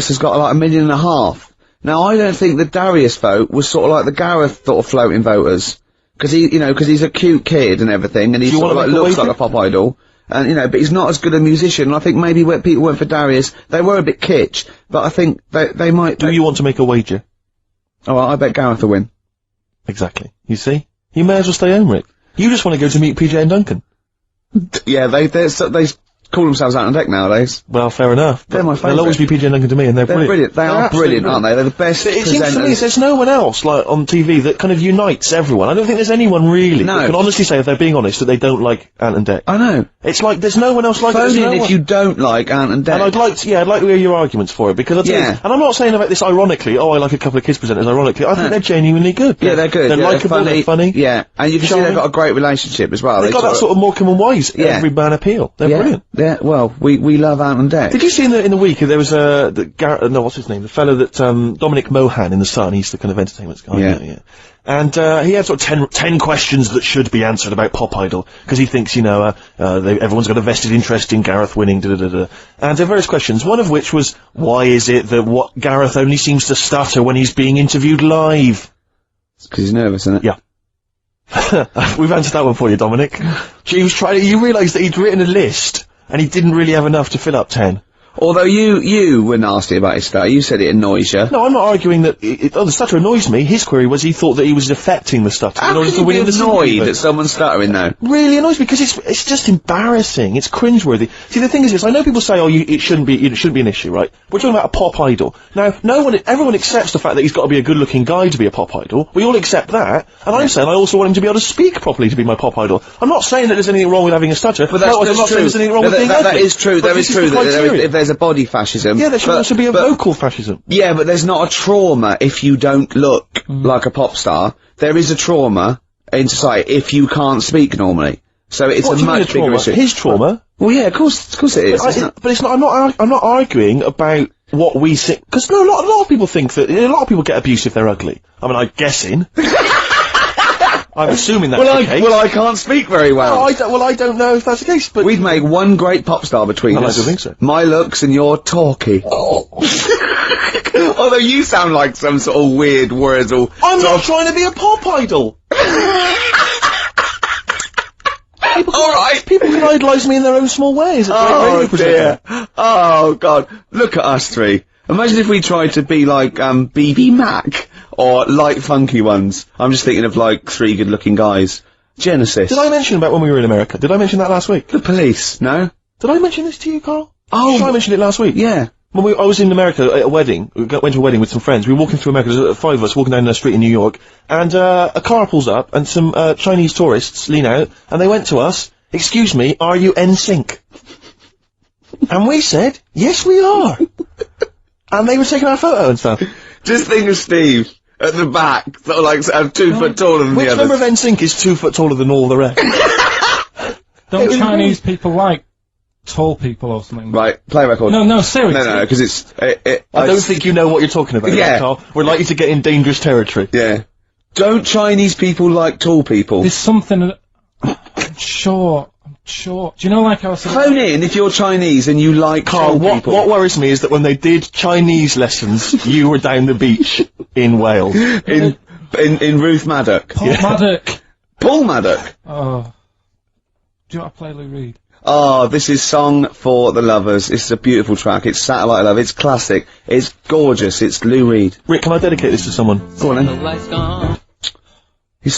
Speaker 1: has got like 1.5 million. Now, I don't think the Darius vote was sort of like the Gareth sort of floating voters. Because he's a cute kid and everything, and he sort of like looks like a pop idol. And, but he's not as good a musician. And I think maybe when people went for Darius, they were a bit kitsch, but I think they might...
Speaker 2: Do you want to make a wager?
Speaker 1: Oh, I bet Gareth will win.
Speaker 2: Exactly. You see? You may as well stay home, Rick. You just want to go to meet PJ and Duncan.
Speaker 1: Yeah, they call themselves Out on Deck nowadays.
Speaker 2: Well, fair enough.
Speaker 1: They're my favourite.
Speaker 2: They'll always be PJ and Duncan to me, and they're brilliant.
Speaker 1: They are brilliant, aren't they? They're the best
Speaker 2: It seems to me
Speaker 1: presenters.
Speaker 2: there's no one else, like, on TV that kind of unites everyone. I don't think there's anyone really that can honestly say, if they're being honest, that they don't like Ant and Dec.
Speaker 1: I know.
Speaker 2: It's like, there's no one else like it.
Speaker 1: Phone in if you don't like Ant and Dec.
Speaker 2: And I'd like to hear your arguments for it, because and I'm not saying about this ironically, I like a couple of kids presenters ironically, I think they're genuinely good.
Speaker 1: Yeah, they're good.
Speaker 2: They're likeable, they're funny.
Speaker 1: Yeah, and you can see they've got a great relationship as well.
Speaker 2: They've got that sort of Morecambe and Wise, every man appeal. They're brilliant.
Speaker 1: Yeah, well, we love Ant and Dec.
Speaker 2: Did you see in the week, there was what's his name? The fellow that, Dominic Mohan in The Sun, he's the kind of entertainment guy. Yeah. And, he had sort of 10 questions that should be answered about Pop Idol, because he thinks, everyone's got a vested interest in Gareth winning, And there are various questions, one of which was, why is it that Gareth only seems to stutter when he's being interviewed live?
Speaker 1: It's 'cause he's nervous, isn't it?
Speaker 2: Yeah. We've answered that one for you, Dominic. You realised that he'd written a list, and he didn't really have enough to fill up 10.
Speaker 1: Although you were nasty about his stutter. You said it annoys you.
Speaker 2: No, I'm not arguing that the stutter annoys me. His query was he thought that he was affecting the stutter in order to win the
Speaker 1: annoyed at someone stuttering though? Really
Speaker 2: annoys me because it's just embarrassing. It's cringeworthy. See, the thing is this, I know people say, it shouldn't be an issue, right? We're talking about a pop idol. Now, everyone accepts the fact that he's got to be a good looking guy to be a pop idol. We all accept that. And I'm saying I also want him to be able to speak properly to be my pop idol. I'm not saying that there's anything wrong with having a stutter.
Speaker 1: But I'm not saying there's anything wrong with being ugly. That is true. There is true that there's a body fascism.
Speaker 2: Yeah, there should also be a vocal fascism.
Speaker 1: Yeah, but there's not a trauma if you don't look like a pop star. There is a trauma in society if you can't speak normally. So it's a much bigger issue.
Speaker 2: His trauma?
Speaker 1: Well, yeah, of course it is.
Speaker 2: But it's not. I'm not arguing about what we think, because a lot of people think that a lot of people get abuse if they're ugly. I mean, I'm guessing. I'm assuming that's the case.
Speaker 1: Well, I can't speak very well.
Speaker 2: I don't know if that's the case, but...
Speaker 1: We'd make one great pop star between us.
Speaker 2: I don't think so.
Speaker 1: My looks and your talkie. Oh. Although you sound like some sort of weird Wurzel.
Speaker 2: I'm not trying to be a pop idol! People can idolise me in their own small ways.
Speaker 1: Oh, dear. Oh, God. Look at us three. Imagine if we tried to be like, BB Mac. Or light funky ones. I'm just thinking of like 3 good looking guys. Genesis.
Speaker 2: Did I mention about when we were in America? Did I mention that last week?
Speaker 1: The Police, no?
Speaker 2: Did I mention this to you, Carl?
Speaker 1: Oh.
Speaker 2: I mentioned it last week.
Speaker 1: Yeah.
Speaker 2: When I was in America at a wedding, went to a wedding with some friends, we were walking through America, there's 5 of us walking down the street in New York, and a car pulls up, and some Chinese tourists lean out, and they went to us, "Excuse me, are you NSYNC?" And we said, "Yes we are." And they were taking our photo and stuff.
Speaker 1: Just think of Steve. at the back, sort of like 2 foot taller than the
Speaker 2: Which
Speaker 1: others.
Speaker 2: member of NSYNC is 2 foot taller than all the rest?
Speaker 3: Don't Chinese people like tall people or something?
Speaker 1: Right, play record.
Speaker 3: No, seriously.
Speaker 1: No, because it's...
Speaker 2: I don't think you know what you're talking about,
Speaker 1: Yeah.
Speaker 2: Carl. We're likely to get in dangerous territory.
Speaker 1: Yeah. Don't Chinese people like tall people?
Speaker 3: There's something... I'm sure. Do you know, like I was...
Speaker 1: Phone in if you're Chinese and you like
Speaker 2: Carl,
Speaker 1: tall people.
Speaker 2: what worries me is that when they did Chinese lessons, you were down the beach in Wales.
Speaker 1: In Ruth Maddock.
Speaker 3: Paul Maddock.
Speaker 1: Paul Maddock.
Speaker 3: Oh. Do you want to play Lou Reed?
Speaker 1: Oh, this is Song for the Lovers. It's a beautiful track. It's Satellite Love. It's classic. It's gorgeous. It's Lou Reed.
Speaker 2: Rick, can I dedicate this to someone?
Speaker 1: Go on then.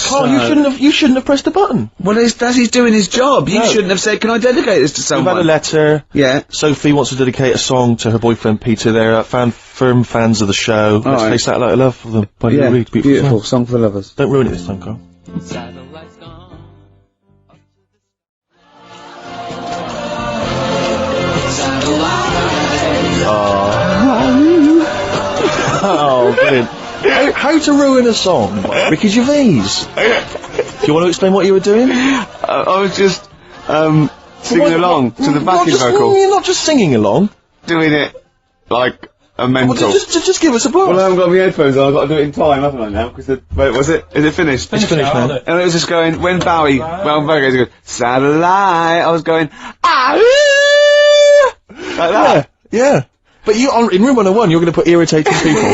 Speaker 2: Carl, you shouldn't have pressed the button.
Speaker 1: Well, he's doing his job. You
Speaker 2: No.
Speaker 1: shouldn't have said, can I dedicate this to
Speaker 2: We've
Speaker 1: someone?
Speaker 2: had a letter.
Speaker 1: Yeah.
Speaker 2: Sophie wants to dedicate a song to her boyfriend Peter. They're firm fans of the show. Let's
Speaker 1: right.
Speaker 2: play Satellite of Love for them by
Speaker 1: Yeah,
Speaker 2: Lou Reed.
Speaker 1: beautiful.
Speaker 2: Song.
Speaker 1: Song for the Lovers.
Speaker 2: Don't ruin it this time, Carl. Oh, brilliant. How to ruin a song? Ricky Gervais. Do you want to explain what you were doing?
Speaker 1: I was just, singing along to the backing vocal.
Speaker 2: You're not just singing along.
Speaker 1: Doing it like a mental.
Speaker 2: Well, just give us a blast.
Speaker 1: Well, I haven't got my headphones on. I've got to do it in time, haven't I now? Because wait, was it? Is it finished?
Speaker 2: It's finished now.
Speaker 1: And it was just going, when Bowie goes, he goes, satellite, I was going, ah, like that.
Speaker 2: Yeah. But in Room 101, you're going to put irritating people.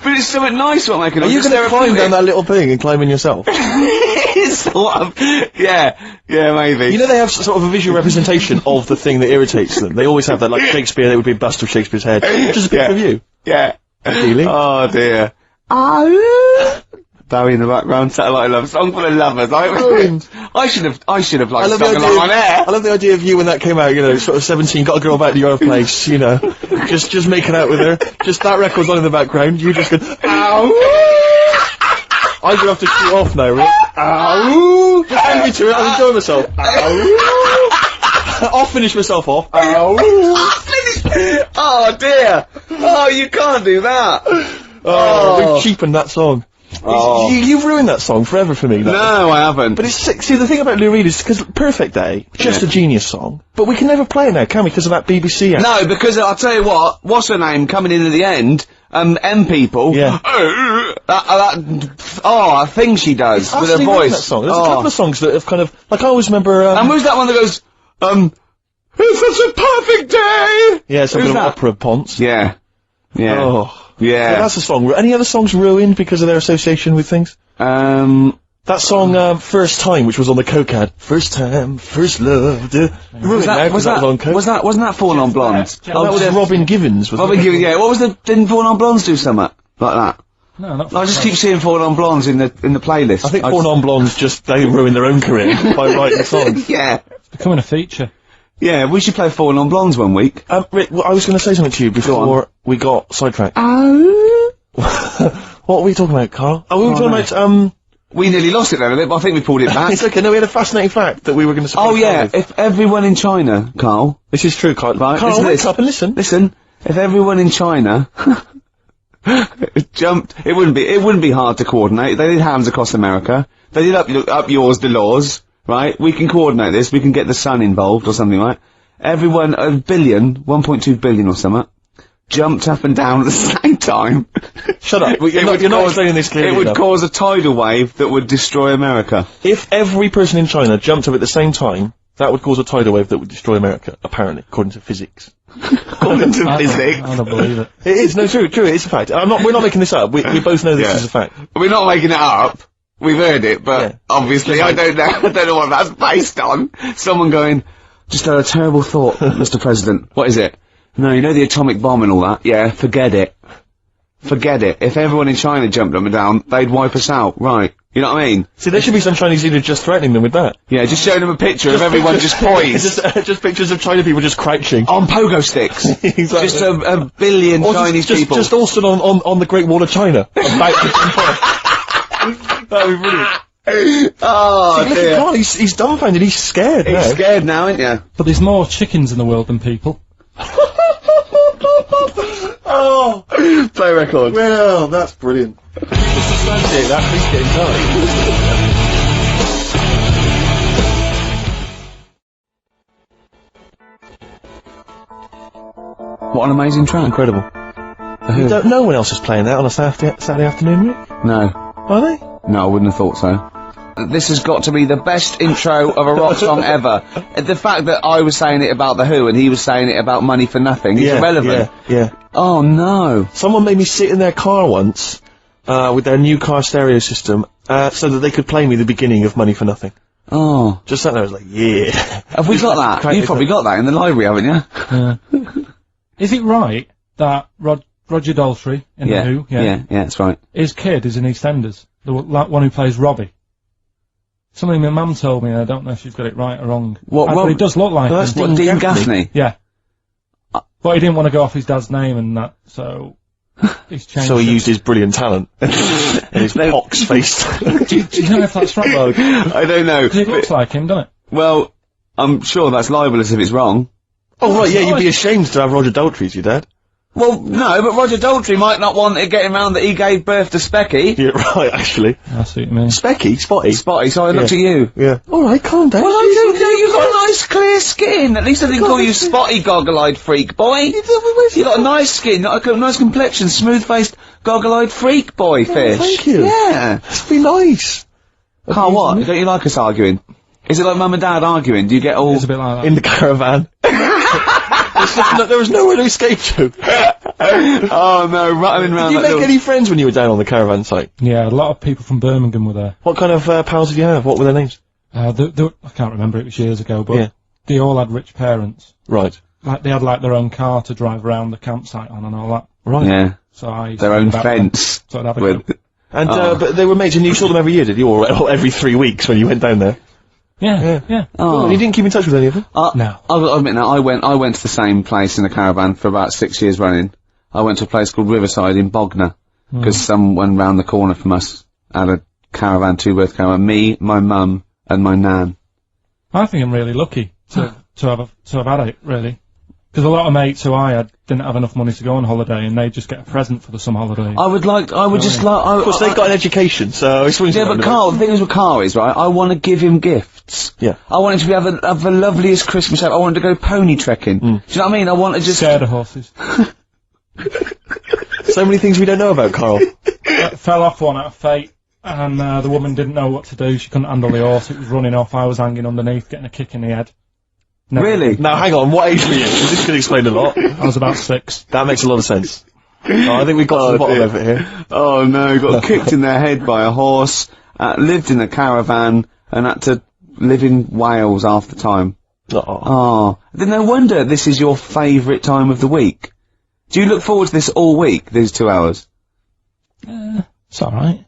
Speaker 1: But it's something nice what making.
Speaker 2: Are you going to climb down that little thing and climb in yourself?
Speaker 1: It's sort of, yeah, maybe.
Speaker 2: You know they have sort of a visual representation of the thing that irritates them. They always have that, like Shakespeare, there would be a bust of Shakespeare's head. Just a picture of you.
Speaker 1: Yeah.
Speaker 2: Really?
Speaker 1: Oh dear. Bowie in the background, Satellite Love, Song for the Lovers. I should have like sung along on air.
Speaker 2: I love the idea of you when that came out, you know, sort of 17, got a girl back to your place, you know, just making out with her, just that record's on in the background, you just go, ow! I'm gonna have to shoot off now, Rick. Ow! Just leave me to it, I'm enjoying myself. Ow! I'll finish myself off. Ow!
Speaker 1: Oh dear. Oh, you can't do that.
Speaker 2: Oh, we've cheapened that song.
Speaker 1: Oh.
Speaker 2: You've ruined that song forever for me.
Speaker 1: No, I haven't.
Speaker 2: But it's see the thing about Lou Reed is because Perfect Day, just a genius song. But we can never play it now, can we? Because of that BBC act.
Speaker 1: No, because I'll tell you what's her name coming in at the end? M people.
Speaker 2: Yeah.
Speaker 1: I think she does with her
Speaker 2: Utterly ruined
Speaker 1: voice.
Speaker 2: That song. There's a couple of songs that have kind of like I always remember.
Speaker 1: And who's that one that goes? It's such a perfect day.
Speaker 2: Yeah, some
Speaker 1: Who's
Speaker 2: kind of
Speaker 1: that?
Speaker 2: opera ponce.
Speaker 1: Yeah. Yeah.
Speaker 2: Oh.
Speaker 1: Yeah.
Speaker 2: So that's a song. Any other songs ruined because of their association with things? That song, First Time, which was on the Coke ad. First time, first love. Ruined now 'cause that was on Coke.
Speaker 1: Wasn't that Fallen on Blondes?
Speaker 2: Oh, that was Robin Givens.
Speaker 1: Robin Givens, yeah. What was didn't Fallen on Blondes do something like that?
Speaker 3: No, not
Speaker 1: I just keep seeing Fallen on Blondes in the playlist.
Speaker 2: I think Fallen on Blondes they ruined their own career by writing songs.
Speaker 1: Yeah.
Speaker 3: It's becoming a feature.
Speaker 1: Yeah, we should play Fallen on Blondes one week.
Speaker 2: Rick, I was going to say something to you before we got sidetracked. What were we talking about, Carl? Oh, we were talking about,
Speaker 1: We nearly lost it then a bit, but I think we pulled it back.
Speaker 2: It's okay, no, we had a fascinating fact that we were going to
Speaker 1: Oh yeah, if everyone in China, Carl.
Speaker 2: This is true, Carl.
Speaker 1: Right,
Speaker 2: Carl,
Speaker 1: listen to
Speaker 2: wake
Speaker 1: this.
Speaker 2: up and listen.
Speaker 1: Listen, if everyone in China jumped, it wouldn't be hard to coordinate. They did hands across America. They did up yours, the laws, right? We can coordinate this. We can get the sun involved or something, right? Everyone, 1.2 billion or something, jumped up and down at the same time.
Speaker 2: Shut up. You're not explaining this clearly
Speaker 1: It would
Speaker 2: enough.
Speaker 1: cause a tidal wave that would destroy America.
Speaker 2: If every person in China jumped up at the same time, that would cause a tidal wave that would destroy America, apparently, according to physics.
Speaker 1: According to physics.
Speaker 3: I don't believe it.
Speaker 2: It is, no, true, it's a fact. We're not making this up. We both know this is a fact.
Speaker 1: We're not making it up. We've heard it, but obviously I don't know what that's based on. Someone going, just had a terrible thought, Mr. President. What is it? No, you know the atomic bomb and all that? Yeah, forget it. Forget it. If everyone in China jumped up and down, they'd wipe us out, right? You know what I mean?
Speaker 2: See, there should be some Chinese leader just threatening them with that.
Speaker 1: Yeah, just showing them a picture of everyone just poised.
Speaker 2: just pictures of China people just crouching.
Speaker 1: On pogo sticks.
Speaker 2: Exactly.
Speaker 1: Just a billion
Speaker 2: Or
Speaker 1: Chinese people.
Speaker 2: Just all stood on the Great Wall of China. About to jump off. That'd be brilliant.
Speaker 1: Oh,
Speaker 2: See, look
Speaker 1: dear.
Speaker 2: at God, he's dumbfounded, he's scared now.
Speaker 1: He's scared now, ain't you?
Speaker 3: But there's more chickens in the world than people.
Speaker 2: Oh, Oh!
Speaker 1: Play record.
Speaker 2: Well, that's brilliant. Fancy that, please get in touch.
Speaker 1: What an amazing track.
Speaker 2: Incredible. No one else is playing that on a Saturday afternoon, Rick?
Speaker 1: No.
Speaker 2: Are they?
Speaker 1: No, I wouldn't have thought so. This has got to be the best intro of a rock song ever. The fact that I was saying it about The Who and he was saying it about Money for Nothing is irrelevant.
Speaker 2: Yeah.
Speaker 1: Oh no.
Speaker 2: Someone made me sit in their car once, with their new car stereo system, so that they could play me the beginning of Money for Nothing.
Speaker 1: Oh.
Speaker 2: Just sat there, I was like, yeah.
Speaker 1: Have we got that? You've probably got that in the library, haven't you?
Speaker 3: Yeah. Is it right that Roger Daltrey in The Who?
Speaker 1: Yeah, that's right.
Speaker 3: His kid is in EastEnders, the one who plays Robbie. Something my mum told me, and I don't know if she's got it right or wrong. But it does look like
Speaker 1: that's
Speaker 3: him.
Speaker 1: Dean Gaffney?
Speaker 3: Yeah. But he didn't want to go off his dad's name and that, so he's changed.
Speaker 2: So he used his brilliant talent. And his pox-faced.
Speaker 3: do you know if that's right?
Speaker 1: I don't know.
Speaker 3: It looks like him, doesn't it?
Speaker 1: Well, I'm sure that's libelous if it's wrong.
Speaker 2: Oh, right, yeah, you'd be ashamed to have Roger Daltrey as your dad.
Speaker 1: Well, no, but Roger Daltrey might not want it getting round that he gave birth to Specky.
Speaker 2: Yeah, right, actually.
Speaker 3: I see what you mean.
Speaker 2: Spotty,
Speaker 1: so I looked at you.
Speaker 2: Yeah. Alright, calm down.
Speaker 1: Well, you've got a nice clear skin. At least I didn't call you spotty goggle-eyed freak, boy. You've got a nice skin, a nice complexion, smooth-faced, goggle-eyed freak, boy, fish.
Speaker 2: Thank you.
Speaker 1: Yeah.
Speaker 2: That's be nice.
Speaker 1: Carl, what? Don't you like us arguing? Is it like Mum and Dad arguing? Do you get all...
Speaker 3: It's a bit like that.
Speaker 2: In the caravan. There was nowhere to escape to.
Speaker 1: Oh no, rattling around.
Speaker 2: Did you make any friends when you were down on the caravan site?
Speaker 3: Yeah, a lot of people from Birmingham were there.
Speaker 2: What kind of pals did you have? What were their names?
Speaker 3: I can't remember, it was years ago, but they all had rich parents.
Speaker 2: Right.
Speaker 3: Like, they had, like, their own car to drive around the campsite on and all that.
Speaker 2: Right.
Speaker 1: Yeah.
Speaker 3: So I used
Speaker 1: their
Speaker 3: to
Speaker 1: own
Speaker 3: think about
Speaker 1: fence.
Speaker 3: them. So I'd have a go.
Speaker 2: And, but they were mates, and you saw them every year, did you? Or every 3 weeks when you went down there?
Speaker 3: Yeah.
Speaker 2: Oh. And you didn't keep in touch with any of them?
Speaker 3: No.
Speaker 1: I'll admit now, I went to the same place in a caravan for about 6 years running. I went to a place called Riverside in Bognor, because someone round the corner from us had a caravan, two-berth caravan. Me, my mum, and my nan.
Speaker 3: I think I'm really lucky to have had it, really. Because a lot of mates who I had didn't have enough money to go on holiday, and they just get a present for the summer holiday.
Speaker 2: Of course, they've got an education, so it's
Speaker 1: yeah, but Carl, the thing is with Carl is, right, I want to give him gifts.
Speaker 2: Yeah.
Speaker 1: I want him to have the loveliest Christmas ever. I want him to go pony trekking. Do you know what I mean? I want to just...
Speaker 3: Scared of horses.
Speaker 2: So many things we don't know about Carl.
Speaker 3: Fell off one out of fate, and the woman didn't know what to do. She couldn't handle the horse. It was running off. I was hanging underneath, getting a kick in the head. Never
Speaker 1: Really?
Speaker 2: Now, hang on, what age were you? This could explain a lot.
Speaker 3: I was about 6.
Speaker 2: That makes a lot of sense. I think we got to the bottom of it here.
Speaker 1: Oh no, got kicked in the head by a horse, lived in a caravan, and had to live in Wales half the time. Oh. Then no wonder this is your favourite time of the week. Do you look forward to this all week, these 2 hours?
Speaker 3: It's alright.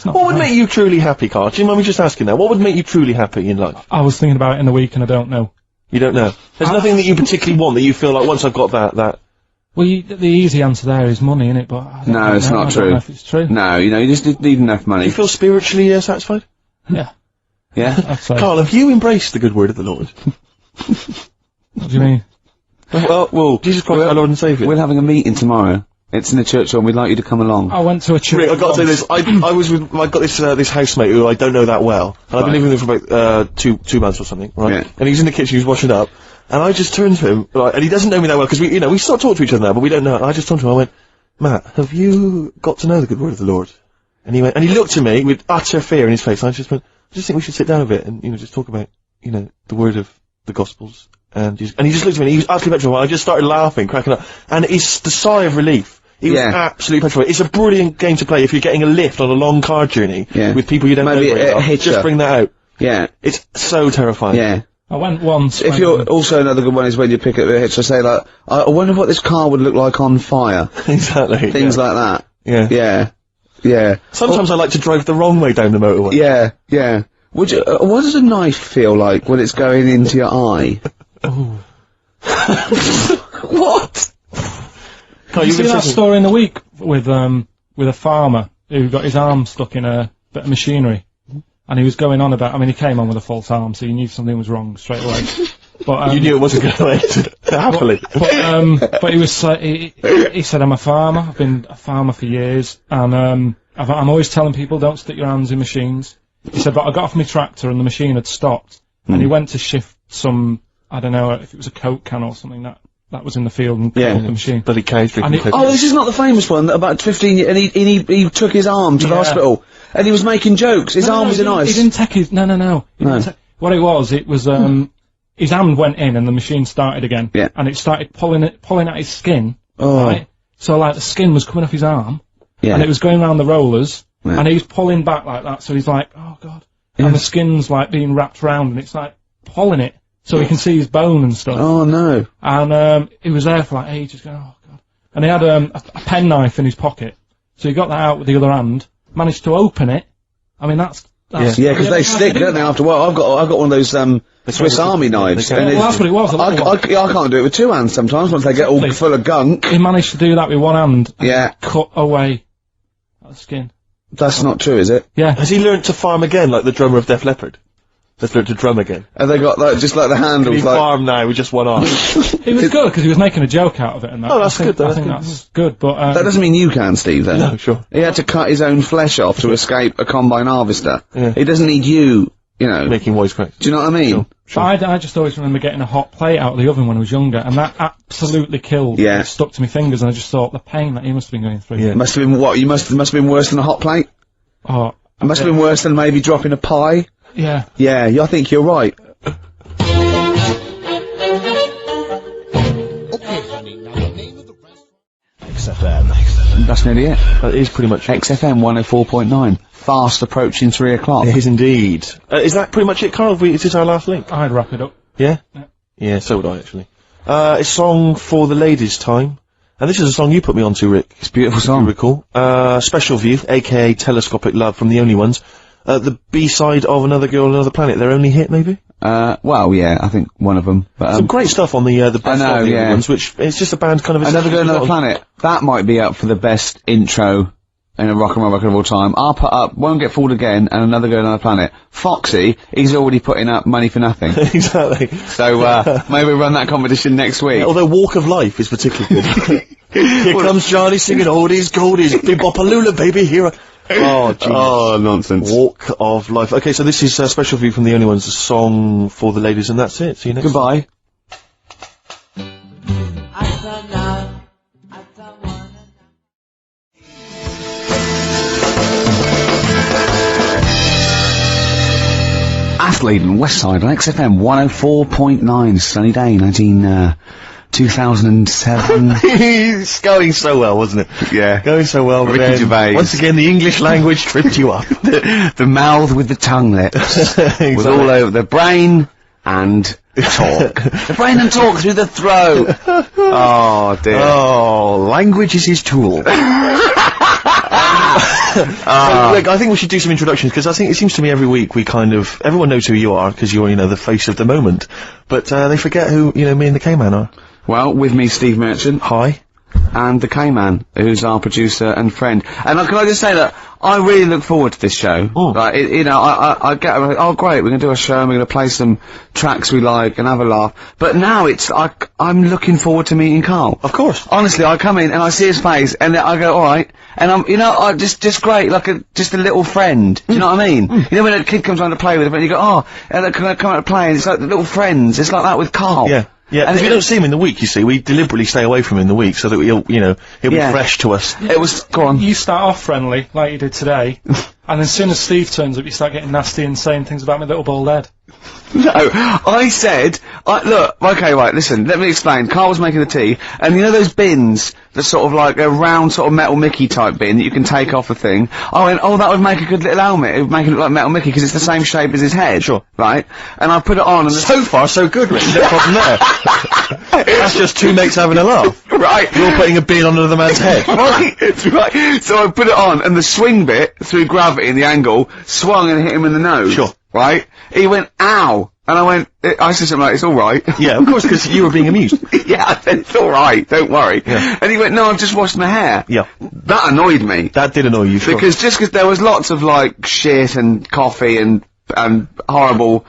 Speaker 2: What would make you truly happy, Carl? Do you mind me just asking that? What would make you truly happy in life?
Speaker 3: I was thinking about it in the week and I don't know.
Speaker 2: You don't know? There's nothing that you particularly want that you feel like once I've got that...
Speaker 3: Well, the easy answer there is money, innit? But I don't
Speaker 1: it's not
Speaker 3: I
Speaker 1: true.
Speaker 3: don't know if it's true.
Speaker 1: No, you just need enough money.
Speaker 2: Do you feel spiritually satisfied?
Speaker 3: Yeah.
Speaker 1: Yeah?
Speaker 3: I'd say.
Speaker 2: Carl, have you embraced the good word of the Lord?
Speaker 3: What do you mean?
Speaker 2: Well, Jesus Christ, our Lord and Saviour.
Speaker 1: We're having a meeting tomorrow. It's in the church hall, and we'd like you to come along.
Speaker 3: I went to a church.
Speaker 2: Rick, I've got to say this. I got this housemate who I don't know that well, and I've been living with him for about two months or something, right?
Speaker 1: Yeah.
Speaker 2: And he's in the kitchen, he's washing up, and I just turned to him, right, and he doesn't know me that well because we sort of talk to each other now, but we don't know. And I just turned to him, I went, Matt, have you got to know the good word of the Lord? And he went, and he looked at me with utter fear in his face. And I just went, I just think we should sit down a bit and just talk about the word of the Gospels. And he just looked at me, and he was utterly petrified. I just started laughing, cracking up, and it's the sigh of relief. He was absolutely petrified. It's a brilliant game to play if you're getting a lift on a long car journey with people you don't know very well. Just bring that out. Yeah. It's so terrifying.
Speaker 1: Yeah.
Speaker 3: I went once.
Speaker 1: If you're also another good one is when you pick up the hitch. I say like, I wonder what this car would look like on fire.
Speaker 2: Exactly.
Speaker 1: Things like that.
Speaker 2: Yeah.
Speaker 1: Yeah. Yeah.
Speaker 2: Sometimes I like to drive the wrong way down the motorway.
Speaker 1: Yeah. Yeah. Would you? What does a knife feel like when it's going into your eye?
Speaker 3: Oh.
Speaker 1: What?
Speaker 3: Did you see that story in the week with a farmer who got his arm stuck in a bit of machinery, and he was going on about. I mean, he came on with a false arm, so he knew something was wrong straight away. But
Speaker 2: you knew it wasn't going to end happily.
Speaker 3: But he was he said, I'm a farmer. I've been a farmer for years, and I'm always telling people don't stick your hands in machines. He said, but I got off my tractor and the machine had stopped, and he went to shift some, I don't know if it was a Coke can or something that was in the field and killed the machine.
Speaker 2: But he caged drinking Coke.
Speaker 1: Oh, this is not the famous one that about 15 years, and he took his arm to the hospital, and he was making jokes. His arm was in ice.
Speaker 3: He didn't take his, no. What it was his hand went in and the machine started again.
Speaker 1: Yeah.
Speaker 3: And it started pulling at his skin. Oh. Right? So like the skin was coming off his arm. Yeah. And it was going around the rollers. Yeah. And he's pulling back like that, so he's like, oh god. Yeah. And the skin's like being wrapped around and it's like pulling it. So he can see his bone and stuff.
Speaker 1: Oh no.
Speaker 3: And he was there for like ages going, oh god. And he had a penknife in his pocket. So he got that out with the other hand, managed to open it. I mean that's because they stick, don't they, after a while. I've got one of those Swiss Army knives. Well, that's what it was.
Speaker 1: I can't do it with two hands sometimes once they get all full of gunk.
Speaker 3: He managed to do that with one hand. And cut away the skin.
Speaker 1: That's not true, is it?
Speaker 3: Yeah.
Speaker 2: Has he learnt to farm again, like the drummer of Def Leppard? Has learnt to drum again?
Speaker 1: Have they got just like the handles?
Speaker 2: Can he farm now with just one arm?
Speaker 3: He was good because he was making a joke out of it and that.
Speaker 2: Oh, that's good.
Speaker 3: I think that's good, but
Speaker 1: that doesn't mean you can, Steve. Then
Speaker 2: no, sure.
Speaker 1: He had to cut his own flesh off to escape a combine harvester. Yeah. He doesn't need you know,
Speaker 2: making wisecracks.
Speaker 1: Do you know what I mean?
Speaker 3: Sure. I just always remember getting a hot plate out of the oven when I was younger, and that absolutely killed. Yeah. It stuck to my fingers, and I just thought the pain that he must have been going through.
Speaker 1: Yeah. Must have been what? You must have been worse than a hot plate.
Speaker 3: Oh.
Speaker 1: It must have been worse than maybe dropping a pie.
Speaker 3: Yeah.
Speaker 1: Yeah, I think you're right. XFM. That's nearly it.
Speaker 2: That is pretty much
Speaker 1: XFM 104.9. Fast approaching 3 o'clock.
Speaker 2: It is indeed. Is that pretty much it, Carl? Is this our last link?
Speaker 3: I'd wrap it up.
Speaker 2: Yeah? Yeah, so would I, actually. It's a song for the ladies' time. And this is a song you put me onto, Rick.
Speaker 1: It's a beautiful song.
Speaker 2: You recall. Special View, a.k.a. Telescopic Love from The Only Ones. The B-side of Another Girl on Another Planet, their only hit, maybe?
Speaker 1: Well, yeah, I think one of them. But,
Speaker 2: some great stuff on the best of The Only Ones, which it's just a band kind of...
Speaker 1: Another Girl on Another Planet. That might be up for the best intro in a rock and roll record of all time. I'll put up Won't Get Fooled Again and Another Girl on Another Planet. Foxy, he's already putting up Money for Nothing.
Speaker 2: Exactly.
Speaker 1: So, maybe we'll run that competition next week.
Speaker 2: Yeah, although Walk of Life is particularly good. Here comes Johnny singing oldies, goldies, bebopalula, baby, here Oh, genius. Oh, nonsense. Walk of Life. Okay, so this is a Special View from The Only Ones, a song for the ladies, and that's it. See you next
Speaker 1: Goodbye. Athlete and Westside on XFM 104.9, sunny day, 2007.
Speaker 2: It's going so well, wasn't it?
Speaker 1: Yeah.
Speaker 2: Going so well, but
Speaker 1: Ricky Gervais.
Speaker 2: Once again, the English language tripped you up.
Speaker 1: the mouth with the tongue lips. Exactly. Was all over the brain and talk. The brain and talk through the throat. Oh, dear.
Speaker 2: Oh, language is his tool. Look, I think we should do some introductions, because I think it seems to me every week we kind of... Everyone knows who you are, because you're, you know, the face of the moment. But they forget who, you know, me and the K-Man are.
Speaker 1: Well, with me, Steve Merchant.
Speaker 2: Hi.
Speaker 1: And the K-Man, who's our producer and friend. And can I just say that I really look forward to this show. Like, you know, I get, oh great, we're gonna do a show and we're gonna play some tracks we like and have a laugh. But now it's, I'm looking forward to meeting Karl.
Speaker 2: Of course.
Speaker 1: Honestly, I come in and I see his face and I go, alright. And I'm, you know, just great, like just a little friend. Do you know what I mean? You know when a kid comes around to play with him and you go, oh, and can I come out to play? And it's like the little friends. It's like that with Karl.
Speaker 2: Yeah. Yeah, and if we don't see him in the week, you see, we deliberately stay away from him in the week so that he'll be fresh to us.
Speaker 1: It was, go on.
Speaker 3: You start off friendly, like you did today, and as soon as Steve turns up, you start getting nasty and saying things about my little bald head.
Speaker 1: No, I said, look, okay, right, listen, let me explain. Karl was making the tea, and you know those bins, the sort of like a round sort of Metal Mickey type bin that you can take off a thing? I went, oh, that would make a good little helmet. It would make it look like Metal Mickey, because it's the same shape as his head.
Speaker 2: Sure.
Speaker 1: Right? And I put it on, and
Speaker 2: so far, so good, Rich. No problem there. That's just two mates having a laugh.
Speaker 1: Right.
Speaker 2: You're putting a bin on another man's head.
Speaker 1: Right, right. So I put it on, and the swing bit, through gravity and the angle, swung and hit him in the nose.
Speaker 2: Sure.
Speaker 1: Right? He went, ow! And I went, I said something like, it's alright.
Speaker 2: Yeah, of course, because you were being amused.
Speaker 1: Yeah, I said, it's alright, don't worry. Yeah. And he went, no, I've just washed my hair.
Speaker 2: Yeah.
Speaker 1: That annoyed me.
Speaker 2: That did annoy you, sure.
Speaker 1: Because there was lots of, like, shit and coffee and and horrible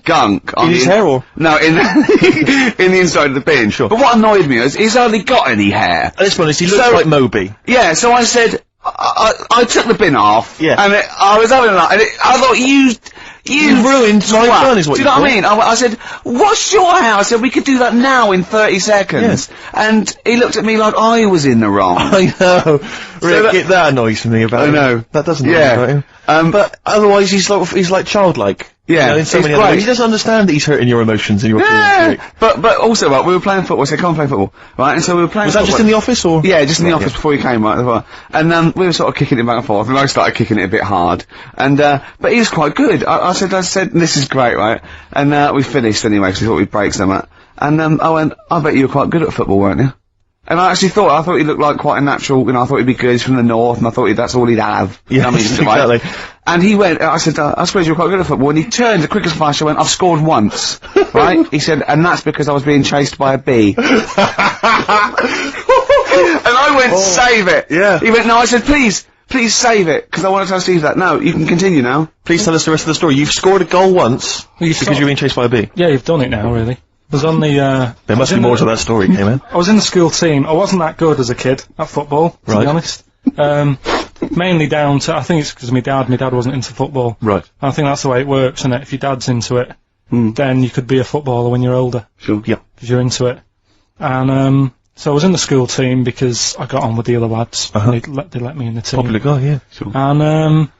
Speaker 1: gunk on
Speaker 2: In his hair, or?
Speaker 1: No, in in the inside of the bin.
Speaker 2: Sure.
Speaker 1: But what annoyed me is he's hardly got any hair.
Speaker 2: Let's be honest, he looks like Moby.
Speaker 1: Yeah, so I said, I took the bin off.
Speaker 2: Yeah.
Speaker 1: And I was having that, and I thought, you
Speaker 2: ruined my fun, is what
Speaker 1: do
Speaker 2: you
Speaker 1: you know what
Speaker 2: thought.
Speaker 1: I mean? I said, what's your hair? I said, we could do that now in 30 seconds.
Speaker 2: Yes.
Speaker 1: And he looked at me like I was in the wrong.
Speaker 2: I know. Rick, that annoys me about him.
Speaker 1: I know.
Speaker 2: That doesn't annoy me about him. But otherwise, he's like childlike.
Speaker 1: Yeah,
Speaker 2: You know, in so
Speaker 1: he's
Speaker 2: many other
Speaker 1: great.
Speaker 2: ways. He doesn't understand that he's hurting your emotions and your feelings,
Speaker 1: Yeah,
Speaker 2: Rick.
Speaker 1: but also, right, we were playing football, so I can't play football, right, and so we were playing
Speaker 2: Was that
Speaker 1: football.
Speaker 2: just in the office, or?
Speaker 1: Yeah, just in the
Speaker 2: Right,
Speaker 1: office
Speaker 2: yeah.
Speaker 1: before you came, right, and we were sort of kicking it back and forth, and I started kicking it a bit hard, and but he was quite good. I said, this is great, right, and we finished anyway, because we thought we'd break some, and I went, I bet you were quite good at football, weren't you? And I actually thought he looked like quite a natural, I thought he'd be good, he's from the north, and I thought that's all he'd have. You know what I mean?
Speaker 2: Exactly.
Speaker 1: And he went, I said, I suppose you're quite good at football, and he turned, the quick as a flash, I went, I've scored once, right? He said, and that's because I was being chased by a bee. And I went, save it!
Speaker 2: Yeah.
Speaker 1: He went, no, I said, please save it, because I want to tell Steve that. No, you can continue now.
Speaker 2: Please tell us the rest of the story. You've scored a goal once because you're being chased by a bee.
Speaker 3: Yeah, you've done it now, really. I was on the,
Speaker 2: There must be more to that story, man.
Speaker 3: I was in the school team. I wasn't that good as a kid at football, to
Speaker 2: Right.
Speaker 3: be honest. Mainly down to, I think it's because my dad wasn't into football.
Speaker 2: Right.
Speaker 3: And I think that's the way it works, isn't it? If your dad's into it, then you could be a footballer when you're older.
Speaker 1: Sure.
Speaker 2: Yeah.
Speaker 3: Because you're into it. And, so I was in the school team because I got on with the other lads. They let me in the team.
Speaker 2: Popular guy, yeah.
Speaker 1: Sure.
Speaker 3: And,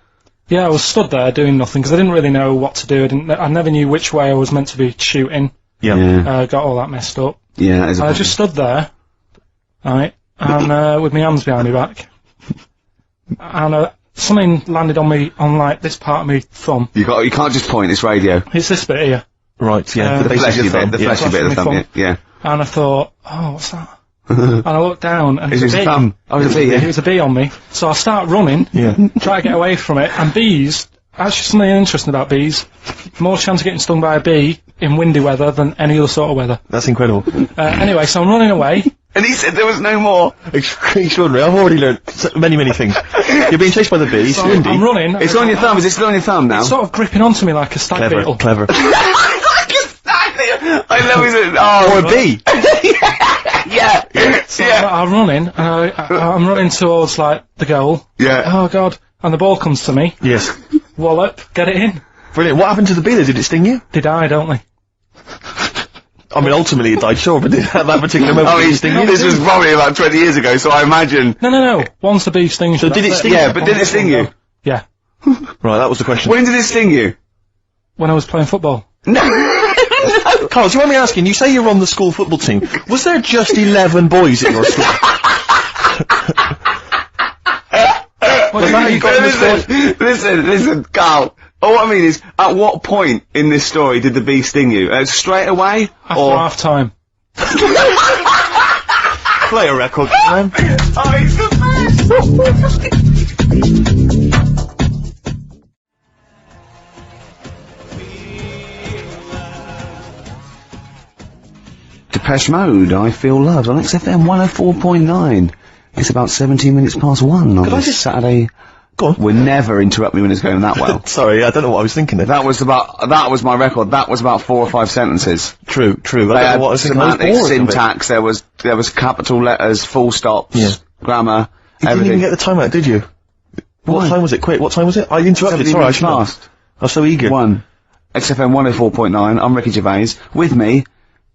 Speaker 3: yeah, I was stood there doing nothing because I didn't really know what to do. I never knew which way I was meant to be shooting.
Speaker 2: Yeah.
Speaker 3: Got all that messed up.
Speaker 1: Yeah, that is a
Speaker 3: I
Speaker 1: problem.
Speaker 3: just stood there, right, and with my hands behind my back, and something landed on me, on like this part of my thumb.
Speaker 1: You can't just point, it's radio.
Speaker 3: It's this bit here.
Speaker 2: Right, yeah.
Speaker 3: The
Speaker 1: The fleshy bit, of the thumb, yeah.
Speaker 3: And I thought, oh, what's that? And I looked down, and
Speaker 1: It's
Speaker 3: there's a
Speaker 1: his
Speaker 3: bee.
Speaker 1: thumb. Oh, it's a bee,
Speaker 3: It
Speaker 1: yeah.
Speaker 3: was a bee on me. So I start running,
Speaker 2: Yeah.
Speaker 3: try to get away from it, and bees, actually something interesting about bees, more chance of getting stung by a bee in windy weather than any other sort of weather.
Speaker 2: That's incredible.
Speaker 3: Anyway, so I'm running away.
Speaker 1: And he said there was no more.
Speaker 2: Extraordinary. I've already learned many things. You're being chased by the bees.
Speaker 3: So
Speaker 2: Windy.
Speaker 3: I'm running.
Speaker 1: It's on your thumb, is it still on your thumb now?
Speaker 3: It's sort of gripping onto me like a stag beetle.
Speaker 2: Clever.
Speaker 1: I love it. Oh,
Speaker 2: Or a bee.
Speaker 1: yeah.
Speaker 3: So I'm running, and I'm running towards, like, the goal.
Speaker 1: Yeah.
Speaker 3: Oh, God. And the ball comes to me.
Speaker 2: Yes.
Speaker 3: Wallop. Get it in.
Speaker 2: Brilliant. What happened to the bee there? Did it sting you?
Speaker 3: They die, don't they?
Speaker 2: I mean, ultimately it died, sure, but did that particular moment did it sting you?
Speaker 1: This was probably about 20 years ago, so I imagine.
Speaker 3: No. Once the bee stings
Speaker 2: So
Speaker 3: you,
Speaker 2: did
Speaker 3: that's
Speaker 2: it sting
Speaker 1: Yeah, but did it sting you?
Speaker 3: Yeah.
Speaker 2: Right, that was the question.
Speaker 1: When did it sting you?
Speaker 3: When I was playing football.
Speaker 2: Carl, do you mind me asking, you say you're on the school football team. Was there just 11 boys at your school?
Speaker 1: Listen, Carl. Oh, what I mean is, at what point in this story did the bee sting you? Straight away?
Speaker 3: After
Speaker 1: or
Speaker 3: half time.
Speaker 2: Play a record, man.
Speaker 1: Oh, he's the best! Depeche Mode, I Feel Loved, on XFM 104.9. It's about 17 minutes past 1 on this Saturday.
Speaker 2: Go on.
Speaker 1: Would never interrupt me when it's going that well.
Speaker 2: Sorry, I don't know what I was thinking of.
Speaker 1: That was my record, that was about 4 or 5 sentences.
Speaker 2: True. I don't
Speaker 1: They
Speaker 2: know
Speaker 1: had
Speaker 2: what I was thinking. I was
Speaker 1: semantics,
Speaker 2: bored of it.
Speaker 1: syntax, there was capital letters, full stops,
Speaker 2: Yeah.
Speaker 1: grammar,
Speaker 2: You didn't
Speaker 1: everything.
Speaker 2: even get the time out, did you?
Speaker 1: Why?
Speaker 2: What time was it? Quick, what time was it? I interrupted,
Speaker 1: 17
Speaker 2: sorry, I
Speaker 1: minutes
Speaker 2: should have.
Speaker 1: past.
Speaker 2: I was so eager.
Speaker 1: 1. XFM 104.9, I'm Ricky Gervais, with me,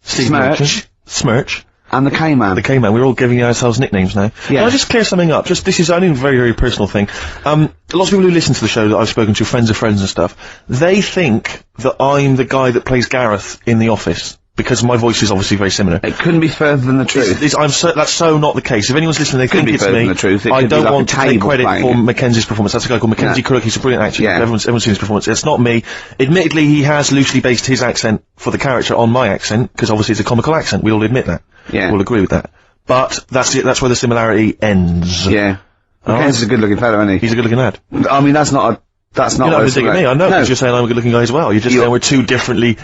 Speaker 2: Steve
Speaker 1: Smirch,
Speaker 2: Merchant. Smirch.
Speaker 1: and the K-Man.
Speaker 2: The K-Man, we're all giving ourselves nicknames now.
Speaker 1: Yeah.
Speaker 2: Can I just clear something up? This is only a very, very personal thing. Lots of people who listen to the show that I've spoken to, friends of friends and stuff, they think that I'm the guy that plays Gareth in The Office, because my voice is obviously very similar.
Speaker 1: It couldn't be further than the truth.
Speaker 2: That's so not the case. If anyone's listening, they think
Speaker 1: be
Speaker 2: it's
Speaker 1: further
Speaker 2: me.
Speaker 1: than the truth. It
Speaker 2: I
Speaker 1: could be
Speaker 2: don't
Speaker 1: like
Speaker 2: want
Speaker 1: a
Speaker 2: to take
Speaker 1: table
Speaker 2: credit
Speaker 1: playing
Speaker 2: for
Speaker 1: it.
Speaker 2: Mackenzie's performance. That's a guy called Mackenzie Crook. He's a brilliant actor.
Speaker 1: Yeah.
Speaker 2: Everyone's seen his performance. It's not me. Admittedly, he has loosely based his accent for the character on my accent, because obviously it's a comical accent. We all admit that.
Speaker 1: Yeah.
Speaker 2: We'll agree with that. But that's it. That's where the similarity ends.
Speaker 1: Yeah. Mackenzie's a good looking fella, isn't he?
Speaker 2: He's a good-looking lad.
Speaker 1: I mean, that's not
Speaker 2: You're not digging me. I know, because you're saying I'm a good-looking guy as well. You're just saying we're two differently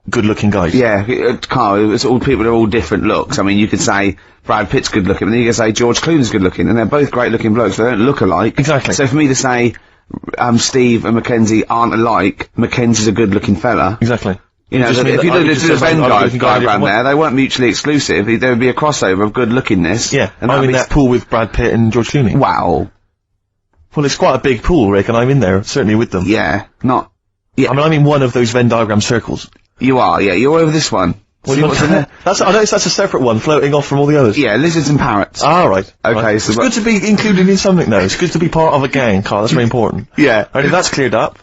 Speaker 2: good-looking guys.
Speaker 1: Yeah, Carl, it's all people are all different looks. I mean, you could say Brad Pitt's good looking, and then you could say George Clooney's good looking, and they're both great looking blokes. They don't look alike.
Speaker 2: Exactly.
Speaker 1: So for me to say Steve and Mackenzie aren't alike, Mackenzie's a good-looking fella.
Speaker 2: Exactly.
Speaker 1: You know,
Speaker 2: Just mean
Speaker 1: if you
Speaker 2: that-
Speaker 1: look
Speaker 2: just
Speaker 1: at the
Speaker 2: says
Speaker 1: Venn
Speaker 2: I'm
Speaker 1: diagram there, they weren't mutually exclusive. There would be a crossover of good-lookingness.
Speaker 2: Yeah,
Speaker 1: and
Speaker 2: I'm
Speaker 1: that'd
Speaker 2: in
Speaker 1: be
Speaker 2: that pool with Brad Pitt and George Clooney.
Speaker 1: Wow.
Speaker 2: Well, it's quite a big pool, Rick, and I'm in there, certainly with them.
Speaker 1: Yeah, not...
Speaker 2: I mean, I'm in one of those Venn diagram circles.
Speaker 1: You are, yeah, you're over this one. See what's in there?
Speaker 2: I noticed that's a separate one, floating off from all the others.
Speaker 1: Yeah, lizards and parrots.
Speaker 2: Ah, right.
Speaker 1: Okay,
Speaker 2: right.
Speaker 1: so
Speaker 2: it's good to be included in something, though. It's good to be part of a gang, Carl. That's very important.
Speaker 1: Yeah.
Speaker 2: Right, if that's cleared up.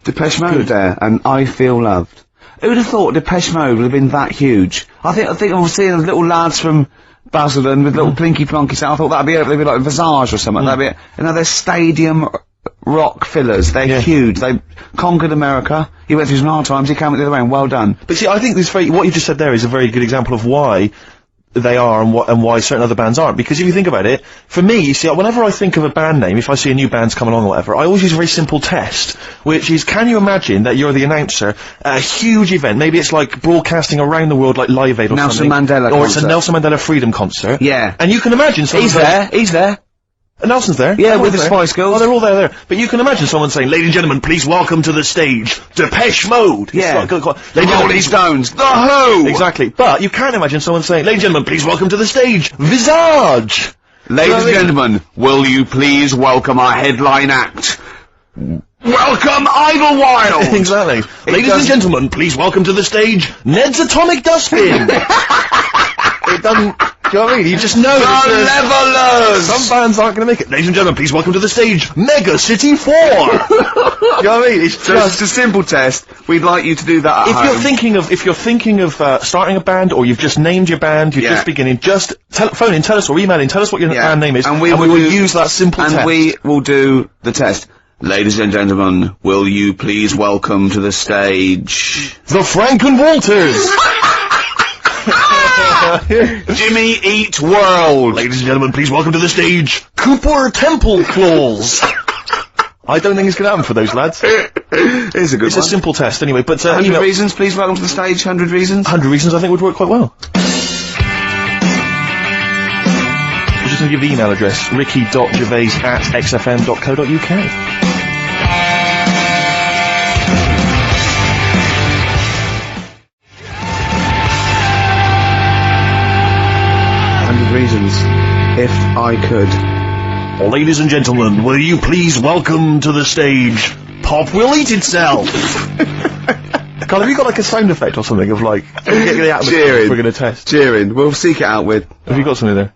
Speaker 1: Depeche Mode there, and I Feel Loved. Who'd have thought Depeche Mode would have been that huge? I think I was seeing those little lads from Basildon with little plinky plonky. I thought that'd be they'd be like Visage or something. That'd be it. And now they're stadium rock fillers. They're huge. They conquered America. He went through some hard times. He came out the other way, and well done.
Speaker 2: But see, I think what you just said there is a very good example of why they are and why certain other bands aren't. Because if you think about it, for me, you see, whenever I think of a band name, if I see a new band's come along or whatever, I always use a very simple test, which is, can you imagine that you're the announcer at a huge event? Maybe it's like broadcasting around the world, like Live Aid or
Speaker 1: Nelson
Speaker 2: something.
Speaker 1: Mandela
Speaker 2: or it's a
Speaker 1: concert.
Speaker 2: Nelson Mandela Freedom concert.
Speaker 1: Yeah.
Speaker 2: And you can imagine someone
Speaker 1: He's there.
Speaker 2: Nelson's there.
Speaker 1: Yeah,
Speaker 2: Everyone's
Speaker 1: with the
Speaker 2: there.
Speaker 1: Spice Girls.
Speaker 2: Oh, they're all there. But you can imagine someone saying, ladies and gentlemen, please welcome to the stage, Depeche Mode.
Speaker 1: Yeah.
Speaker 2: It's like,
Speaker 1: The Rolling Stones. The Who.
Speaker 2: Exactly. But you can't imagine someone saying, ladies and gentlemen, please welcome to the stage, Visage.
Speaker 1: Ladies and gentlemen, will you please welcome our headline act? Welcome Idlewild!
Speaker 2: Exactly. Ladies and gentlemen, please welcome to the stage, Ned's Atomic Dustbin. It doesn't... Do you know what I mean? You just know
Speaker 1: The Levelers!
Speaker 2: some bands aren't going to make it. Ladies and gentlemen, please welcome to the stage, Mega City 4! Do you know what I mean? It's
Speaker 1: So it's a simple test. We'd like you to do that at
Speaker 2: If
Speaker 1: home.
Speaker 2: you're thinking of starting a band, or you've just named your band, you're just beginning, just phone in, tell us, or email in, tell us what your band name is, and we will use that simple test.
Speaker 1: And we will do the test. Ladies and gentlemen, will you please welcome to the stage...
Speaker 2: The Franken Walters!
Speaker 1: Jimmy Eat World!
Speaker 2: Ladies and gentlemen, please welcome to the stage, Cooper Temple Claws! I don't think it's going to happen for those lads.
Speaker 1: It's a good
Speaker 2: It's
Speaker 1: one.
Speaker 2: a simple test anyway, but
Speaker 1: 100 reasons, please welcome to the stage, 100 reasons.
Speaker 2: 100 reasons I think would work quite well. I'm just going to give the email address, ricky.gervais@xfm.co.uk.
Speaker 1: Reasons, if I could.
Speaker 2: Ladies and gentlemen, will you please welcome to the stage, Pop Will Eat Itself! Carl, have you got like a sound effect or something of like, get the atmosphere
Speaker 1: Cheering.
Speaker 2: we're going to test?
Speaker 1: Cheering. We'll seek it out with.
Speaker 2: Have you got something there?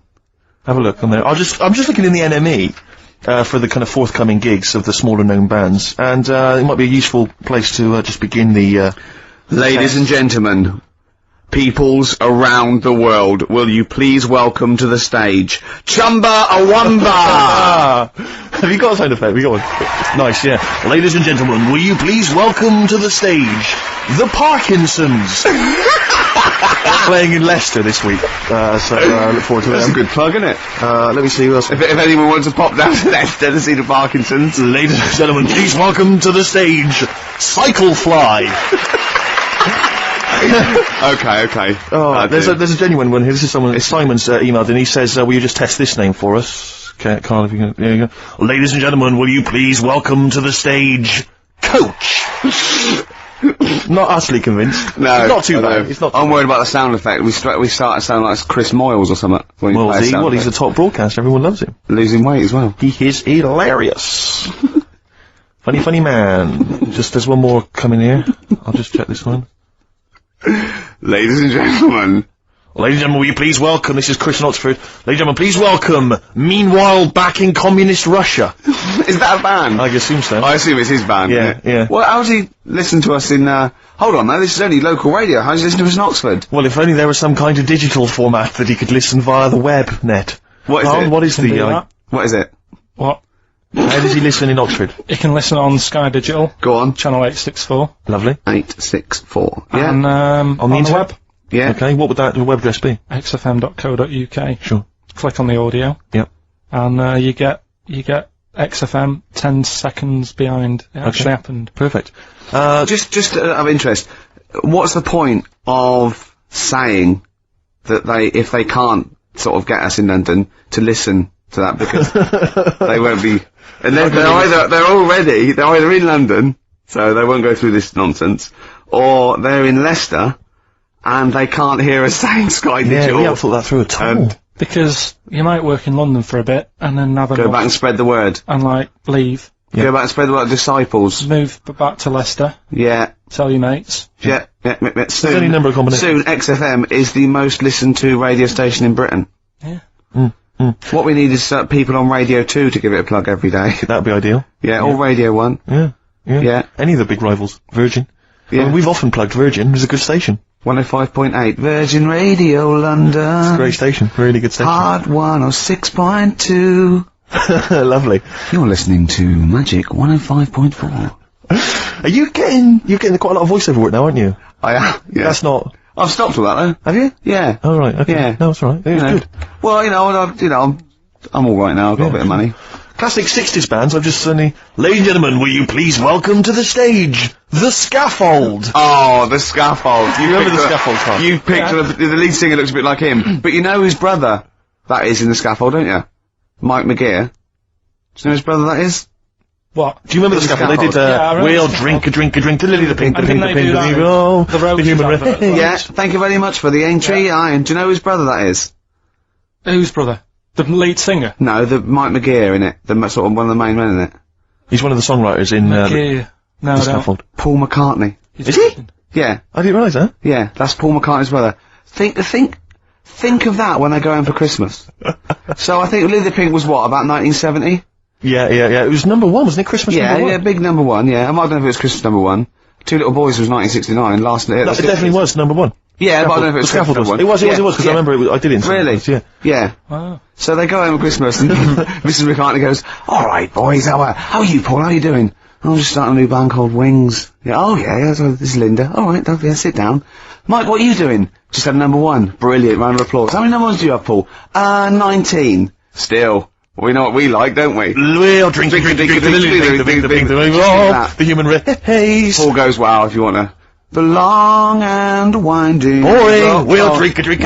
Speaker 2: Have a look on there. I'm just looking in the NME, for the kind of forthcoming gigs of the smaller known bands, and, it might be a useful place to, just begin the,
Speaker 1: Ladies and gentlemen, peoples around the world, will you please welcome to the stage, Chumba Awamba!
Speaker 2: Have you got a sound effect? Have you got one? Nice, yeah. Ladies and gentlemen, will you please welcome to the stage, the Parkinsons! Playing in Leicester this week, so look forward to
Speaker 1: That's
Speaker 2: them.
Speaker 1: a good plug, isn't it?
Speaker 2: Let me see who else.
Speaker 1: If anyone wants to pop down to Leicester to see the Parkinsons.
Speaker 2: Ladies and gentlemen, please welcome to the stage, Cyclefly!
Speaker 1: Okay.
Speaker 2: Oh, there's a genuine one here. This is someone, Simon's emailed and he says, will you just test this name for us? Okay, Carl, if you can, there you go. Ladies and gentlemen, will you please welcome to the stage, Coach? Not utterly convinced.
Speaker 1: No.
Speaker 2: Not too
Speaker 1: I
Speaker 2: bad.
Speaker 1: know.
Speaker 2: It's not
Speaker 1: I'm worried about the sound effect. We start to sound like Chris Moyles or something. when we
Speaker 2: well,
Speaker 1: play a sound
Speaker 2: he's a
Speaker 1: effect.
Speaker 2: top broadcaster. Everyone loves him.
Speaker 1: Losing weight as well.
Speaker 2: He is hilarious. Funny man. Just, there's one more coming here. I'll just check this one.
Speaker 1: Ladies and gentlemen.
Speaker 2: Ladies and gentlemen, will you please welcome, this is Chris in Oxford, ladies and gentlemen, please welcome, meanwhile back in communist Russia.
Speaker 1: Is that a band?
Speaker 2: I assume so.
Speaker 1: I assume it's his band.
Speaker 2: Yeah.
Speaker 1: Well, how does he listen to us in, hold on, though, this is only local radio. How does he listen to us in Oxford?
Speaker 2: Well, if only there was some kind of digital format that he could listen via the web net.
Speaker 1: What is
Speaker 2: Carl,
Speaker 1: it?
Speaker 2: what is
Speaker 3: Can do
Speaker 2: the,
Speaker 3: that.
Speaker 1: What is it?
Speaker 3: What?
Speaker 2: how does he listen in Oxford?
Speaker 3: You can listen on Sky Digital,
Speaker 1: Go on.
Speaker 3: channel 864,
Speaker 2: Lovely.
Speaker 1: 864. Yeah.
Speaker 3: and
Speaker 2: On the internet?
Speaker 3: web,
Speaker 1: Yeah.
Speaker 2: Okay, what would that web address be?
Speaker 3: xfm.co.uk.
Speaker 2: Sure.
Speaker 3: Click on the audio,
Speaker 2: Yep.
Speaker 3: and you get XFM 10 seconds behind it actually happened.
Speaker 2: Perfect.
Speaker 1: Just out of interest, what's the point of saying that if they can't sort of get us in London to listen to that because they won't be. And they're either in London, so they won't go through this nonsense, or they're in Leicester, and they can't hear us saying Sky Digital.
Speaker 2: Yeah, we haven't thought that through at all.
Speaker 3: Because you might work in London for a bit, and then have a
Speaker 1: go back and spread the word.
Speaker 3: And, like, leave.
Speaker 1: Yeah. Go back and spread the word. Disciples.
Speaker 3: Move back to Leicester.
Speaker 1: Yeah.
Speaker 3: Tell your mates.
Speaker 1: Yeah.
Speaker 2: Soon, any number of combinations.
Speaker 1: Soon, XFM is the most listened to radio station in Britain.
Speaker 3: Yeah.
Speaker 1: What we need is people on Radio 2 to give it a plug every day.
Speaker 2: That'd be ideal.
Speaker 1: Yeah, or Radio 1.
Speaker 2: Yeah. Any of the big rivals. Virgin. Yeah. I mean, we've often plugged Virgin. It's a good station.
Speaker 1: 105.8 Virgin Radio London.
Speaker 2: It's a great station. Really good station.
Speaker 1: Hard 106.2.
Speaker 2: Lovely.
Speaker 1: You're listening to Magic 105.4.
Speaker 2: Are you're getting quite a lot of voiceover work now, aren't you?
Speaker 1: I am. Yeah.
Speaker 2: That's not.
Speaker 1: I've stopped all that though.
Speaker 2: Have you?
Speaker 1: Yeah.
Speaker 2: Oh right. Okay.
Speaker 1: Yeah.
Speaker 2: No, it's all right. It was good.
Speaker 1: Well, I'm all right now. I've got a bit of money.
Speaker 2: Classic 60s bands. I've just suddenly. Ladies and gentlemen, will you please welcome to the stage The Scaffold?
Speaker 1: Oh, The Scaffold.
Speaker 2: You remember The Scaffold, Carl?
Speaker 1: You picked the lead singer looks a bit like him, but you know his brother that is in The Scaffold, don't you? Mike McGear. Do you know his brother that is?
Speaker 3: What?
Speaker 2: Do you remember The Scaffold? They did, we'll drink a drink, to Lily the Pink, the Pink, the human race.
Speaker 1: Yeah, thank you very much for the entry, Iron. Do you know whose brother that is?
Speaker 3: Whose brother? The lead singer?
Speaker 1: No, the Mike McGear in it. The sort of one of the main men in it.
Speaker 2: He's one of the songwriters in, The Scaffold.
Speaker 1: Paul McCartney.
Speaker 2: Is he?
Speaker 1: Yeah.
Speaker 2: I didn't realise that.
Speaker 1: Yeah, that's Paul McCartney's brother. Think of that when they go home for Christmas. So I think Lily the Pink was what, about 1970?
Speaker 2: Yeah. It was number one, wasn't it? Christmas number one?
Speaker 1: Yeah, big number one, yeah. I don't know if it was Christmas number one. Two Little Boys was 1969, last year.
Speaker 2: No, it definitely was number one.
Speaker 1: Yeah, but I don't know if it was
Speaker 2: Scaffold
Speaker 1: Christmas
Speaker 2: was. It was, because I remember I did it in
Speaker 1: Really?
Speaker 2: Yeah.
Speaker 3: Wow.
Speaker 1: So they go home at Christmas and Mrs. McCartney goes, alright boys, how are you, Paul, how are you doing? I'm just starting a new band called Wings. Yeah, this is Linda. Alright, sit down. Mike, what are you doing? Just had number one. Brilliant, round of applause. How many number ones do you have, Paul? 19. Still. We know what we like, don't we?
Speaker 2: We'll drink the human race.
Speaker 1: Paul goes, wow, if you want to. The long and winding.
Speaker 2: Boring. We'll drink a drink.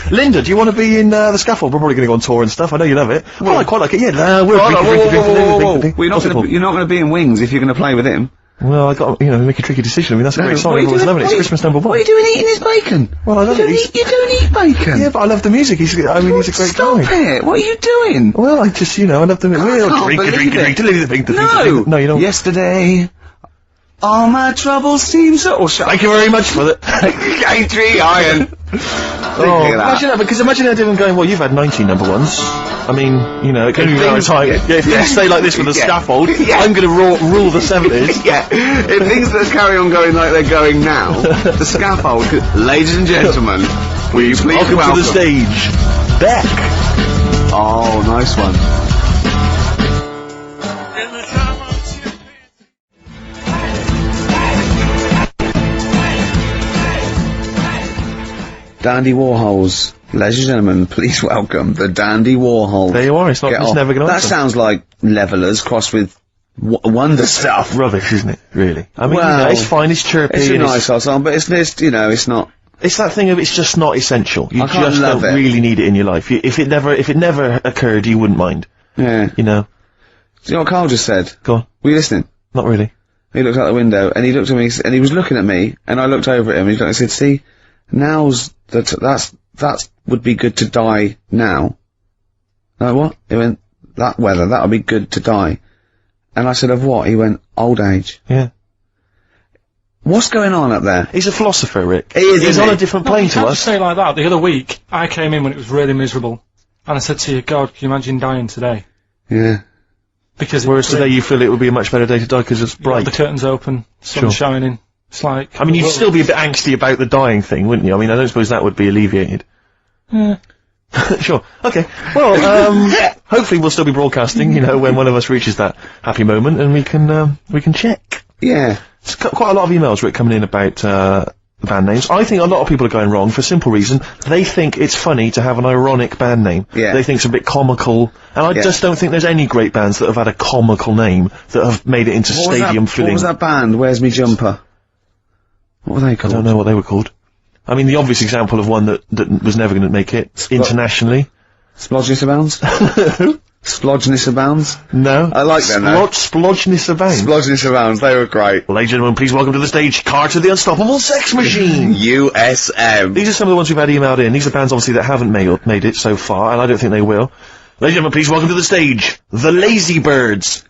Speaker 2: Linda, do you want to be in The Scaffold? We're probably going to go on tour and stuff. I know you love it. Well, I quite like it. Yeah. We'll drink.
Speaker 1: You're not going to be in Wings if you're going to play with him.
Speaker 2: Well, I got make a tricky decision. I mean, that's a great song. Everyone's loving it. It's Christmas number one.
Speaker 1: What are you doing eating his bacon?
Speaker 2: Well, I love it.
Speaker 1: You don't eat bacon.
Speaker 2: Yeah, but I love the music. He's a great guy.
Speaker 1: Stop it! What are you doing?
Speaker 2: Well, I just, I love the music. We'll drink a drink. No, you don't.
Speaker 1: Yesterday. All my troubles seem so...
Speaker 2: Thank you very much for that.
Speaker 1: Entry, Iron.
Speaker 2: Imagine that, because imagine everyone going, well, you've had 19 number ones. I mean, it can be very time. Yeah, if things stay like this with The Scaffold, I'm going to rule the 70s.
Speaker 1: Yeah. If things that carry on going like they're going now, The Scaffold, ladies and gentlemen, will you please welcome
Speaker 2: to the stage, Beck.
Speaker 1: Oh, nice one. Dandy Warhols. Ladies and gentlemen, please welcome the Dandy Warhols.
Speaker 2: There you are, it's never going to
Speaker 1: That sounds like Levellers crossed with Wonder Stuff.
Speaker 2: Rubbish, isn't it, really? I mean, it's fine, it's chirpy.
Speaker 1: It's a nice old song, but it's not...
Speaker 2: It's that thing of, it's just not essential. You just don't really need it in your life. If it never occurred, you wouldn't mind.
Speaker 1: Yeah.
Speaker 2: You know?
Speaker 1: Do you know what Carl just said?
Speaker 2: Go on.
Speaker 1: Were you listening?
Speaker 2: Not really.
Speaker 1: He looked out the window, and he looked at me, and he was looking at me, and I looked over at him, and he said, see, that would be good to die now. No, what? He went, that weather, that would be good to die. And I said, of what? He went, old age.
Speaker 2: Yeah.
Speaker 1: What's going on up there?
Speaker 2: He's a philosopher, Rick.
Speaker 1: He is,
Speaker 2: He's on a different plane to us.
Speaker 3: You can't say it like that. The other week, I came in when it was really miserable, and I said to you, God, can you imagine dying today?
Speaker 1: Yeah.
Speaker 2: Whereas today you feel it would be a much better day to die because it's bright.
Speaker 3: The curtains open, sun shining. It's like...
Speaker 2: I mean, you'd still be a bit angsty about the dying thing, wouldn't you? I mean, I don't suppose that would be alleviated.
Speaker 3: Yeah.
Speaker 2: Sure. Okay. Well, hopefully we'll still be broadcasting, when one of us reaches that happy moment, and we can check.
Speaker 1: Yeah.
Speaker 2: There's quite a lot of emails, Rick, coming in about, band names. I think a lot of people are going wrong for a simple reason. They think it's funny to have an ironic band name.
Speaker 1: Yeah.
Speaker 2: They think it's a bit comical. And I just don't think there's any great bands that have had a comical name that have made it into stadium filling.
Speaker 1: What was that band? Where's Me Jumper? What were they called?
Speaker 2: I don't know what they were called. I mean, the obvious example of one that was never going to make it internationally.
Speaker 1: Splodgeness abounds? Splodgeness abounds?
Speaker 2: No.
Speaker 1: I like them, though.
Speaker 2: Splodgeness abounds.
Speaker 1: Splodgeness abounds, they were great.
Speaker 2: Ladies and gentlemen, please welcome to the stage Carter the Unstoppable Sex Machine.
Speaker 1: USM.
Speaker 2: These are some of the ones we've had emailed in. These are bands, obviously, that haven't made it so far, and I don't think they will. Ladies and gentlemen, please welcome to the stage The Lazy Birds.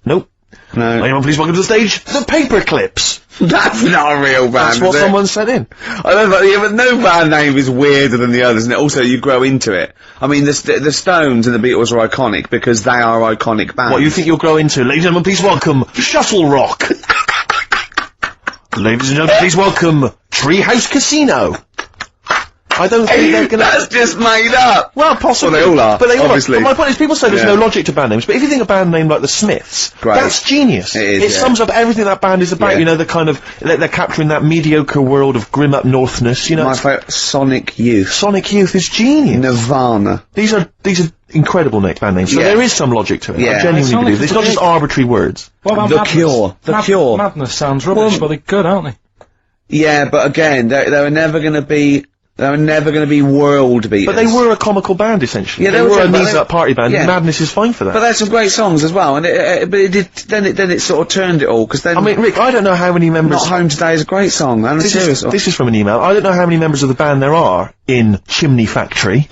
Speaker 2: Nope.
Speaker 1: No.
Speaker 2: Ladies and gentlemen, please welcome to the stage The Paperclips.
Speaker 1: That's not a real band,
Speaker 2: That's what
Speaker 1: is it?
Speaker 2: someone sent in.
Speaker 1: I know, but no band name is weirder than the others, and also you grow into it. I mean, the Stones and the Beatles are iconic because they are iconic bands.
Speaker 2: What you think you'll grow into? Ladies and gentlemen, please welcome Shuttle Rock. Ladies and gentlemen, please welcome Treehouse Casino. I don't think they're gonna...
Speaker 1: That's just made up!
Speaker 2: Well, possibly.
Speaker 1: Well, they all are,
Speaker 2: but they all
Speaker 1: obviously.
Speaker 2: But my point is, people say there's no logic to band names, but if you think a band name like the Smiths,
Speaker 1: Great.
Speaker 2: that's genius.
Speaker 1: It is,
Speaker 2: It sums up everything that band is about,
Speaker 1: Yeah.
Speaker 2: you know, the kind of... They're capturing that mediocre world of grim up northness, you know.
Speaker 1: My favourite, Sonic Youth.
Speaker 2: Sonic Youth is genius.
Speaker 1: Nirvana.
Speaker 2: These are incredible band names, so
Speaker 1: Yeah.
Speaker 2: there is some logic to it.
Speaker 1: Yeah.
Speaker 2: I genuinely
Speaker 3: Sonic
Speaker 2: believe.
Speaker 3: is
Speaker 2: It's not just
Speaker 3: brilliant.
Speaker 2: arbitrary words.
Speaker 3: What about
Speaker 1: The
Speaker 3: Madness?
Speaker 1: Cure. The Cure.
Speaker 3: Madness sounds rubbish, but they're good, aren't they?
Speaker 1: Yeah, but again, they were never gonna be world beaters.
Speaker 2: But they were a comical band, essentially.
Speaker 1: Yeah,
Speaker 2: they
Speaker 1: they
Speaker 2: were
Speaker 1: were,
Speaker 2: a
Speaker 1: but
Speaker 2: knees
Speaker 1: they-
Speaker 2: up party band,
Speaker 1: yeah.
Speaker 2: and Madness is fine for that.
Speaker 1: But they had some great songs as well, and then it sort of turned it all, because then...
Speaker 2: I mean, Rick, I don't know how many members...
Speaker 1: Not Home Today is a great song, and
Speaker 2: This is from an email. I don't know how many members of the band there are in Chimney Factory,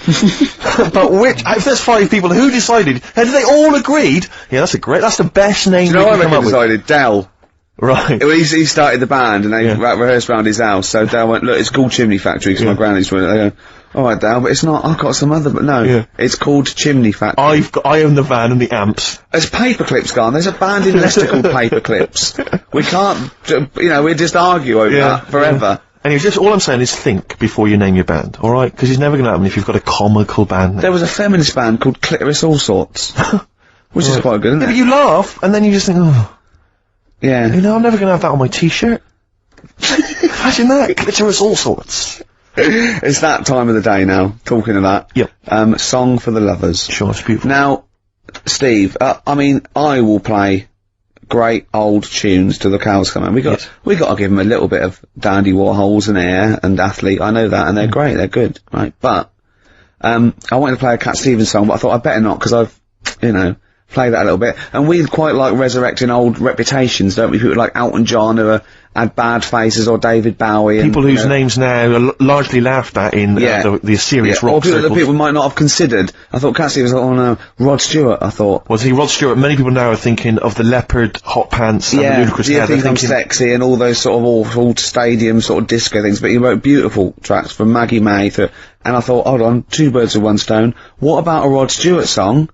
Speaker 2: but if there's 5 people, who decided? Had they all agreed? Yeah, that's the best name
Speaker 1: Do you know
Speaker 2: we
Speaker 1: what I
Speaker 2: can come
Speaker 1: reckon
Speaker 2: up with.
Speaker 1: decided? Dell.
Speaker 2: Right.
Speaker 1: He started the band, and they
Speaker 2: Yeah.
Speaker 1: rehearsed around his house, so Dell went, look, it's called Chimney Factory, because my granny's doing it. They go, alright Dell, but it's not, I've got some other, but no,
Speaker 2: Yeah.
Speaker 1: it's called Chimney Factory.
Speaker 2: I own the van and the amps.
Speaker 1: There's Paperclips gone, there's a band in Leicester called Paperclips. We can't, we just argue over that forever.
Speaker 2: Anyway, just all I'm saying is think before you name your band, alright? Because it's never going to happen if you've got a comical band name.
Speaker 1: There was a feminist band called Clitoris All Sorts, which is quite good, isn't
Speaker 2: Yeah,
Speaker 1: it?
Speaker 2: but you laugh, and then you just think, oh,
Speaker 1: Yeah.
Speaker 2: you know, I'm never going to have that on my t-shirt. Imagine that, clitoris all sorts.
Speaker 1: It's that time of the day now, talking of that.
Speaker 2: Yep.
Speaker 1: Song for the Lovers.
Speaker 2: Sure, it's beautiful.
Speaker 1: Now, Steve, I mean, I will play great old tunes till the cows come in. We got to give them a little bit of Dandy Warhols and Air and Athlete. I know that, and they're great, they're good, right? But, I wanted to play a Cat Stevens song, but I thought I'd better not, because I've, play that a little bit. And we quite like resurrecting old reputations, don't we? People like Elton John who had bad faces, or David Bowie.
Speaker 2: People
Speaker 1: and,
Speaker 2: whose names now are largely laughed at in the serious
Speaker 1: or
Speaker 2: rock
Speaker 1: people that
Speaker 2: circles.
Speaker 1: people might not have considered. I thought Cat Stevens, oh no, Rod Stewart, I thought.
Speaker 2: Well, see, Rod Stewart, many people now are thinking of the leopard hot pants and the ludicrous hair.
Speaker 1: I think I'm sexy and all those sort of awful stadium sort of disco things, but he wrote beautiful tracks from Maggie May and I thought, hold on, 2 birds with 1 stone. What about a Rod Stewart song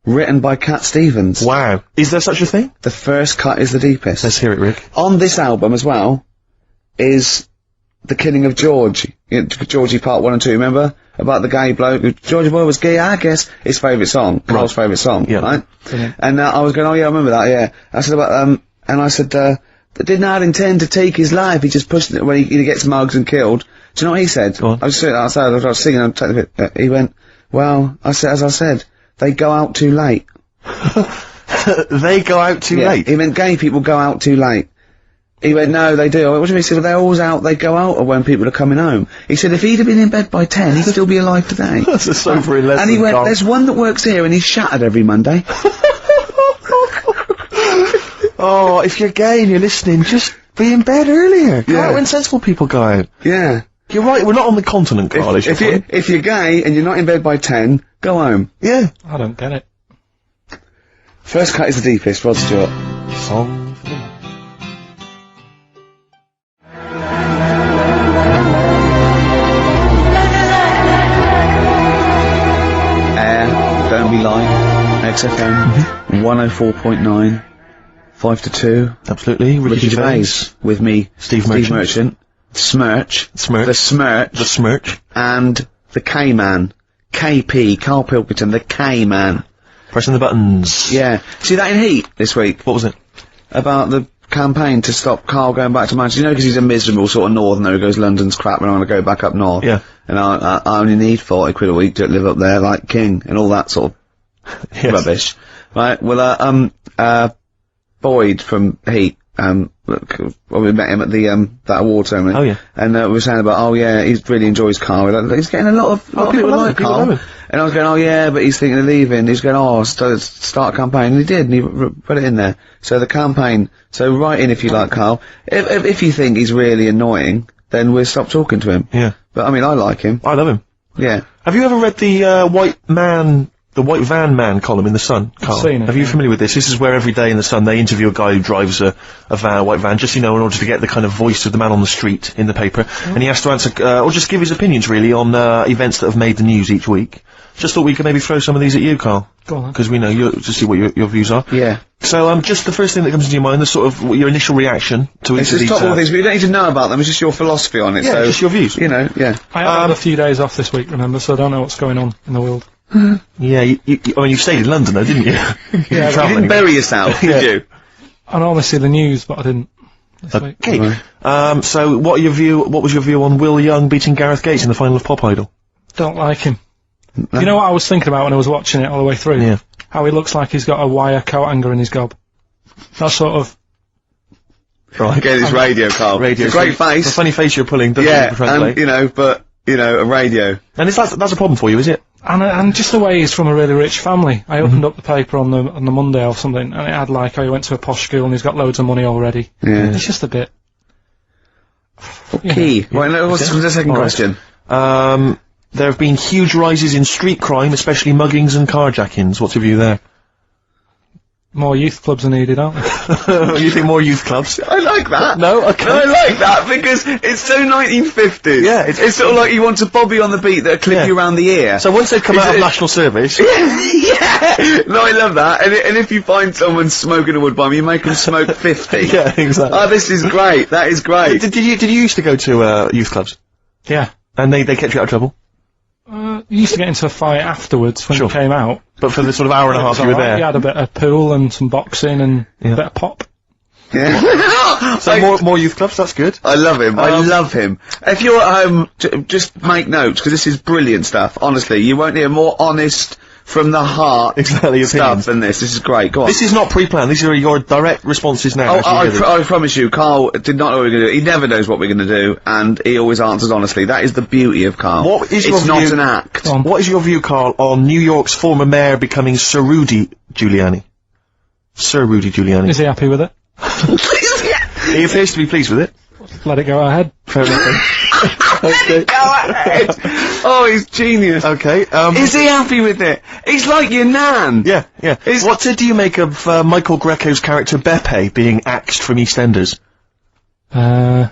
Speaker 1: written by Cat Stevens?
Speaker 2: Wow. Is there such a thing?
Speaker 1: The first cut is the deepest.
Speaker 2: Let's hear it, Rick.
Speaker 1: On this album as well is The Killing of George. Georgie Part 1 and 2, remember? About the gay bloke. Georgie Boy was gay, I guess. His favourite song. Carl's favourite song, right? And I was going, oh yeah, I remember that, yeah. I said about, and I said, did not intend to take his life, he just pushed it when he gets mugged and killed. Do you know what he said?
Speaker 2: Go on.
Speaker 1: I was sitting outside, I was singing, he went, well, as I said, they go out too late.
Speaker 2: They go out too late?
Speaker 1: He meant gay people go out too late. He went, no, they do. I went, what do you mean? He said, well, they're always out, they go out when people are coming home. He said, if he'd have been in bed by 10, he'd still be alive today.
Speaker 2: That's a sobering lesson.
Speaker 1: And he went,
Speaker 2: Carl.
Speaker 1: there's one that works here and he's shattered every Monday.
Speaker 2: Oh, if you're gay and you're listening, just be in bed earlier. Go out when sensible people go out.
Speaker 1: Yeah.
Speaker 2: You're right, we're not on the continent, Carl,
Speaker 1: If you're gay and you're not in bed by 10, go home.
Speaker 2: Yeah.
Speaker 3: I don't get it.
Speaker 1: First cut is the deepest, Rod Stewart.
Speaker 2: Song for the
Speaker 1: Air, Don't Be Lying, XFM, 104.9, 5 to 2.
Speaker 2: Absolutely.
Speaker 1: Ricky Gervais with me,
Speaker 2: Steve Merchant.
Speaker 1: Smirch.
Speaker 2: Smirch.
Speaker 1: The Smirch.
Speaker 2: The Smirch.
Speaker 1: And the K-Man. KP, Karl Pilkington, the K-Man.
Speaker 2: Pressing the buttons.
Speaker 1: Yeah. See that in Heat this week?
Speaker 2: What was it?
Speaker 1: About the campaign to stop Karl going back to Manchester. You know, because he's a miserable sort of northerner who goes, London's crap and I want to go back up north.
Speaker 2: Yeah.
Speaker 1: And I only need 40 quid a week to live up there like king and all that sort of
Speaker 2: Yes.
Speaker 1: rubbish. Right, well, Boyd from Heat, well, we met him at the, that award ceremony.
Speaker 2: Oh, yeah.
Speaker 1: And, we were saying about, oh yeah, he really enjoys Karl. He's getting a lot of people like
Speaker 2: people
Speaker 1: Karl.
Speaker 2: love him.
Speaker 1: And I was going, oh yeah, but he's thinking of leaving. He's going, oh, start a campaign. And he did, and he put it in there. So the campaign, so write in if you like, Carl. If you think he's really annoying, then we'll stop talking to him.
Speaker 2: Yeah.
Speaker 1: But I mean, I like him.
Speaker 2: I love him.
Speaker 1: Yeah.
Speaker 2: Have you ever read the White Van Man column in The Sun, Carl?
Speaker 3: I've seen it.
Speaker 2: Have you familiar with this? This is where every day in The Sun they interview a guy who drives a white van, just, in order to get the kind of voice of the man on the street in the paper. And he has to answer, or just give his opinions, really, on events that have made the news each week. Just thought we could maybe throw some of these at you, Carl.
Speaker 3: Go on.
Speaker 2: Because we know to see what your views are.
Speaker 1: Yeah.
Speaker 2: So, just the first thing that comes into your mind, the sort of, your initial reaction to each of these.
Speaker 1: Top all things, but you don't need to know about them, it's just your philosophy on it,
Speaker 2: yeah,
Speaker 1: so.
Speaker 2: just your views.
Speaker 1: Yeah.
Speaker 3: I had a few days off this week, remember, so I don't know what's going on in the world.
Speaker 2: Yeah, you stayed in London though, didn't you?
Speaker 3: Yeah,
Speaker 1: You didn't bury yourself, did you?
Speaker 3: I normally see the news, but I didn't this week.
Speaker 2: Okay. So what was your view on Will Young beating Gareth Gates in the final of Pop Idol?
Speaker 3: Don't like him. You know what I was thinking about when I was watching it all the way through?
Speaker 2: Yeah.
Speaker 3: How he looks like he's got a wire coat hanger in his gob. That sort of...
Speaker 2: Right.
Speaker 1: Get his radio, Carl.
Speaker 2: Radio.
Speaker 1: It's a great face.
Speaker 2: The funny face you're pulling, doesn't it?
Speaker 1: And, a radio.
Speaker 2: And that's a problem for you, is it?
Speaker 3: And just the way he's from a really rich family. I opened up the paper on the Monday or something, and it had like, he went to a posh school and he's got loads of money already.
Speaker 1: Yeah.
Speaker 3: It's just a bit...
Speaker 1: Key. Right, what's the second question?
Speaker 2: There have been huge rises in street crime, especially muggings and carjackings. What's your view there?
Speaker 3: More youth clubs are needed, aren't there?
Speaker 2: You think more youth clubs?
Speaker 1: I like that.
Speaker 2: No? Okay.
Speaker 1: I like that because it's so 1950s.
Speaker 2: Yeah,
Speaker 1: it's sort of like you want a Bobby on the beat that'll clip you around the ear.
Speaker 2: So once they've come out of national service...
Speaker 1: Yeah! No, I love that. And if you find someone smoking a wood bomb, you make them smoke 50.
Speaker 2: Yeah, exactly.
Speaker 1: Oh, this is great. That is great.
Speaker 2: Did you used to go to, youth clubs?
Speaker 3: Yeah.
Speaker 2: And they kept you out of trouble?
Speaker 3: You used to get into a fight afterwards when you came out.
Speaker 2: But for the sort of hour and a half you were there?
Speaker 3: You had a bit of pool and some boxing and a bit of pop.
Speaker 1: Yeah.
Speaker 2: So more youth clubs, that's good.
Speaker 1: I love him. I love him. If you're at home, just make notes, because this is brilliant stuff. Honestly, you won't hear more honest, from the heart stuff than this. This is great. Go on.
Speaker 2: This is not pre-planned. These are your direct responses now.
Speaker 1: I promise you, Carl did not know what we were going to do. He never knows what we're going to do, and he always answers honestly. That is the beauty of Carl. It's not an act.
Speaker 2: What is your view, Carl, on New York's former mayor becoming Sir Rudy Giuliani? Sir Rudy Giuliani.
Speaker 3: Is he happy with it?
Speaker 2: He appears to be pleased with it.
Speaker 3: Let it go ahead.
Speaker 2: Fair enough.
Speaker 1: Okay. Go ahead. Oh, he's genius.
Speaker 2: Okay.
Speaker 1: Is he happy with it? He's like your nan.
Speaker 2: Yeah. What do you make of Michael Greco's character Beppe being axed from EastEnders? Problem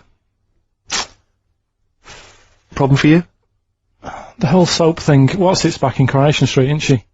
Speaker 2: for you?
Speaker 3: The whole soap thing. What's it's back in Coronation Street, isn't she?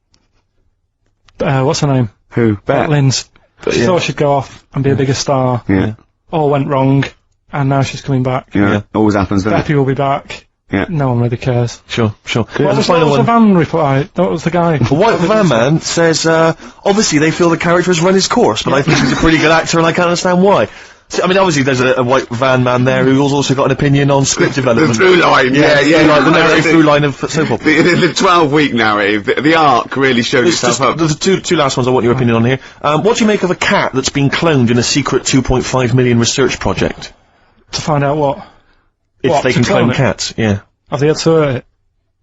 Speaker 3: What's her name?
Speaker 1: Who?
Speaker 3: Bet Lynn's. She thought she'd go off and be a bigger star.
Speaker 1: Yeah.
Speaker 3: All went wrong, and now she's coming back.
Speaker 1: Yeah. Always happens, doesn't it?
Speaker 3: Beppe will be back.
Speaker 1: Yeah.
Speaker 3: No one really cares.
Speaker 2: Sure.
Speaker 3: What was the van reply? What was the guy?
Speaker 2: The White Van Man says, obviously they feel the character has run his course, but I think he's a pretty good actor and I can't understand why. So, I mean, obviously there's a White Van Man there who's also got an opinion on script development.
Speaker 1: The through line,
Speaker 2: like the narrative through line of soap opera.
Speaker 1: The 12-week narrative, the arc really showed itself up.
Speaker 2: There's two last ones I want your opinion on here. What do you make of a cat that's been cloned in a secret 2.5 million research project?
Speaker 3: To find out what?
Speaker 2: If they can clone cats, yeah.
Speaker 3: Have they had to hurt it?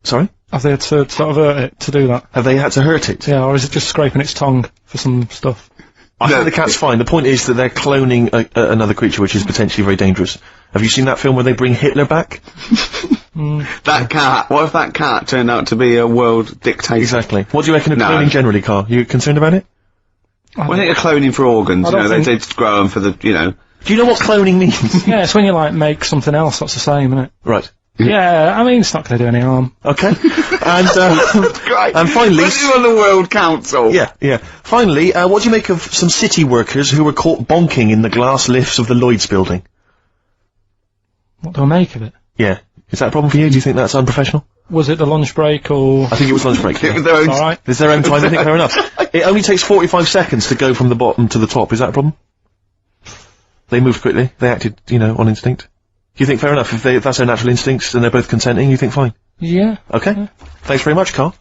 Speaker 2: Sorry?
Speaker 3: Have they had to sort of hurt it to do that?
Speaker 2: Have they had to hurt it?
Speaker 3: Yeah, or is it just scraping its tongue for some stuff?
Speaker 2: I think the cat's fine. The point is that they're cloning another creature which is potentially very dangerous. Have you seen that film where they bring Hitler back?
Speaker 1: That cat. What if that cat turned out to be a world dictator?
Speaker 2: Exactly. What do you reckon of cloning generally, Carl? You concerned about it?
Speaker 1: I think they're cloning for organs, they grow them for the,
Speaker 2: Do you know what cloning means?
Speaker 3: Yeah, it's when you, make something else that's the same, isn't it?
Speaker 2: Right.
Speaker 3: Yeah, I mean, it's not going to do any harm.
Speaker 2: Okay. And,
Speaker 1: great.
Speaker 2: And finally...
Speaker 1: Put you on the World Council.
Speaker 2: Yeah. Finally, what do you make of some city workers who were caught bonking in the glass lifts of the Lloyd's building?
Speaker 3: What do I make of it?
Speaker 2: Yeah. Is that a problem for you? Do you think that's unprofessional?
Speaker 3: Was it the lunch break, or...?
Speaker 2: I think it was lunch break.
Speaker 1: It was their own...
Speaker 3: Alright.
Speaker 2: It's their own time, I think, fair enough. It only takes 45 seconds to go from the bottom to the top. Is that a problem? They moved quickly. They acted, on instinct. Do you think fair enough? If that's their natural instincts and they're both consenting, you think fine?
Speaker 3: Yeah.
Speaker 2: Okay.
Speaker 3: Yeah.
Speaker 2: Thanks very much, Carl.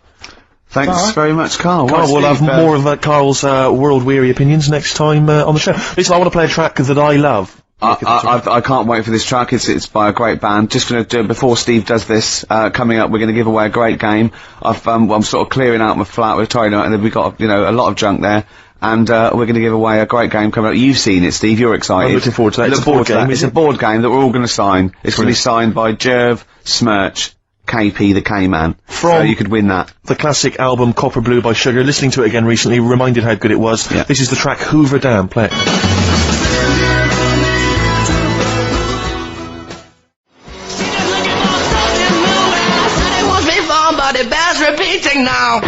Speaker 1: Thanks very much, Carl.
Speaker 2: Carl, we'll have more of Carl's world-weary opinions next time on the show. Listen, I want to play a track that I love.
Speaker 1: I can't wait for this track. It's by a great band. Just gonna do, before Steve does this, coming up, we're gonna give away a great game. I'm sort of clearing out my flat with tidying out, and then we've got, you know, a lot of junk there. And, we're gonna give away a great game coming up. You've seen it, Steve, you're excited.
Speaker 2: I'm looking forward to that.
Speaker 1: Look forward to that. It's a board game that we're all gonna sign. It's gonna be signed by Gervais, Smirch, KP the K-Man. So you could win that.
Speaker 2: The classic album Copper Blue by Sugar. Listening to it again recently, reminded how good it was.
Speaker 1: Yeah.
Speaker 2: This is the track Hoover Dam. Play it.
Speaker 5: But it bears repeating now.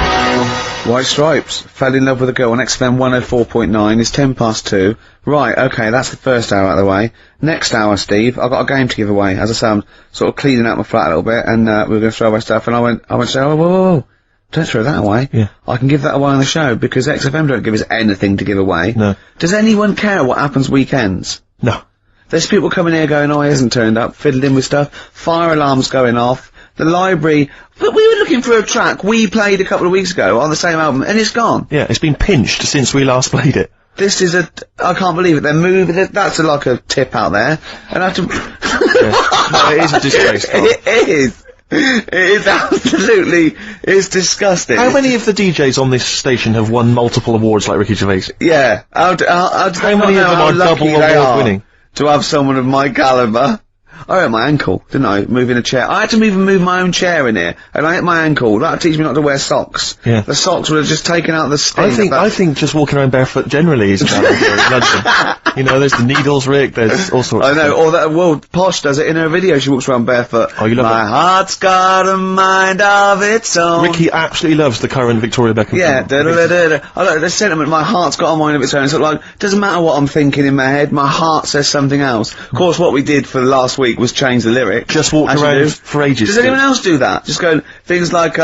Speaker 1: White Stripes, Fell in Love with a Girl on XFM 104.9, it's 2:10. Right, okay, that's the first hour out of the way. Next hour, Steve, I've got a game to give away. As I say, I'm sort of cleaning out my flat a little bit, and we were going to throw away stuff, and I went to say, oh, whoa, don't throw that away.
Speaker 2: Yeah.
Speaker 1: I can give that away on the show, because XFM don't give us anything to give away.
Speaker 2: No.
Speaker 1: Does anyone care what happens weekends?
Speaker 2: No.
Speaker 1: There's people coming here going, oh, he hasn't turned up, fiddling with stuff, fire alarms going off, the library. But we were looking for a track we played a couple of weeks ago on the same album, and it's gone.
Speaker 2: Yeah, it's been pinched since we last played it.
Speaker 1: This is I can't believe it. They're moving. That's like a tip out there. And I have to.
Speaker 2: No, it is a disgrace.
Speaker 1: It is. It is absolutely. It's disgusting.
Speaker 2: How many of the DJs on this station have won multiple awards like Ricky Gervais?
Speaker 1: Yeah. How do they
Speaker 2: many of them are double award winning?
Speaker 1: To have someone of my caliber. I hurt my ankle, didn't I? Moving a chair. I had to even move my own chair in here, and I hit my ankle. That'll teach me not to wear socks.
Speaker 2: Yeah.
Speaker 1: The socks would have just taken out the sting.
Speaker 2: I think just walking around barefoot generally is bad. You know, there's the needles, Rick, there's all sorts
Speaker 1: I
Speaker 2: of
Speaker 1: know,
Speaker 2: stuff.
Speaker 1: or that, well, Posh does it in her video, she walks around barefoot.
Speaker 2: Oh, you love
Speaker 1: My
Speaker 2: it.
Speaker 1: heart's got a mind of its own.
Speaker 2: Ricky absolutely loves the current Victoria Beckham
Speaker 1: Yeah,
Speaker 2: film.
Speaker 1: I like the sentiment, my heart's got a mind of its own. It's sort of like, doesn't matter what I'm thinking in my head, my heart says something else. Of course, what we did for the last week was change the lyrics.
Speaker 2: Just walked
Speaker 1: as you
Speaker 2: around
Speaker 1: do.
Speaker 2: for ages.
Speaker 1: Does anyone else do that? Just going, things like,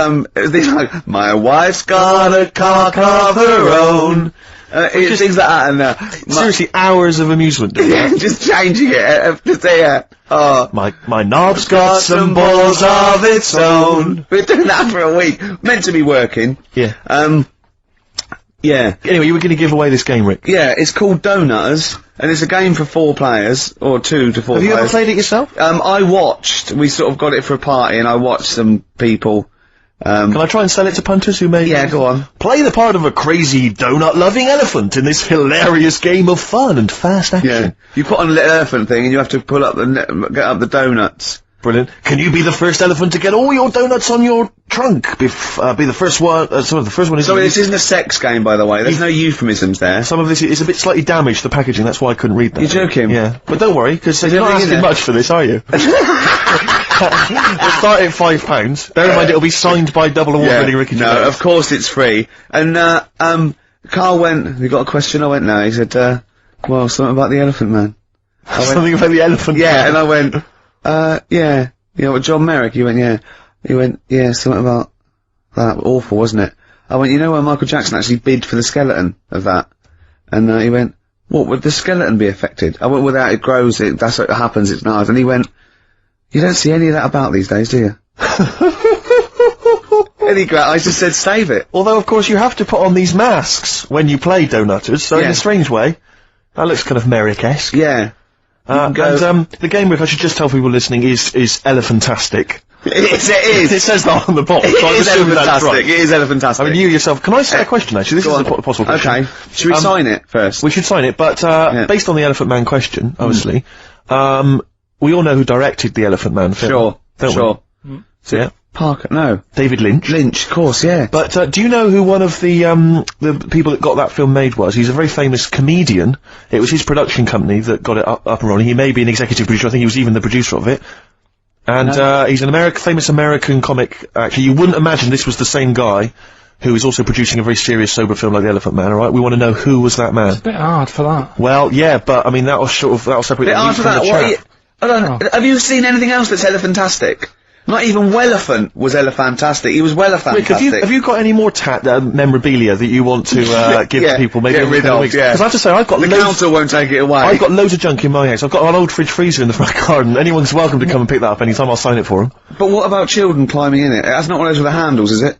Speaker 1: my wife's got a cock of her own. Things like that, and,
Speaker 2: Seriously, hours of amusement doing that.
Speaker 1: just changing it, just say,
Speaker 2: My knob's got some balls of its own.
Speaker 1: We're doing that for a week. Meant to be working.
Speaker 2: Yeah.
Speaker 1: Yeah.
Speaker 2: Anyway, you were going to give away this game, Rick.
Speaker 1: Yeah, it's called Donutters, and it's a game for 4 players, or 2 to 4
Speaker 2: Have
Speaker 1: players.
Speaker 2: you ever played it yourself?
Speaker 1: We sort of got it for a party, and I watched some people,
Speaker 2: Can I try and sell it to punters who may...
Speaker 1: Yeah, go on.
Speaker 2: Play the part of a crazy donut-loving elephant in this hilarious game of fun and fast action.
Speaker 1: Yeah. You put on a little elephant thing, and you have to pull up get up the donuts.
Speaker 2: Brilliant. Can you be the first elephant to get all your donuts on your trunk? Be the first one... the first one is...
Speaker 1: So this isn't a sex game, by the way. There's no euphemisms there.
Speaker 2: Some of this is a bit slightly damaged, the packaging, that's why I couldn't read that.
Speaker 1: You're joking?
Speaker 2: Yeah. But don't worry, because you're not
Speaker 1: everything in
Speaker 2: asking
Speaker 1: there?
Speaker 2: much for this, are you? We'll start at £5. Bear in mind, it'll be signed by double award-winning Ricky Gervais.
Speaker 1: No, of course it's free. And, Carl went, have you got a question? I went, no. He said, well, something about the Elephant Man.
Speaker 2: Something about the elephant.
Speaker 1: Yeah, and I went, yeah. You know what, John Merrick? He went, yeah. He went, yeah, something about that. Awful, wasn't it? I went, you know where Michael Jackson actually bid for the skeleton of that? And, he went, what, would the skeleton be affected? I went, without it grows, that's what happens, it's nice. And he went, you don't see any of that about these days, do you? I just said, save it.
Speaker 2: Although, of course, you have to put on these masks when you play Donutters, so in
Speaker 1: Yeah.
Speaker 2: a strange way, that looks kind of Merrick-esque.
Speaker 1: Yeah.
Speaker 2: The game, Rick, I should just tell people listening, is Elephantastic.
Speaker 1: It is.
Speaker 2: It says that on the box.
Speaker 1: It is Elephantastic. It is Elephantastic.
Speaker 2: I mean, you yourself. Can I say a question, actually? This is a possible question.
Speaker 1: Okay. Should we sign it first?
Speaker 2: We should sign it, but, based on the Elephant Man question, obviously, we all know who directed the Elephant Man film.
Speaker 1: Sure.
Speaker 2: Don't
Speaker 1: Sure.
Speaker 2: we? So, yeah.
Speaker 1: Parker, no.
Speaker 2: David Lynch.
Speaker 1: Lynch, of course, yeah.
Speaker 2: But, do you know who one of the people that got that film made was? He's a very famous comedian. It was his production company that got it up and running. He may be an executive producer. I think he was even the producer of it. And, he's an famous American comic. Actually, you wouldn't imagine this was the same guy who is also producing a very serious, sober film like The Elephant Man, alright? We want to know who was that man.
Speaker 3: It's a bit hard for that.
Speaker 2: Well, yeah, but, I mean, that'll separate the meat from the chap.
Speaker 1: I don't know. Have you seen anything else that's Elephantastic? Not even Wellephant was Elephantastic. He was Wellefantastic.
Speaker 2: Rick, have you got any more memorabilia that you want to give to people? Maybe
Speaker 1: get rid of, yeah.
Speaker 2: Because I have to say, I've got
Speaker 1: the council won't take it away.
Speaker 2: I've got loads of junk in my house. I've got an old fridge freezer in the front garden. Anyone's welcome to come and pick that up anytime. I'll sign it for them.
Speaker 1: But what about children climbing in it? That's not one of those with the handles, is it?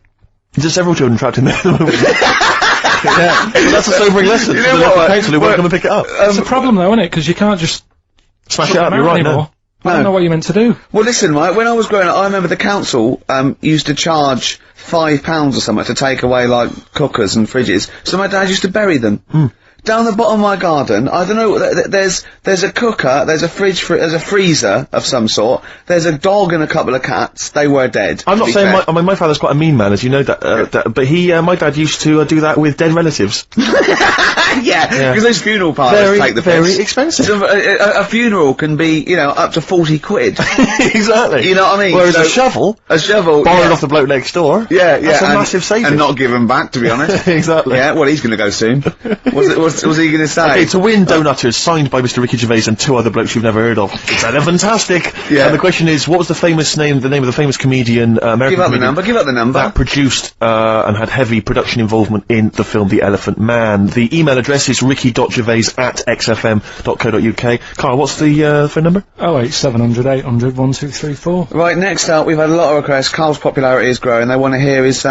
Speaker 2: There's several children trapped in there. Yeah, but that's a sobering lesson.
Speaker 1: You know
Speaker 2: for the
Speaker 1: what?
Speaker 2: council who won't come and pick it up.
Speaker 3: It's a problem though, isn't it? Because you can't just
Speaker 2: Smash it up, you're right, no.
Speaker 3: I don't know what you meant to do.
Speaker 1: Well, listen, right, when I was growing up, I remember the council, used to charge £5 or something to take away, like, cookers and fridges, so my dad used to bury them. Down the bottom of my garden, I don't know, there's a cooker, there's a fridge, there's a freezer of some sort, there's a dog and a couple of cats, they were dead.
Speaker 2: I'm not saying my father's quite a mean man, as you know, but my dad used to do that with dead relatives.
Speaker 1: Yeah, because those funeral parties take the piss.
Speaker 2: Very expensive.
Speaker 1: So a funeral can be, you know, up to 40 quid.
Speaker 2: Exactly.
Speaker 1: You know what I mean?
Speaker 2: Whereas a shovel, borrowed off the bloke next door, that's a massive saving.
Speaker 1: And not given back, to be honest.
Speaker 2: Exactly.
Speaker 1: Yeah, well, he's gonna go soon. What's he gonna say?
Speaker 2: Okay, to win Donutters, signed by Mr. Ricky Gervais and 2 other blokes you've never heard of. It's fantastic.
Speaker 1: Yeah.
Speaker 2: And the question is, what was the name of the famous comedian, American comedian?
Speaker 1: Give up the number.
Speaker 2: That produced, and had heavy production involvement in the film The Elephant Man. The email address is ricky.gervais@xfm.co.uk. Carl, what's the phone number?
Speaker 3: 08700 800 1234.
Speaker 1: Right, next up, we've had a lot of requests. Carl's popularity is growing. They want to hear his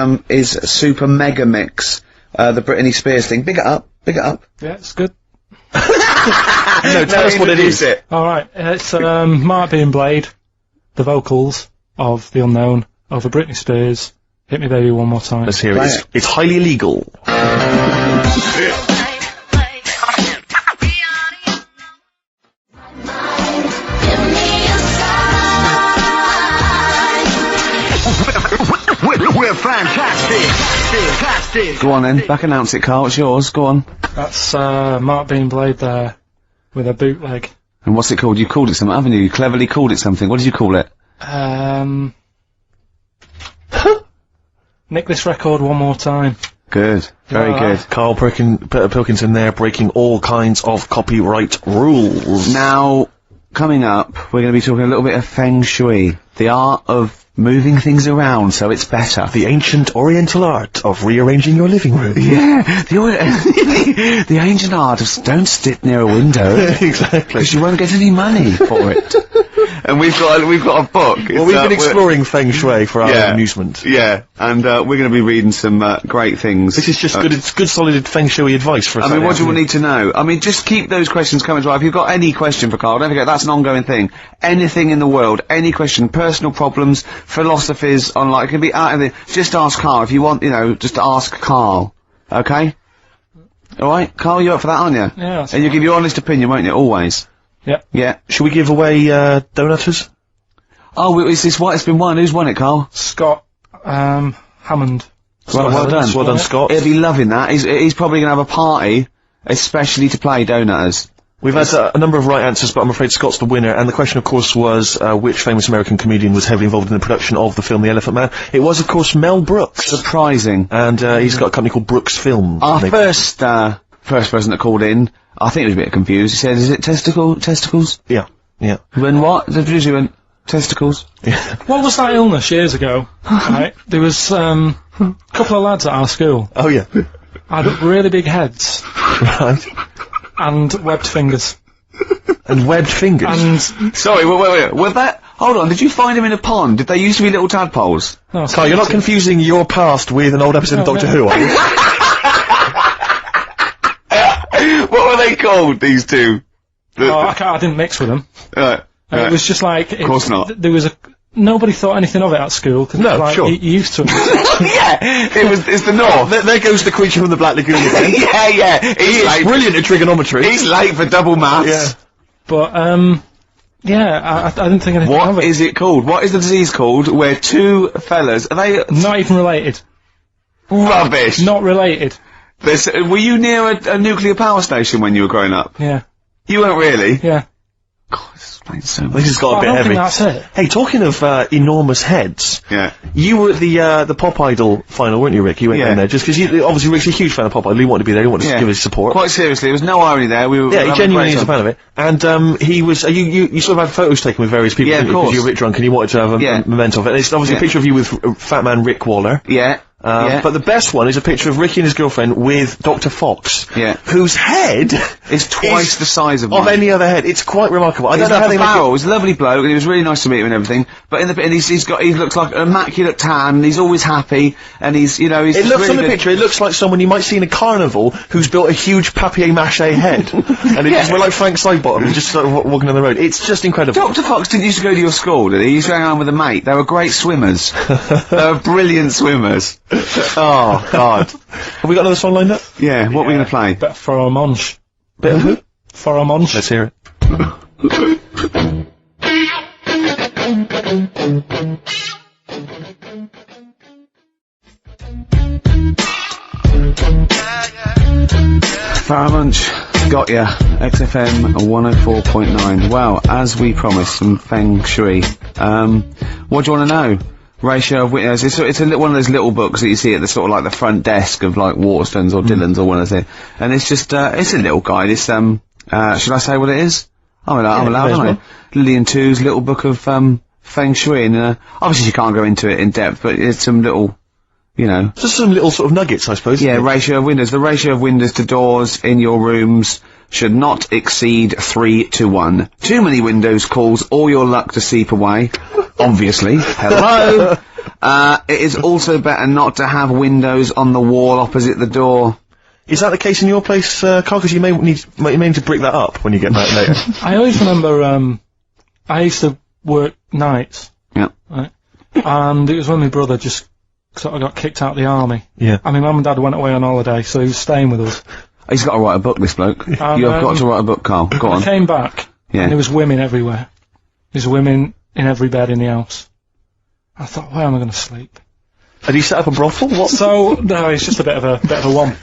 Speaker 1: Super Mega Mix, the Britney Spears thing. Big it up.
Speaker 3: Yeah, it's good.
Speaker 2: No, tell us what it is.
Speaker 3: Alright, it's, Mark being Blade, the vocals of The Unknown, over Britney Spears. Hit Me Baby One More Time.
Speaker 2: Let's hear it. It's highly illegal.
Speaker 6: We're fantastic.
Speaker 1: Go on then, back announce it, Carl, it's yours, go on.
Speaker 3: That's, Mark being Blade there, with a bootleg.
Speaker 1: And what's it called? You called it something, haven't you? You cleverly called it something. What did you call it?
Speaker 3: Nick This Record One More Time.
Speaker 1: Good. Very good.
Speaker 2: Karl Pilkington there, breaking all kinds of copyright rules.
Speaker 1: Now, coming up, we're going to be talking a little bit of Feng Shui. The art of moving things around so it's better.
Speaker 2: The ancient oriental art of rearranging your living room.
Speaker 1: Yeah, the ancient art of don't sit near a window.
Speaker 2: Exactly.
Speaker 1: Because you won't get any money for it. And we've got a book.
Speaker 2: Well, we've been exploring Feng Shui for our amusement.
Speaker 1: Yeah, and we're going to be reading some great things.
Speaker 2: This is just good. It's good, solid Feng Shui advice for us.
Speaker 1: I mean, what do you need to know? I mean, just keep those questions coming as well. If you've got any question for Karl, don't forget that's an ongoing thing. Anything in the world, any question, personal problems, philosophies on, like, it can be out of the. Just ask Karl if you want. You know, just ask Karl. Okay. All right, Karl, you're up for that, aren't you?
Speaker 3: Yeah. That's
Speaker 1: and you give your honest opinion, won't you? Always.
Speaker 3: Yep.
Speaker 1: Yeah.
Speaker 2: Should we give away Donutters?
Speaker 1: Oh, is this what? It's been won. Who's won it, Karl?
Speaker 3: Scott, Hammond.
Speaker 1: Well done.
Speaker 2: Well done, Scott.
Speaker 1: He'll be loving that. He's probably gonna have a party, especially to play Donutters.
Speaker 2: We've had a number of right answers, but I'm afraid Scott's the winner. And the question, of course, was which famous American comedian was heavily involved in the production of the film The Elephant Man? It was, of course, Mel Brooks.
Speaker 1: Surprising.
Speaker 2: And he's got a company called Brooks Films.
Speaker 1: Our first person that called in, I think he was a bit confused. He said, "Is it testicles?"
Speaker 2: Yeah.
Speaker 1: When what? The producer went, testicles?
Speaker 2: Yeah.
Speaker 3: What was that illness years ago? Right, there was a couple of lads at our school.
Speaker 2: Oh yeah.
Speaker 3: Had really big heads.
Speaker 2: Right.
Speaker 3: And webbed fingers.
Speaker 2: And webbed fingers?
Speaker 3: And...
Speaker 1: Sorry, wait. Was that... Hold on, did you find him in a pond? Did they used to be little tadpoles?
Speaker 3: No,
Speaker 2: Karl, you're not confusing your past with an old episode of Doctor Who, are you?
Speaker 1: What were they called, these two?
Speaker 3: I didn't mix with them. It was just like...
Speaker 1: Of course not.
Speaker 3: There was nobody thought anything of it at school, because
Speaker 2: sure.
Speaker 3: You used to it.
Speaker 1: Yeah, it's the North.
Speaker 2: There goes the creature from the Black Lagoon again.
Speaker 1: Yeah.
Speaker 2: He's brilliant at trigonometry.
Speaker 1: He's late for double maths.
Speaker 2: Yeah.
Speaker 3: But, yeah, I didn't think anything of it.
Speaker 1: What is it called? What is the disease called where two fellas... Are they...
Speaker 3: Not even related.
Speaker 1: Rubbish.
Speaker 3: Not related.
Speaker 1: Were you near a nuclear power station when you were growing up?
Speaker 3: Yeah.
Speaker 1: You weren't really?
Speaker 3: Yeah.
Speaker 1: God, this explains so much.
Speaker 2: This has got a bit
Speaker 3: I don't
Speaker 2: heavy.
Speaker 3: think that's it.
Speaker 2: Hey, talking of enormous heads,
Speaker 1: yeah,
Speaker 2: you were at the Pop Idol final, weren't you, Rick? You went down there just because obviously Rick's a huge fan of Pop Idol. He wanted to be there. He wanted to give his support.
Speaker 1: Quite seriously, there was no irony there. We were
Speaker 2: he genuinely is a fan of it. And he was. You sort of had photos taken with various people.
Speaker 1: Yeah, of course.
Speaker 2: Because you were a bit drunk and you wanted to have a memento of it. And it's obviously a picture of you with Fat Man Rick Waller.
Speaker 1: Yeah.
Speaker 2: But the best one is a picture of Ricky and his girlfriend with Dr. Fox.
Speaker 1: Yeah.
Speaker 2: Whose head
Speaker 1: is twice the size of mine.
Speaker 2: any other head. It's quite remarkable. I don't know how they
Speaker 1: Farrell was a lovely bloke, and he was really nice to meet him and everything. But he looks like an immaculate tan, and he's always happy, and he's, you know, he's.
Speaker 2: It looks
Speaker 1: really
Speaker 2: on the picture. It looks like someone you might see in a carnival who's built a huge papier-mâché head, and we're like Frank Sidebottom, just sort of walking on the road. It's just incredible.
Speaker 1: Dr. Fox didn't used to go to your school, did he? He used to hang around with a mate. They were great swimmers. They were brilliant swimmers. Oh, God.
Speaker 2: Have we got another song lined up?
Speaker 1: Yeah, what are we going to play?
Speaker 3: Bit of Pharomonge.
Speaker 2: Bit of who?
Speaker 3: Pharomonge.
Speaker 2: Let's hear it.
Speaker 1: Pharomonge, got ya. XFM 104.9. Well, as we promised, some Feng Shui. What do you want to know? Ratio of witness. It's one of those little books that you see at the sort of like the front desk of like Waterstones or Dillon's or one of those. And it's just, it's a little guide. It's, should I say what it is? I'm allowed, aren't I? Lillian Two's little book of, Feng Shui. And, obviously you can't go into it in depth, but it's some little, you know.
Speaker 2: Just some little sort of nuggets, I suppose.
Speaker 1: Yeah, ratio of windows. The ratio of windows to doors in your rooms should not exceed 3-1. Too many windows calls all your luck to seep away. Obviously. Hello. It is also better not to have windows on the wall opposite the door.
Speaker 2: Is that the case in your place, Carl? Because you may need to brick that up when you get back later.
Speaker 3: I always remember, I used to work nights.
Speaker 1: Yeah.
Speaker 3: Right? And it was when my brother just sort of got kicked out of the army.
Speaker 2: Yeah.
Speaker 3: And my mum and dad went away on holiday, so he was staying with us.
Speaker 1: He's got to write a book, this bloke. You've got to write a book, Carl. Go on.
Speaker 3: I came back, and there was women everywhere. There's women in every bed in the house. I thought, where am I going to sleep?
Speaker 2: Had he set up a brothel? What?
Speaker 3: So, no, it's just a bit of a one.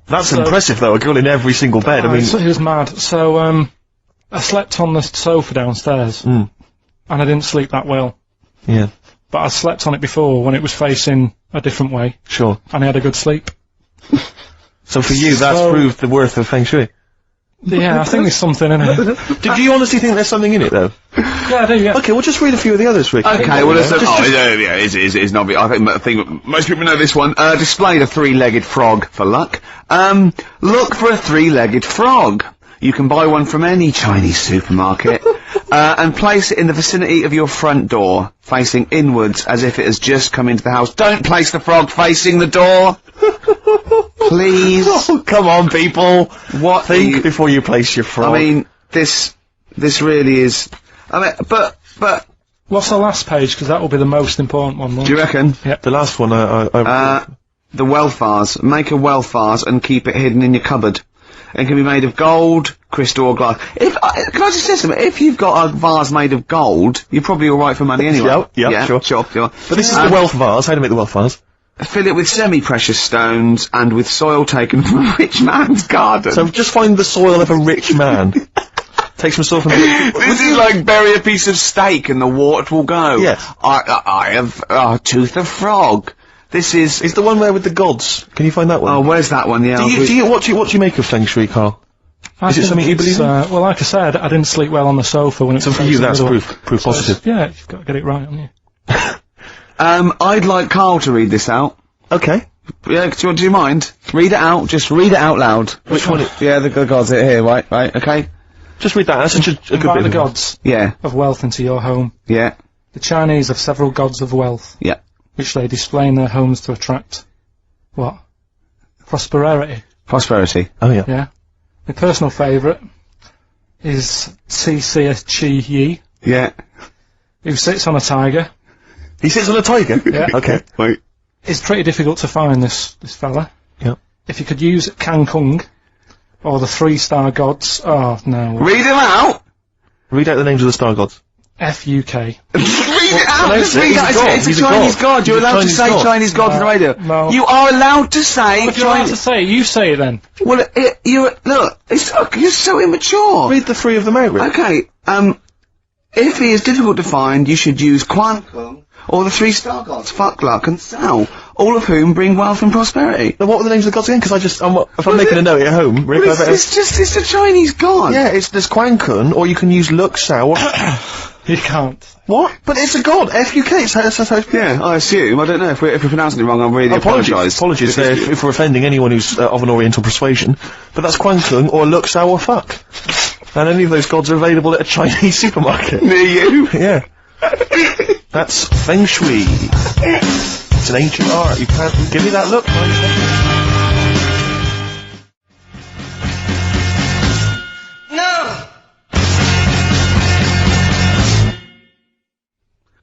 Speaker 2: That's impressive, though, a girl in every single bed, I mean...
Speaker 3: So he was mad. So, I slept on the sofa downstairs, and I didn't sleep that well.
Speaker 2: Yeah.
Speaker 3: But I slept on it before, when it was facing a different way.
Speaker 2: Sure.
Speaker 3: And I had a good sleep.
Speaker 2: So for you, that's proved the worth of Feng Shui?
Speaker 3: Yeah, I think there's something in it.
Speaker 2: Do you honestly think there's something in it, though?
Speaker 3: Yeah, I do, yeah.
Speaker 2: Okay, we'll just read a few of the others, Rick.
Speaker 1: Okay, well, it's not. I think most people know this one. Display the three-legged frog for luck. Look for a three-legged frog. You can buy one from any Chinese supermarket, and place it in the vicinity of your front door, facing inwards as if it has just come into the house. Don't place the frog facing the door! Please.
Speaker 2: Oh, come on, people.
Speaker 1: What?
Speaker 2: Think before you place your frog.
Speaker 1: I mean, this really is... I mean, but...
Speaker 3: What's the last page? Because that will be the most important one, won't
Speaker 1: Do you reckon?
Speaker 2: Yeah, the last one,
Speaker 1: the wealth vase. Make a wealth vase and keep it hidden in your cupboard. It can be made of gold, crystal or glass. Can I just say something? If you've got a vase made of gold, you're probably alright for money anyway.
Speaker 2: Yeah, sure.
Speaker 1: But
Speaker 2: this is the wealth vase. How do you make the wealth vase?
Speaker 1: Fill it with semi-precious stones and with soil taken from a rich man's garden.
Speaker 2: So just find the soil of a rich man. Take some soil from the...
Speaker 1: This is like bury a piece of steak and the water will go.
Speaker 2: Yes.
Speaker 1: I have a tooth of frog. This is...
Speaker 2: Is the one there with the gods? Can you find that one?
Speaker 1: Oh, where's that one? Yeah.
Speaker 2: What do you make of Feng Shui, Carl? Is it something you believe in?
Speaker 3: Well, like I said, I didn't sleep well on the sofa when it was...
Speaker 2: So for you, that's proof positive.
Speaker 3: Yeah, you've got to get it right, haven't you?
Speaker 1: I'd like Carl to read this out.
Speaker 2: Okay.
Speaker 1: Yeah, do you mind? Read it out, just read it out loud.
Speaker 2: Which one?
Speaker 1: Yeah, the gods are here, right, okay.
Speaker 2: Just read that, that's such a good bit.
Speaker 3: The gods of wealth into your home.
Speaker 1: Yeah.
Speaker 3: The Chinese have several gods of wealth.
Speaker 1: Yeah.
Speaker 3: Which they display in their homes to attract... what? Prosperity.
Speaker 1: Prosperity.
Speaker 2: Oh, yeah.
Speaker 3: Yeah. My personal favourite is Chi Yi.
Speaker 1: Yeah.
Speaker 3: Who sits on a tiger.
Speaker 2: He sits on a tiger?
Speaker 3: Yeah.
Speaker 2: Okay.
Speaker 1: Wait.
Speaker 3: It's pretty difficult to find this fella.
Speaker 2: Yeah.
Speaker 3: If you could use Kang Kung, or the 3-star gods, oh no.
Speaker 1: Read them out!
Speaker 2: Read out the names of the star gods.
Speaker 1: Read
Speaker 3: F-U-K.
Speaker 1: it out! Just read it out! It's a Chinese god! You're allowed to say Chinese god on the radio.
Speaker 3: No.
Speaker 1: You are allowed to say
Speaker 3: If you're allowed to say it, you say it then.
Speaker 1: Well, look, you're so immature!
Speaker 2: Read the 3 of them out, Rick.
Speaker 1: Okay, if he is difficult to find, you should use Quan Kung, or the 3-star gods, Fuck, Luck and Sao, all of whom bring wealth and prosperity.
Speaker 2: Now, what were the names of the gods again? Because if I'm making a note at home, Rick,
Speaker 1: it's a Chinese god.
Speaker 2: Yeah, there's Quan Kun, or you can use Luk Sao.
Speaker 3: You can't.
Speaker 2: What? But it's a god. F-U-K. That's how it's...
Speaker 1: Yeah, I assume. I don't know if we're pronouncing it wrong. I really apologise.
Speaker 2: Apologies if we're offending anyone who's of an Oriental persuasion. But that's Kwangtung or Luk Sao or Fuck. And any of those gods are available at a Chinese supermarket.
Speaker 1: Near you.
Speaker 2: Yeah. That's Feng Shui. It's an ancient art. You can't give me that look.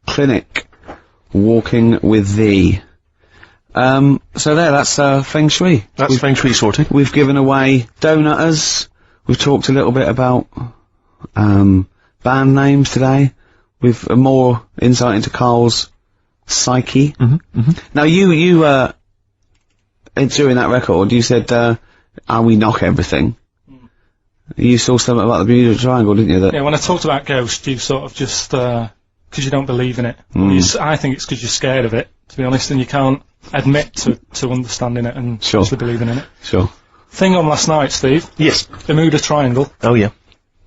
Speaker 1: Clinic. Walking with thee. So that's Feng Shui.
Speaker 2: That's Feng Shui sorted.
Speaker 1: We've given away donutters. We've talked a little bit about band names today. With more insight into Karl's psyche. Now you during that record you said we knock everything. You saw something about the Bermuda Triangle, didn't you?
Speaker 3: Yeah, when I talked about Ghost, you sort of just because you don't believe in it. I think it's because you're scared of it, to be honest, and you can't admit to understanding it and actually believing in it.
Speaker 1: Sure.
Speaker 3: Thing on last night, Steve.
Speaker 2: Yes.
Speaker 3: Bermuda Triangle.
Speaker 2: Oh yeah.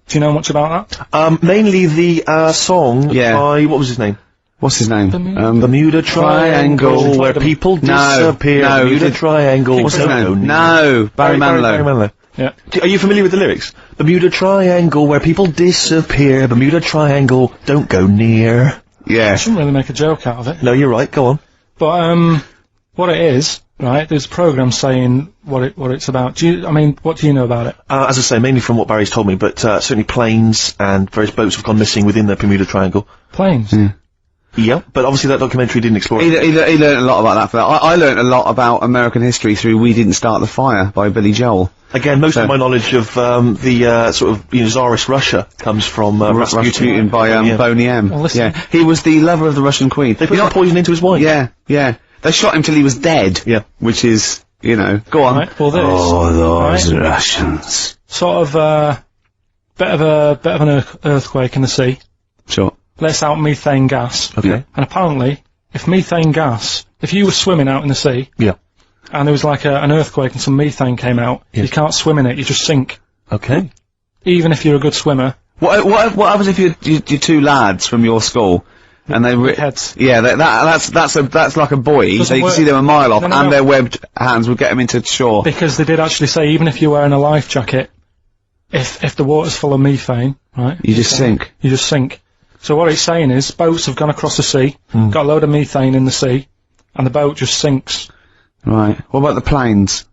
Speaker 3: Do you know much about that?
Speaker 2: Mainly the song by what was his name?
Speaker 1: What's his name?
Speaker 2: Bermuda Triangle, where people disappear.
Speaker 1: No,
Speaker 2: Bermuda Triangle.
Speaker 1: What's his name? No, Barry Manilow.
Speaker 2: Barry Manilow.
Speaker 3: Yeah.
Speaker 2: Are you familiar with the lyrics? Bermuda Triangle, where people disappear. Bermuda Triangle, don't go near.
Speaker 1: Yeah.
Speaker 3: I shouldn't really make a joke out of it.
Speaker 2: No, you're right. Go on.
Speaker 3: But what it is, right? There's a program saying what it's about. What do you know about it?
Speaker 2: As I say, mainly from what Barry's told me, but certainly planes and various boats have gone missing within the Bermuda Triangle.
Speaker 3: Planes.
Speaker 2: Yeah, but obviously that documentary didn't explore it.
Speaker 1: He learned a lot about that. I learned a lot about American history through "We Didn't Start the Fire" by Billy Joel.
Speaker 2: Again, most of my knowledge of the sort of Tsarist Russia comes from
Speaker 1: Rasputin by Boney M.
Speaker 3: Well, listen.
Speaker 1: Yeah, he was the lover of the Russian queen.
Speaker 2: They put some poison into his wine.
Speaker 1: Yeah, yeah. They shot him till he was dead.
Speaker 2: Yeah,
Speaker 1: which is, go on.
Speaker 3: Right, well,
Speaker 1: those Russians.
Speaker 3: Sort of bit of an earthquake in the sea.
Speaker 1: Sure.
Speaker 3: Lets out methane gas.
Speaker 2: Okay.
Speaker 3: And apparently, if you were swimming out in the sea, and there was like an earthquake and some methane came out, you can't swim in it, you just sink.
Speaker 2: Okay.
Speaker 3: Even if you're a good swimmer.
Speaker 1: What happens if you're two lads from your school, and they
Speaker 3: heads?
Speaker 1: Yeah, that's like a buoy. So you can see them a mile off, and their webbed hands would get them into shore.
Speaker 3: Because they did actually say, even if you're wearing a life jacket, if the water's full of methane, right?
Speaker 1: You just sink.
Speaker 3: You just sink. So what it's saying is, boats have gone across the sea, got a load of methane in the sea, and the boat just sinks.
Speaker 1: Right. What about the planes?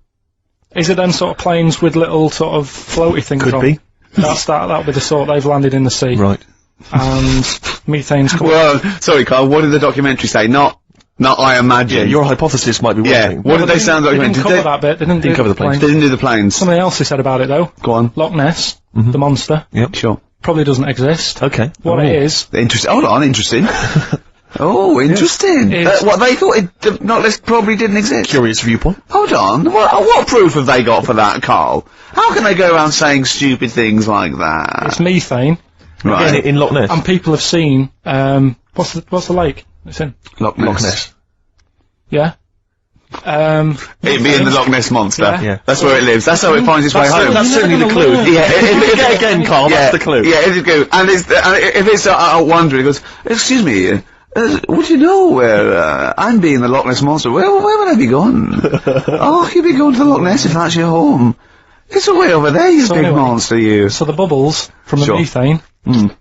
Speaker 3: Is it then sort of planes with little sort of floaty things on?
Speaker 2: Could be.
Speaker 3: That'll be the sort they've landed in the sea.
Speaker 2: Right.
Speaker 3: And methane's coming.
Speaker 1: Well, sorry, Carl, what did the documentary say? Not I imagine.
Speaker 2: Yeah, your hypothesis might be one thing.
Speaker 1: What did they say on the documentary?
Speaker 3: They didn't cover that bit. They didn't
Speaker 2: cover the planes.
Speaker 1: They didn't do the planes.
Speaker 3: Something else they said about it, though.
Speaker 1: Go on.
Speaker 3: Loch Ness, the monster.
Speaker 2: Yep.
Speaker 1: Sure.
Speaker 3: Probably doesn't exist.
Speaker 2: Okay.
Speaker 3: What it is...
Speaker 1: Interesting. Hold on, interesting. Oh, interesting. What they thought Loch Ness probably didn't exist.
Speaker 2: Curious viewpoint.
Speaker 1: Hold on. What proof have they got for that, Carl? How can they go around saying stupid things like that?
Speaker 3: It's methane.
Speaker 1: Right.
Speaker 2: In Loch Ness.
Speaker 3: And people have seen, what's the lake it's in?
Speaker 1: Loch Ness.
Speaker 3: Yeah.
Speaker 1: It being the Loch Ness Monster.
Speaker 2: Yeah.
Speaker 1: That's where it lives. That's how it finds its way home.
Speaker 2: That's certainly the clue.
Speaker 1: Yeah.
Speaker 2: Again, Carl, that's the clue.
Speaker 1: Yeah, it's a clue. And if it's wondering, it goes, excuse me, would you know where, I'm being the Loch Ness Monster, where would I be going? Oh, you'd be going to Loch Ness if that's your home. It's away over there, you big monster, you.
Speaker 3: So the bubbles from the methane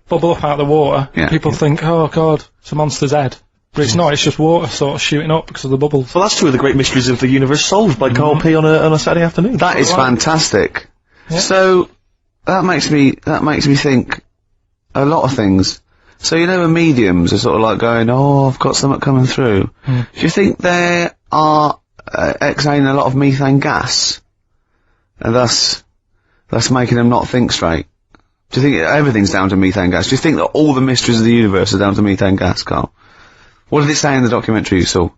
Speaker 3: bubble up out of the water.
Speaker 1: Yeah.
Speaker 3: People think, oh god, it's a monster's head. But it's not, it's just water sort of shooting up because of the bubbles.
Speaker 2: Well, that's two of the great mysteries of the universe solved by Karl P on a Saturday afternoon.
Speaker 1: That is fantastic.
Speaker 3: Yeah.
Speaker 1: So, that makes me think a lot of things. So, when mediums are sort of like going, oh, I've got something coming through. Do you think they are exhaling a lot of methane gas? And thus making them not think straight? Do you think everything's down to methane gas? Do you think that all the mysteries of the universe are down to methane gas, Carl? What did it say in the documentary you saw?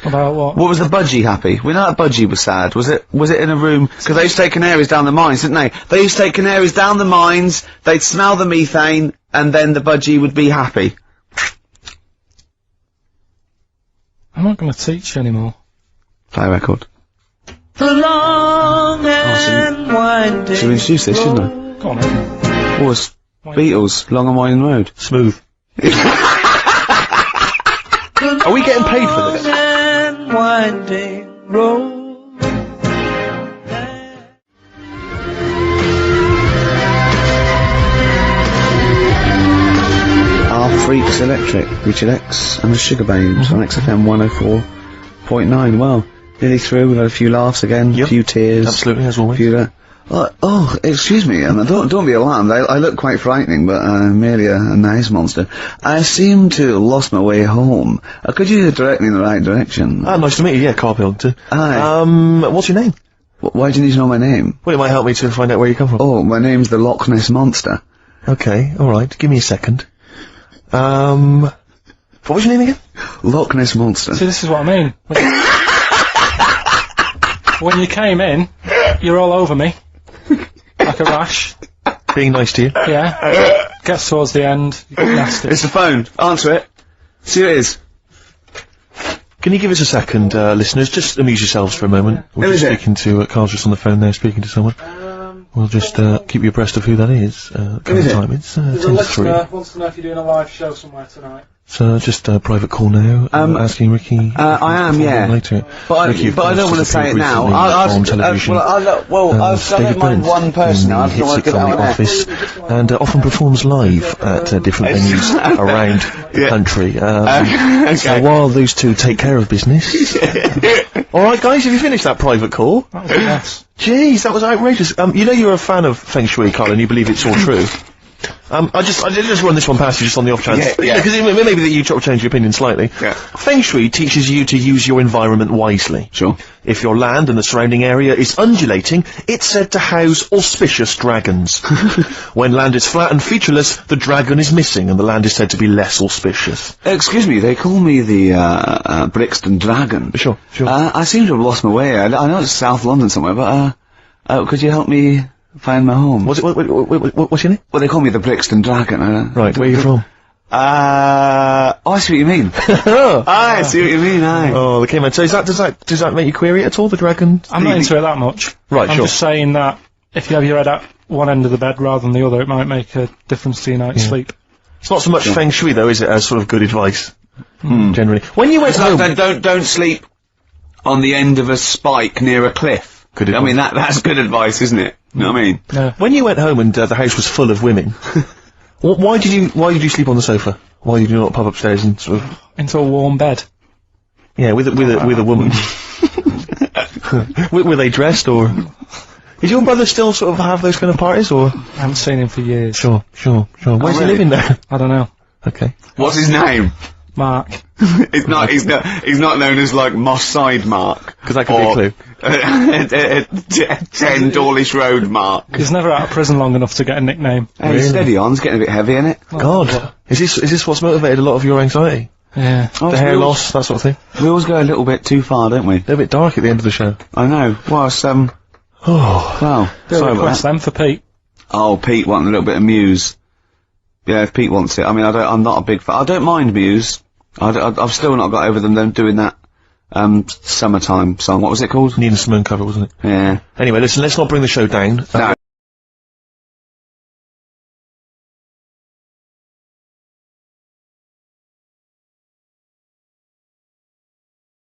Speaker 3: About what?
Speaker 1: What was the budgie happy? We know that budgie was sad. Was it in a room? Because they used to take canaries down the mines, didn't they? They used to take canaries down the mines, they'd smell the methane, and then the budgie would be happy.
Speaker 3: I'm not going to teach you anymore.
Speaker 1: Play a record.
Speaker 5: The long and winding.
Speaker 1: Should we introduce this, shouldn't I?
Speaker 3: Go on, then.
Speaker 1: Oh, it's Beatles, Long and Winding Road.
Speaker 2: Smooth. Are we getting paid for this?
Speaker 5: And winding road.
Speaker 1: Our Freaks Electric, Richard X and the Sugar Babes on XFM 104.9. Well, nearly through. We've had a few laughs again, a few tears.
Speaker 2: Absolutely, as always.
Speaker 1: Oh, excuse me, and don't be alarmed. I look quite frightening, but I'm merely a nice monster. I seem to have lost my way home. Could you direct me in the right direction?
Speaker 2: Nice to meet you. Yeah, Karl Pilkington.
Speaker 1: Hi.
Speaker 2: What's your name?
Speaker 1: Why do you need to know my name?
Speaker 2: Well, it might help me to find out where you come from.
Speaker 1: Oh, my name's the Loch Ness Monster.
Speaker 2: Okay, alright. Give me a second. What was your name again?
Speaker 1: Loch Ness Monster.
Speaker 3: See, this is what I mean. When you came in, you're all over me. Like a rash.
Speaker 2: Being nice to you.
Speaker 3: Yeah. Gets towards the end, you get nasty.
Speaker 1: It's the phone. Answer it. See who it is.
Speaker 2: Can you give us a second, listeners? Just amuse yourselves for a moment. We're just speaking to, Carl's just on the phone there speaking to someone. We'll just, keep you abreast of who that is. Time. It's, 10 to 3.
Speaker 3: Wants to know if you're doing a live show somewhere tonight.
Speaker 2: So, just a private call now, asking Ricky...
Speaker 1: I am, yeah.
Speaker 2: Later.
Speaker 1: But I don't want to say it now.
Speaker 2: On television.
Speaker 1: I don't mind one person now. I don't want to get out of
Speaker 2: office, and often performs live at different venues around the country. So while those two take care of business... Alright guys, have you finished that private call?
Speaker 3: That was a mess.
Speaker 2: Jeez, that was outrageous. You know you're a fan of Feng Shui, Karl, and you believe it's all true. I did just run this one past you just on the off chance.
Speaker 1: Yeah.
Speaker 2: Because maybe that you change your opinion slightly.
Speaker 1: Yeah.
Speaker 2: Feng Shui teaches you to use your environment wisely.
Speaker 1: Sure.
Speaker 2: If your land and the surrounding area is undulating, it's said to house auspicious dragons. When land is flat and featureless, the dragon is missing and the land is said to be less auspicious.
Speaker 1: Excuse me, they call me the, Brixton Dragon.
Speaker 2: Sure.
Speaker 1: I seem to have lost my way. I know it's South London somewhere, but, could you help me find my home?
Speaker 2: What's your name?
Speaker 1: Well, they call me the Brixton Dragon.
Speaker 2: Right, where are you from?
Speaker 1: I see what you mean. I see what you mean, aye.
Speaker 2: Oh, okay, man. So does that make you query it at all, the dragon?
Speaker 3: I'm not into it that much.
Speaker 2: Right,
Speaker 3: I'm just saying that if you have your head at one end of the bed rather than the other, it might make a difference to your night's sleep.
Speaker 2: It's not so much Feng Shui, though, is it, as sort of good advice? Generally. When you went home...
Speaker 1: Don't sleep on the end of a spike near a cliff.
Speaker 2: Good advice.
Speaker 1: I mean, that's good advice, isn't it? You know what I mean?
Speaker 3: Yeah.
Speaker 2: When you went home and the house was full of women, why did you sleep on the sofa? Why did you not pop upstairs and sort of...
Speaker 3: Into a warm bed?
Speaker 2: Yeah, with a woman. Were they dressed, or... Is your brother still sort of have those kind of parties, or...?
Speaker 3: I haven't seen him for years.
Speaker 2: Sure. Where's he living now?
Speaker 3: I don't know.
Speaker 2: Okay.
Speaker 1: What's his name?
Speaker 3: Mark.
Speaker 1: He's not known as, like, Moss Side Mark.
Speaker 2: Because that could be a clue.
Speaker 1: 10 Dawlish Road Mark.
Speaker 3: He's never out of prison long enough to get a nickname.
Speaker 1: Hey, steady on, it's getting a bit heavy, isn't it?
Speaker 2: God. Is this what's motivated a lot of your anxiety?
Speaker 3: Yeah.
Speaker 2: The hair loss, that sort of thing?
Speaker 1: We always go a little bit too far, don't we?
Speaker 2: They're a bit dark at the end of the show.
Speaker 1: I know. Well, it's, well, sorry about that.
Speaker 3: Them for Pete.
Speaker 1: Oh, Pete wanting a little bit of Muse. Yeah, if Pete wants it. I mean, I'm not a big fan. I don't mind Muse. I've still not got over them doing that, summertime song. What was it called?
Speaker 2: Nina Simone cover, wasn't it?
Speaker 1: Yeah.
Speaker 2: Anyway, listen, let's not bring the show down.
Speaker 1: No.